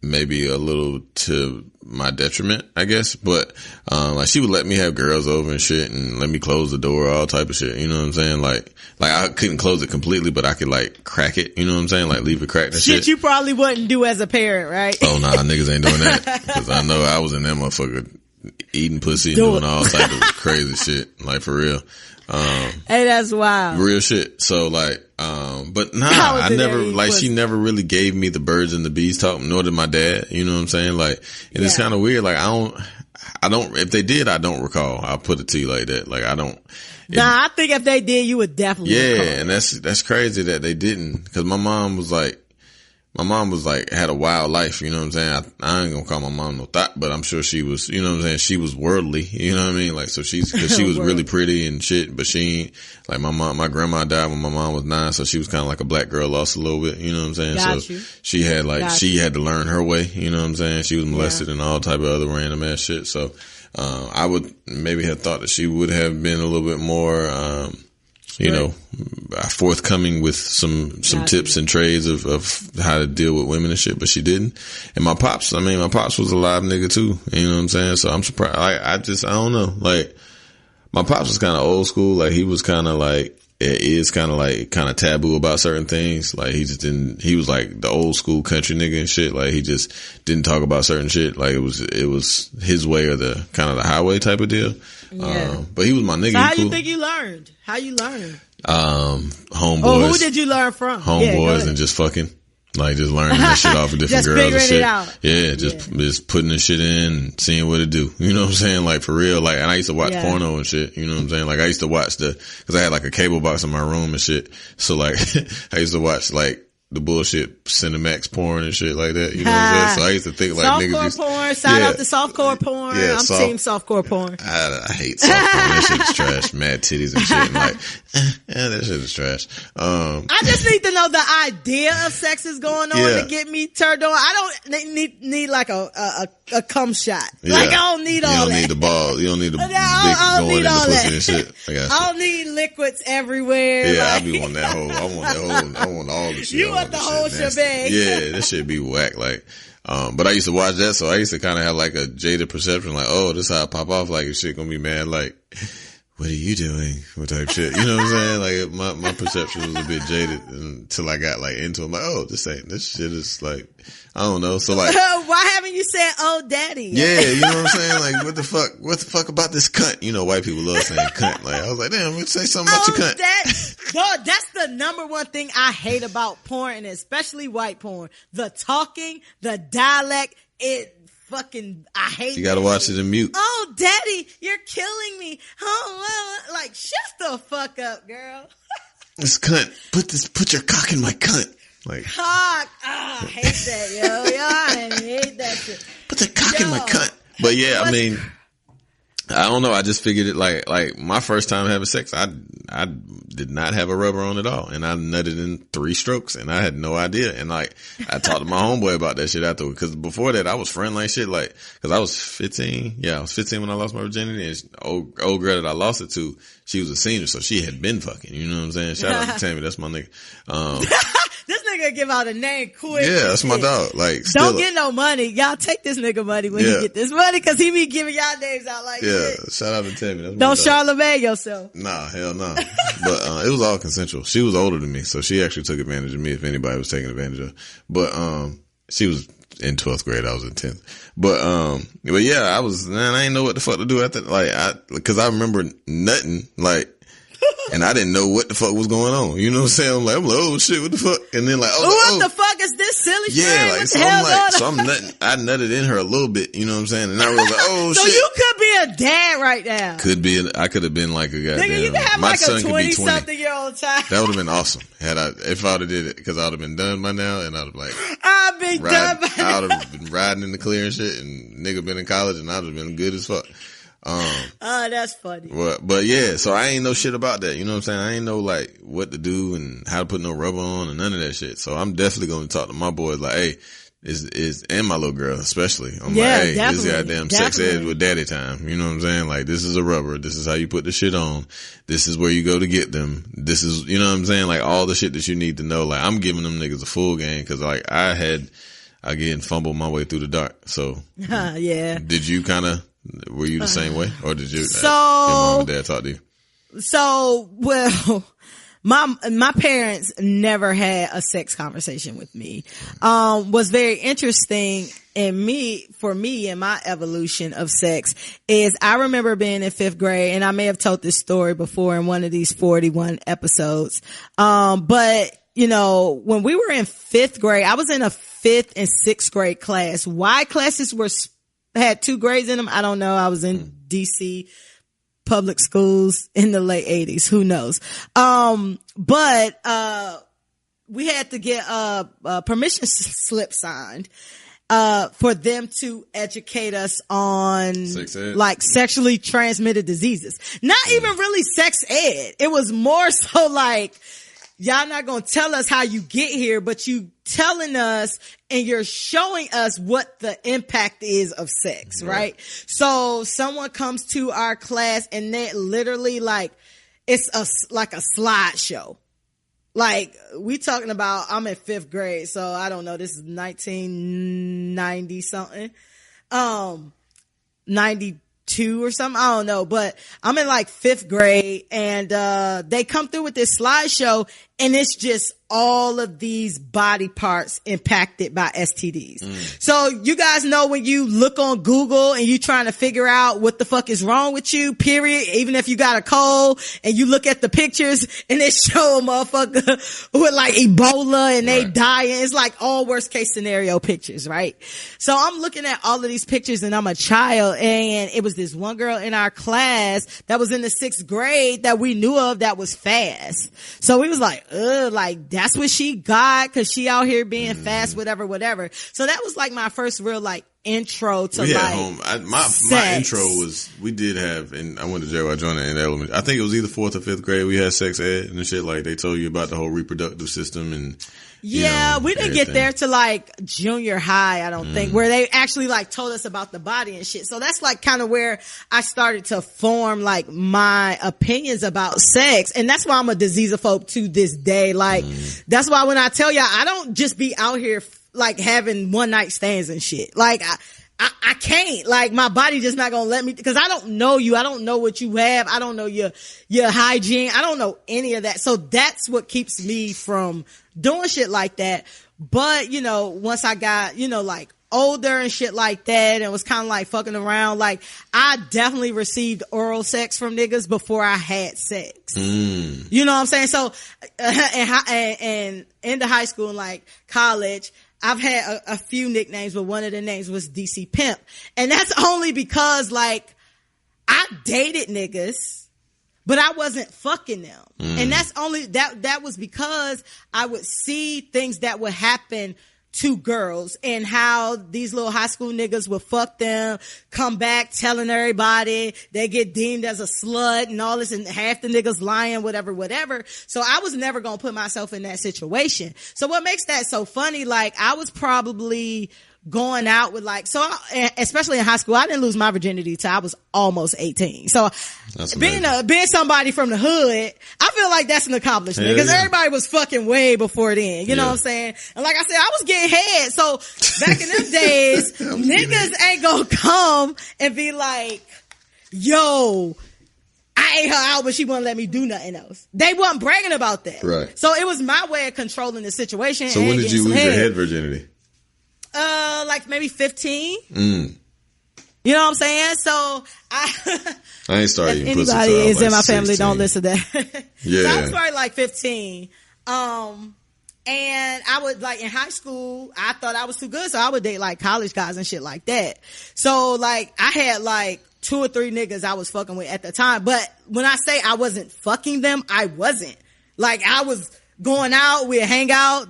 Maybe a little to my detriment, I guess, but, like she would let me have girls over and shit and let me close the door, all type of shit. You know what I'm saying? Like I couldn't close it completely, but I could like crack it. You know what I'm saying? Like leave it cracked and shit. You probably wouldn't do as a parent, right? Oh nah, niggas ain't doing that. Cause I know I was in that motherfucker eating pussy and doing all type of crazy shit. Like for real. Hey, that's wild. Real shit. So like, but nah, I never, like she never really gave me the birds and the bees talk, nor did my dad. You know what I'm saying? Like, and it's kind of weird. Like I don't, if they did, I don't recall. I'll put it to you like that. Like I don't. I think if they did, you would definitely recall. And that's crazy that they didn't. Cause my mom was like, had a wild life, you know what I'm saying? I ain't gonna call my mom no thought, but I'm sure she was, you know what I'm saying? She was worldly, you know what I mean? Like, so cause she was really pretty and shit, but she ain't, like my grandma died when my mom was 9, so she was kind of like a black girl lost a little bit, you know what I'm saying? She had she had to learn her way, you know what I'm saying? She was molested and all type of other random ass shit, so, I would maybe have thought that she would have been a little bit more, you know, forthcoming with some tips and trades of how to deal with women and shit, but she didn't. And my pops was a live nigga too. You know what I'm saying? So I'm surprised. I don't know. Like, my pops was kind of old school. Like, he was kind of like, it is kind of taboo about certain things. Like, he was like the old school country nigga and shit. Like, he just didn't talk about certain shit. Like, it was his way or the kind of the highway type of deal. Yeah. But he was my nigga. So how you think you learned? How you learned? Homeboys. Oh, who did you learn from? Homeboys and just fucking. Like, just learning this shit off of different girls and shit. It out. Yeah, just putting this shit in and seeing what it do. You know what I'm saying? Like, for real. Like, and I used to watch porno and shit. You know what I'm saying? Like, I used to watch cause I had like a cable box in my room and shit. So like, I used to watch like the bullshit Cinemax porn and shit like that. You know what I'm saying? So I used to think like niggas softcore porn. Shout out to softcore porn. Yeah, I'm team softcore porn. I hate softcore. That shit is trash. Mad titties and shit. And like, that shit is trash. I just need to know the idea of sex is going on to get me turned on. I don't need like a cum shot. Yeah. Like I don't need all that. You don't need the ball. You don't need the dick going in the pussy and shit. I don't need liquids everywhere. Yeah, I be on that whole. I want all the shit. You want the whole shebang. Yeah, this shit be whack. Like, but I used to watch that, so I used to kind of have like a jaded perception, like, oh, this how I pop off. Like, if shit gonna be mad, like, what are you doing? What type of shit? You know what I'm saying? Like, my perception was a bit jaded until I got like into it. I'm like, oh, this shit is like, I don't know. So like, why haven't you said, oh, daddy? Yeah, you know what I'm saying? Like, what the fuck about this cunt? You know, white people love saying cunt. Like, I was like, damn, let's say something about your cunt. That's the number one thing I hate about porn, and especially white porn. The talking, the dialect, I hate it. You gotta watch it in mute. Oh, daddy, you're killing me. Oh, like, shut the fuck up, girl. This cunt, put your cock in my cunt. Like, cock. I hate that, yo. I hate that shit. Put the cock in my cunt. But yeah, I mean, I don't know. I just figured it like my first time having sex, I did not have a rubber on at all. And I nutted in 3 strokes and I had no idea. And like, I talked to my homeboy about that shit afterward. Cause before that, I was friend like shit. Like, cause I was 15. Yeah, I was 15 when I lost my virginity. And old girl that I lost it to, she was a senior. So she had been fucking, you know what I'm saying? Shout out to Tammy. That's my nigga. This nigga give out a name quick. Yeah, that's my dog. Like, don't get no money. Y'all take this nigga money when you get this money, cause he be giving y'all names out like shit. Shout out to Tammy. That's don't Charlamagne yourself. Nah, hell no. But it was all consensual. She was older than me, so she actually took advantage of me if anybody was taking advantage of. But she was in 12th grade. I was in 10th. But yeah, I didn't know what the fuck to do after. Like, cause I remember nutting, like, and I didn't know what the fuck was going on. You know what I'm saying? I'm like, oh shit, what the fuck? And then like, what the fuck is this silly shit? Yeah, like, so I'm like, so I'm nutting. I nutted in her a little bit, you know what I'm saying? And I was like, oh so shit. So you could be a dad right now. I could have been like a goddamn. Nigga, you could have like a 20-something-year-old child. That would have been awesome. If I would have did it, cause I would have been done by now and I'd have like, I'd be done by now. I would have been riding in the clear and shit and nigga been in college and I'd have been good as fuck. That's funny. But yeah, so I ain't know shit about that. You know what I'm saying? I ain't know like what to do and how to put no rubber on and none of that shit. So I'm definitely going to talk to my boys like, hey, and my little girl especially. I'm like, hey, this goddamn sex ed with daddy time. You know what I'm saying? Like, this is a rubber. This is how you put the shit on. This is where you go to get them. This is, you know what I'm saying? Like, all the shit that you need to know. Like, I'm giving them niggas a full game cause like I again fumbled my way through the dark. So yeah. Did you were you the same way, or did you? Your mom and dad talk to you? So, well, my parents never had a sex conversation with me. Was very interesting for me in my evolution of sex is I remember being in 5th grade, and I may have told this story before in one of these 41 episodes. But you know, when we were in 5th grade, I was in a 5th and 6th grade class. Why classes had 2 grades in them, I don't know. I was in DC public schools in the late 80s. Who knows? But we had to get a permission slip signed for them to educate us on like sexually transmitted diseases. Not even really sex ed. It was more so like, y'all not gonna tell us how you get here, but you telling us and you're showing us what the impact is of sex, right? So someone comes to our class and they literally like, it's like a slideshow. Like, we talking about, I'm in 5th grade, so I don't know, this is 1990 something. 92 or something, I don't know, but I'm in like 5th grade and they come through with this slideshow and it's just all of these body parts impacted by STDs. So you guys know when you look on Google and you trying to figure out what the fuck is wrong with you, period, even if you got a cold and you look at the pictures and they show a motherfucker with like Ebola and they dying. It's like all worst case scenario pictures, right? So I'm looking at all of these pictures and I'm a child, and it was this one girl in our class that was in the 6th grade that we knew of that was fast. So we was like, like that that's what she got because she out here being fast, whatever. So that was like my first real like intro to my intro was, we did have, and I went to JY Joyner in elementary. I think it was either 4th or 5th grade. We had sex ed and shit. Like they told you about the whole reproductive system and. Yeah, we didn't get there to like junior high, I don't think, where they actually like told us about the body and shit. So that's like kind of where I started to form like my opinions about sex. And that's why I'm a diseasophobe to this day. Like that's why when I tell y'all, I don't just be out here like having one night stands and shit. Like I can't, like my body just not gonna let me, because I don't know you. I don't know what you have. I don't know your hygiene. I don't know any of that. So that's what keeps me from doing shit like that. But, you know, once I got, you know, like older and shit like that and was kind of like fucking around, like I definitely received oral sex from niggas before I had sex. You know what I'm saying? So, and into high school and like college, I've had a few nicknames, but one of the names was DC Pimp. And that's only because like I dated niggas, but I wasn't fucking them. And that's only, that was because I would see things that would happen to girls and how these little high school niggas would fuck them, come back telling everybody they get deemed as a slut and all this, and half the niggas lying, whatever. So I was never going to put myself in that situation. So what makes that so funny, like I was probably going out with like, so especially in high school, I didn't lose my virginity till I was almost 18. So being somebody from the hood, I feel like that's an accomplishment because everybody was fucking way before then. You know what I'm saying? And like I said, I was getting head. So back in them days, niggas ain't gonna come and be like, yo, I ate her out, but she wouldn't let me do nothing else. They wasn't bragging about that. Right. So it was my way of controlling the situation. So when did you lose your head virginity? Like maybe 15. You know what I'm saying? So I ain't started eating pussy. Anybody is like in my 16. family don't listen to that. Yeah. So I was probably like 15. And I would like in high school, I thought I was too good. So I would date like college guys and shit like that. So like I had like 2 or 3 niggas I was fucking with at the time. But when I say I wasn't fucking them, I wasn't. Like I was going out, we'd hang out,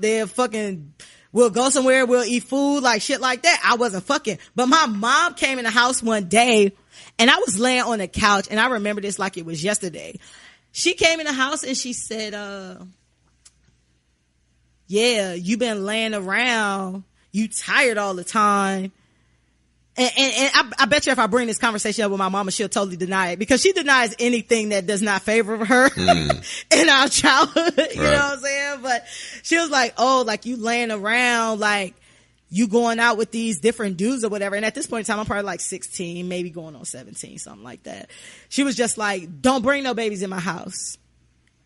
we'll go somewhere, we'll eat food, like shit like that. I wasn't fucking. But my mom came in the house one day and I was laying on the couch and I remember this like it was yesterday. She came in the house and she said, yeah, you been laying around. You tired all the time. And I bet you if I bring this conversation up with my mama, she'll totally deny it because she denies anything that does not favor her in our childhood. You know what I'm saying? But she was like, oh, like you laying around, like you going out with these different dudes or whatever. And at this point in time, I'm probably like 16, maybe going on 17, something like that. She was just like, don't bring no babies in my house.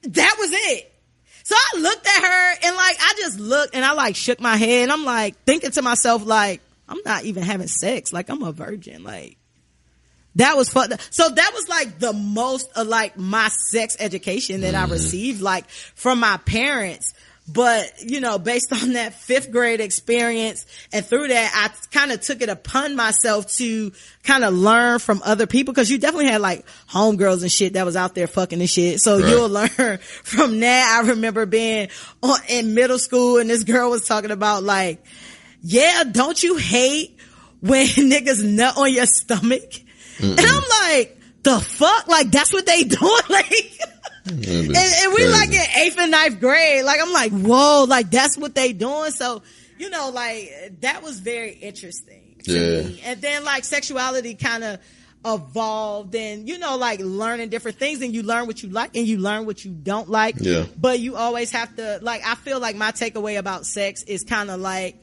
That was it. So I looked at her and like, I just looked and I like shook my head and I'm like thinking to myself, like, I'm not even having sex. Like, I'm a virgin. Like, that was fun. So that was like the most of like my sex education that I received, like from my parents. But, you know, based on that 5th grade experience and through that, I kind of took it upon myself to kind of learn from other people. Cause you definitely had like homegirls and shit that was out there fucking and shit. So you'll learn from that. I remember being in middle school and this girl was talking about like, yeah, don't you hate when niggas nut on your stomach? And I'm like, the fuck? Like, that's what they doing? Like, and we like in 8th and 9th grade. Like, I'm like, whoa, like, that's what they doing? So, you know, like, that was very interesting to me. And then, like, sexuality kind of evolved and, you know, like, learning different things and you learn what you like and you learn what you don't like. Yeah. But you always have to, like, I feel like my takeaway about sex is kind of like,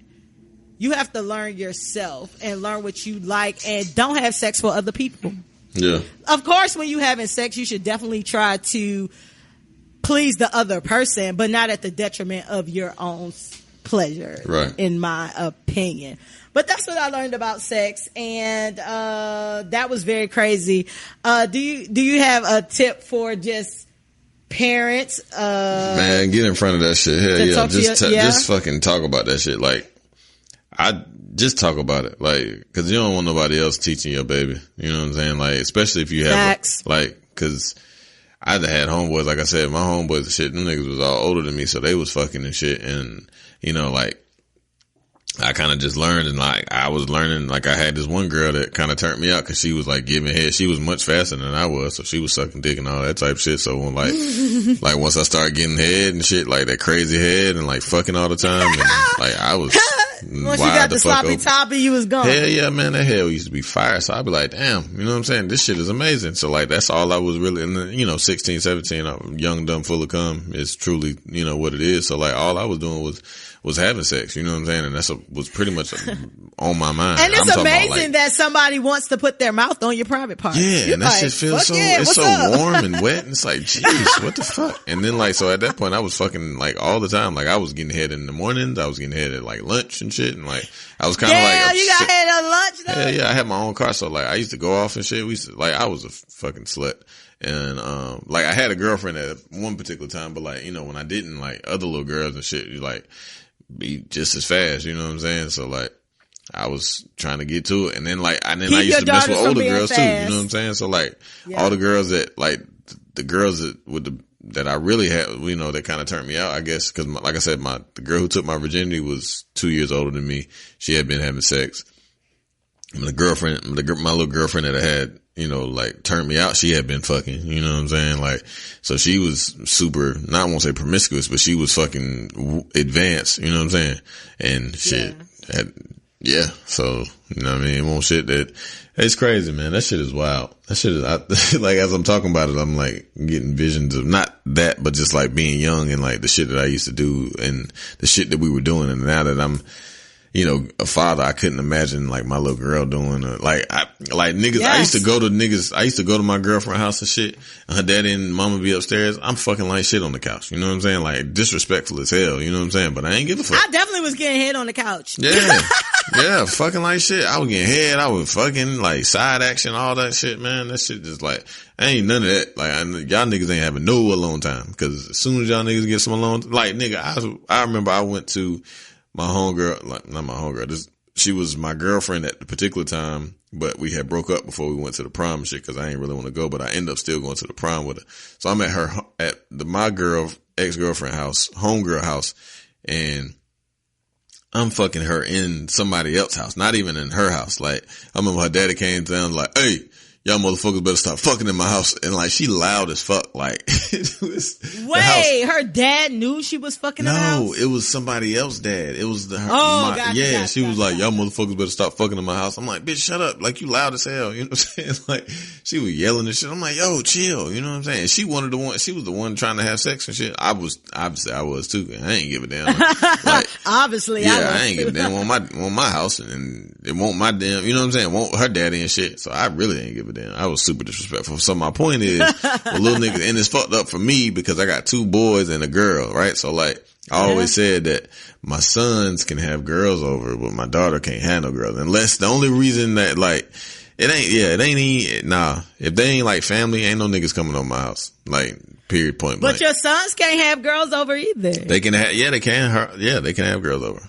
you have to learn yourself and learn what you like and don't have sex for other people. Yeah. Of course, when you having sex, you should definitely try to please the other person, but not at the detriment of your own pleasure, in my opinion. But that's what I learned about sex, and that was very crazy. Do you have a tip for just parents? Man, get in front of that shit. Hell yeah. Just fucking talk about that shit. Like, I just talk about it, like, cause you don't want nobody else teaching your baby. You know what I'm saying? Like, especially if you have, cause I had homeboys, like I said, my homeboys and shit, them niggas was all older than me, so they was fucking and shit. And, you know, like, I kind of just learned, and like, I was learning, like, I had this one girl that kind of turned me out because she was like giving head. She was much faster than I was, so she was sucking dick and all that type of shit. So when like once I started getting head and shit, like that crazy head and like fucking all the time, and like I was once you got the sloppy toppy, you was gone. Hell yeah, man, that hell used to be fire. So I'd be like, damn, you know what I'm saying? This shit is amazing. So like, that's all I was really, and you know, 16, 17, I'm young, dumb, full of cum is truly, you know, what it is. So like, all I was doing was having sex, you know what I'm saying? And that's was pretty much on my mind. And it's amazing that somebody wants to put their mouth on your private part. Yeah, and that like, shit feels so, yeah, it's so up? Warm and wet. And it's like, jeez, what the fuck? And then like, so at that point I was fucking like all the time. Like I was getting head in the mornings. I was getting head at like lunch and shit. And like, I was kind of like, yeah, you got head at lunch though? Yeah, yeah, I had my own car. So like, I used to go off and shit. We used to, like, I was a fucking slut. And, like I had a girlfriend at one particular time, but like, you know, when I didn't, like other little girls and shit, you like, be just as fast, you know what I'm saying? So like, I was trying to get to it, and then like, I used to mess with older girls too, you know what I'm saying? So like, all the girls that like, the girls that I really had, you know, that kind of turned me out, I guess, cause like I said, the girl who took my virginity was 2 years older than me. She had been having sex. And my little girlfriend that I had, you know, like turned me out, she had been fucking, you know what I'm saying? Like, so she was super, not I won't say promiscuous, but she was fucking advanced, you know what I'm saying? And shit, yeah. So, you know what I mean? More shit it's crazy, man. That shit is wild. That shit is, like, as I'm talking about it, I'm like getting visions of not that, but just like being young and like the shit that I used to do and the shit that we were doing. And now that I'm, you know, a father, I couldn't imagine like my little girl doing niggas. Yes. I used to go to my girlfriend's house and shit, and her daddy and mama be upstairs. I'm fucking like shit on the couch. You know what I'm saying? Like disrespectful as hell. You know what I'm saying? But I ain't give a fuck. I definitely was getting head on the couch. Yeah. Yeah. Fucking like shit. I was getting head. I was fucking like side action, all that shit, man. That shit just like, ain't none of that. Like, y'all niggas ain't having no alone time. Cause as soon as y'all niggas get some alone, like nigga, I remember I went to my homegirl, like not my homegirl, she was my girlfriend at the particular time, but we had broke up before we went to the prom and shit because I didn't really want to go, but I ended up still going to the prom with her. So I'm at my ex-girlfriend house, homegirl house, and I'm fucking her in somebody else's house, not even in her house. Like, I remember her daddy came down like, hey, y'all motherfuckers better stop fucking in my house. And like, she loud as fuck. Like, it was. Wait, her dad knew she was fucking in the house? No, it was somebody else's dad. It was gotcha, she was like, y'all motherfuckers better stop fucking in my house. I'm like, bitch, shut up. Like, you loud as hell. You know what I'm saying? Like, she was yelling and shit. I'm like, yo, chill. You know what I'm saying? She was the one trying to have sex and shit. Obviously I was too. I ain't give a damn. Like, obviously, yeah, I ain't give a damn. Want my house and it won't my damn, you know what I'm saying? Want her daddy and shit. So I really ain't give a damn. I was super disrespectful. So my point is, the little nigga, and it's fucked up for me because I got 2 boys and a girl, right? So like, I always said that my sons can have girls over, but my daughter can't have no girls. Unless the only reason that like, if they ain't like family, ain't no niggas coming on my house. Like, period, point blank. But your sons can't have girls over either. They can have, they can have girls over.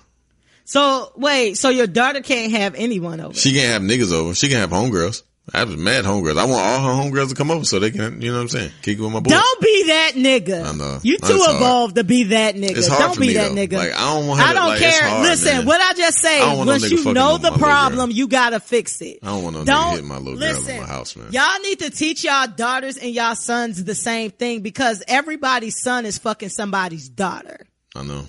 So wait, so your daughter can't have anyone over? She can't have niggas over. She can have homegirls. I was mad homegirls. I want all her homegirls to come over so they can, you know what I'm saying, kick it with my boys. Don't be that nigga. I know. You too evolved to be that nigga. It's hard don't for be me, that though. nigga. Like, I don't want her I don't care. It's hard, listen, man. what I just say, once you know the problem, you gotta fix it. I don't want no nigga hitting my little girl in my house, man. Y'all need to teach y'all daughters and y'all sons the same thing because everybody's son is fucking somebody's daughter. I know.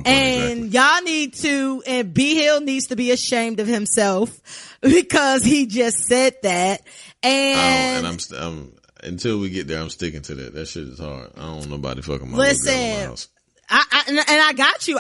And y'all need to, and B Hill needs to be ashamed of himself because he just said that. And I'm until we get there, I'm sticking to that. That shit is hard. I don't want nobody fucking my little girl in my house. I got you.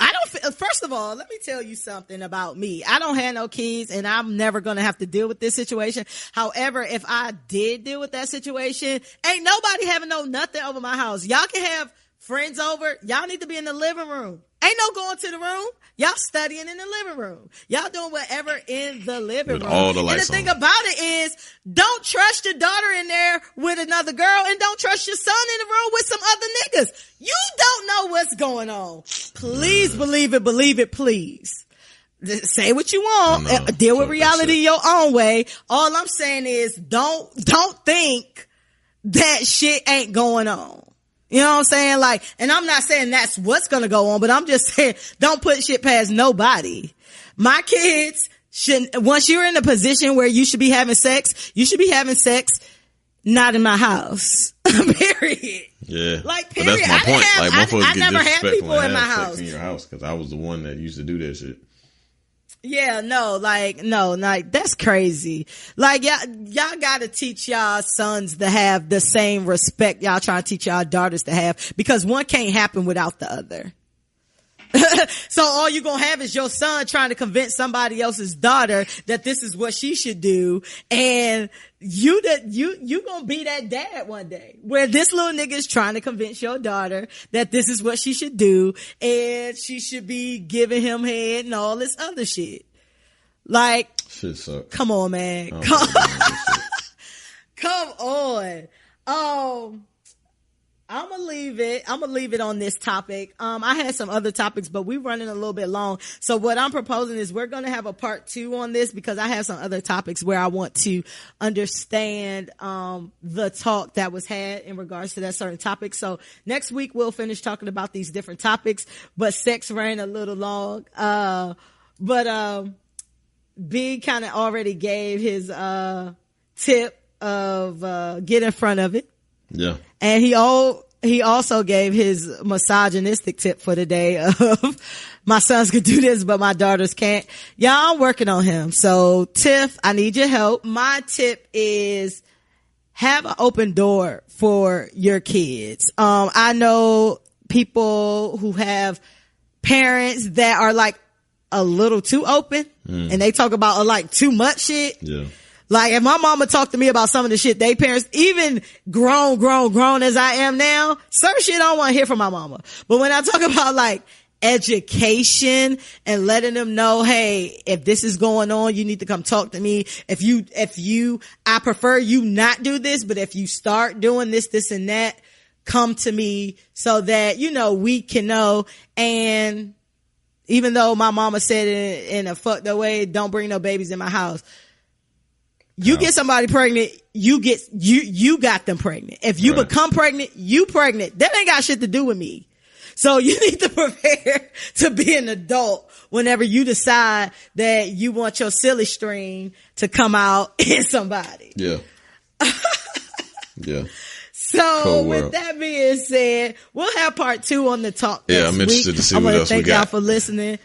First of all, let me tell you something about me. I don't have no kids and I'm never going to have to deal with this situation. However, if I did deal with that situation, ain't nobody having no nothing over my house. Y'all can have friends over. Y'all need to be in the living room. Ain't no going to the room. Y'all studying in the living room. Y'all doing whatever in the living room. All the lights and the thing about it is, don't trust your daughter in there with another girl and don't trust your son in the room with some other niggas. You don't know what's going on. Please believe it, please. Say what you want. Deal with reality your own way. All I'm saying is don't think that shit ain't going on. You know what I'm saying? Like, and I'm not saying that's what's going to go on, but I'm just saying don't put shit past nobody. My kids shouldn't, once you're in a position where you should be having sex, you should be having sex not in my house. Period. Yeah. Like, period. But that's my point. Like, motherfuckers I get never had disrespectful people in my sex house. in your house because I was the one that used to do that shit. Yeah, no, that's crazy. Like, y'all gotta teach y'all sons to have the same respect y'all trying to teach y'all daughters to have, because one can't happen without the other. So all you gonna have is your son trying to convince somebody else's daughter that this is what she should do, and you gonna be that dad one day where this little nigga is trying to convince your daughter that this is what she should do, and she should be giving him head and all this other shit. Like, shit sucks. Come on, man. Come on. I'm gonna leave it on this topic. I had some other topics, but we're running a little bit long. So what I'm proposing is we're going to have a part 2 on this, because I have some other topics where I want to understand, the talk that was had in regards to that certain topic. So next week we'll finish talking about these different topics, but sex ran a little long. B kind of already gave his, tip of, get in front of it. Yeah. And he also gave his misogynistic tip for the day of my sons could do this, but my daughters can't. Y'all, I'm working on him. So Tiff, I need your help. My tip is have an open door for your kids. I know people who have parents that are like a little too open and they talk about like too much shit. Yeah. Like, if my mama talked to me about some of the shit they parents, even grown as I am now, certain shit I don't want to hear from my mama. But when I talk about like education and letting them know, hey, if this is going on, you need to come talk to me. I prefer you not do this, but if you start doing this and that, come to me so that, we can know. And even though my mama said it in a fucked up way, don't bring no babies in my house. You get somebody pregnant, you got them pregnant. If you become pregnant, you pregnant. That ain't got shit to do with me. So you need to prepare to be an adult whenever you decide that you want your silly string to come out in somebody. Yeah. Yeah. So with that being said, we'll have part 2 on the talk next week. I'm interested to see what else we got. I want to thank y'all for listening.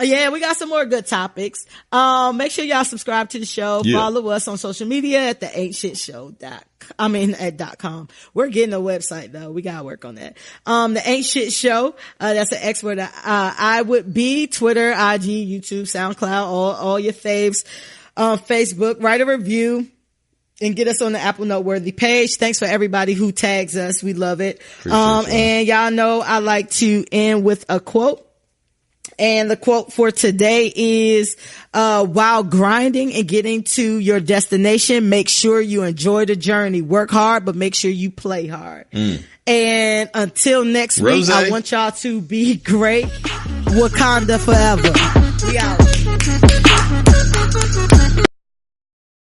Yeah, we got some more good topics. Make sure y'all subscribe to the show. Yeah. Follow us on social media at the ain'tshitshow.com. We're getting a website though. We gotta work on that. The Ain't Shit Show. That's an X word. I would be Twitter, IG, YouTube, SoundCloud, all your faves. Facebook. Write a review and get us on the Apple Noteworthy page. Thanks for everybody who tags us. We love it. And y'all know I like to end with a quote. And the quote for today is, while grinding and getting to your destination, make sure you enjoy the journey. Work hard, but make sure you play hard. And until next week, I want y'all to be great. Wakanda forever. We out.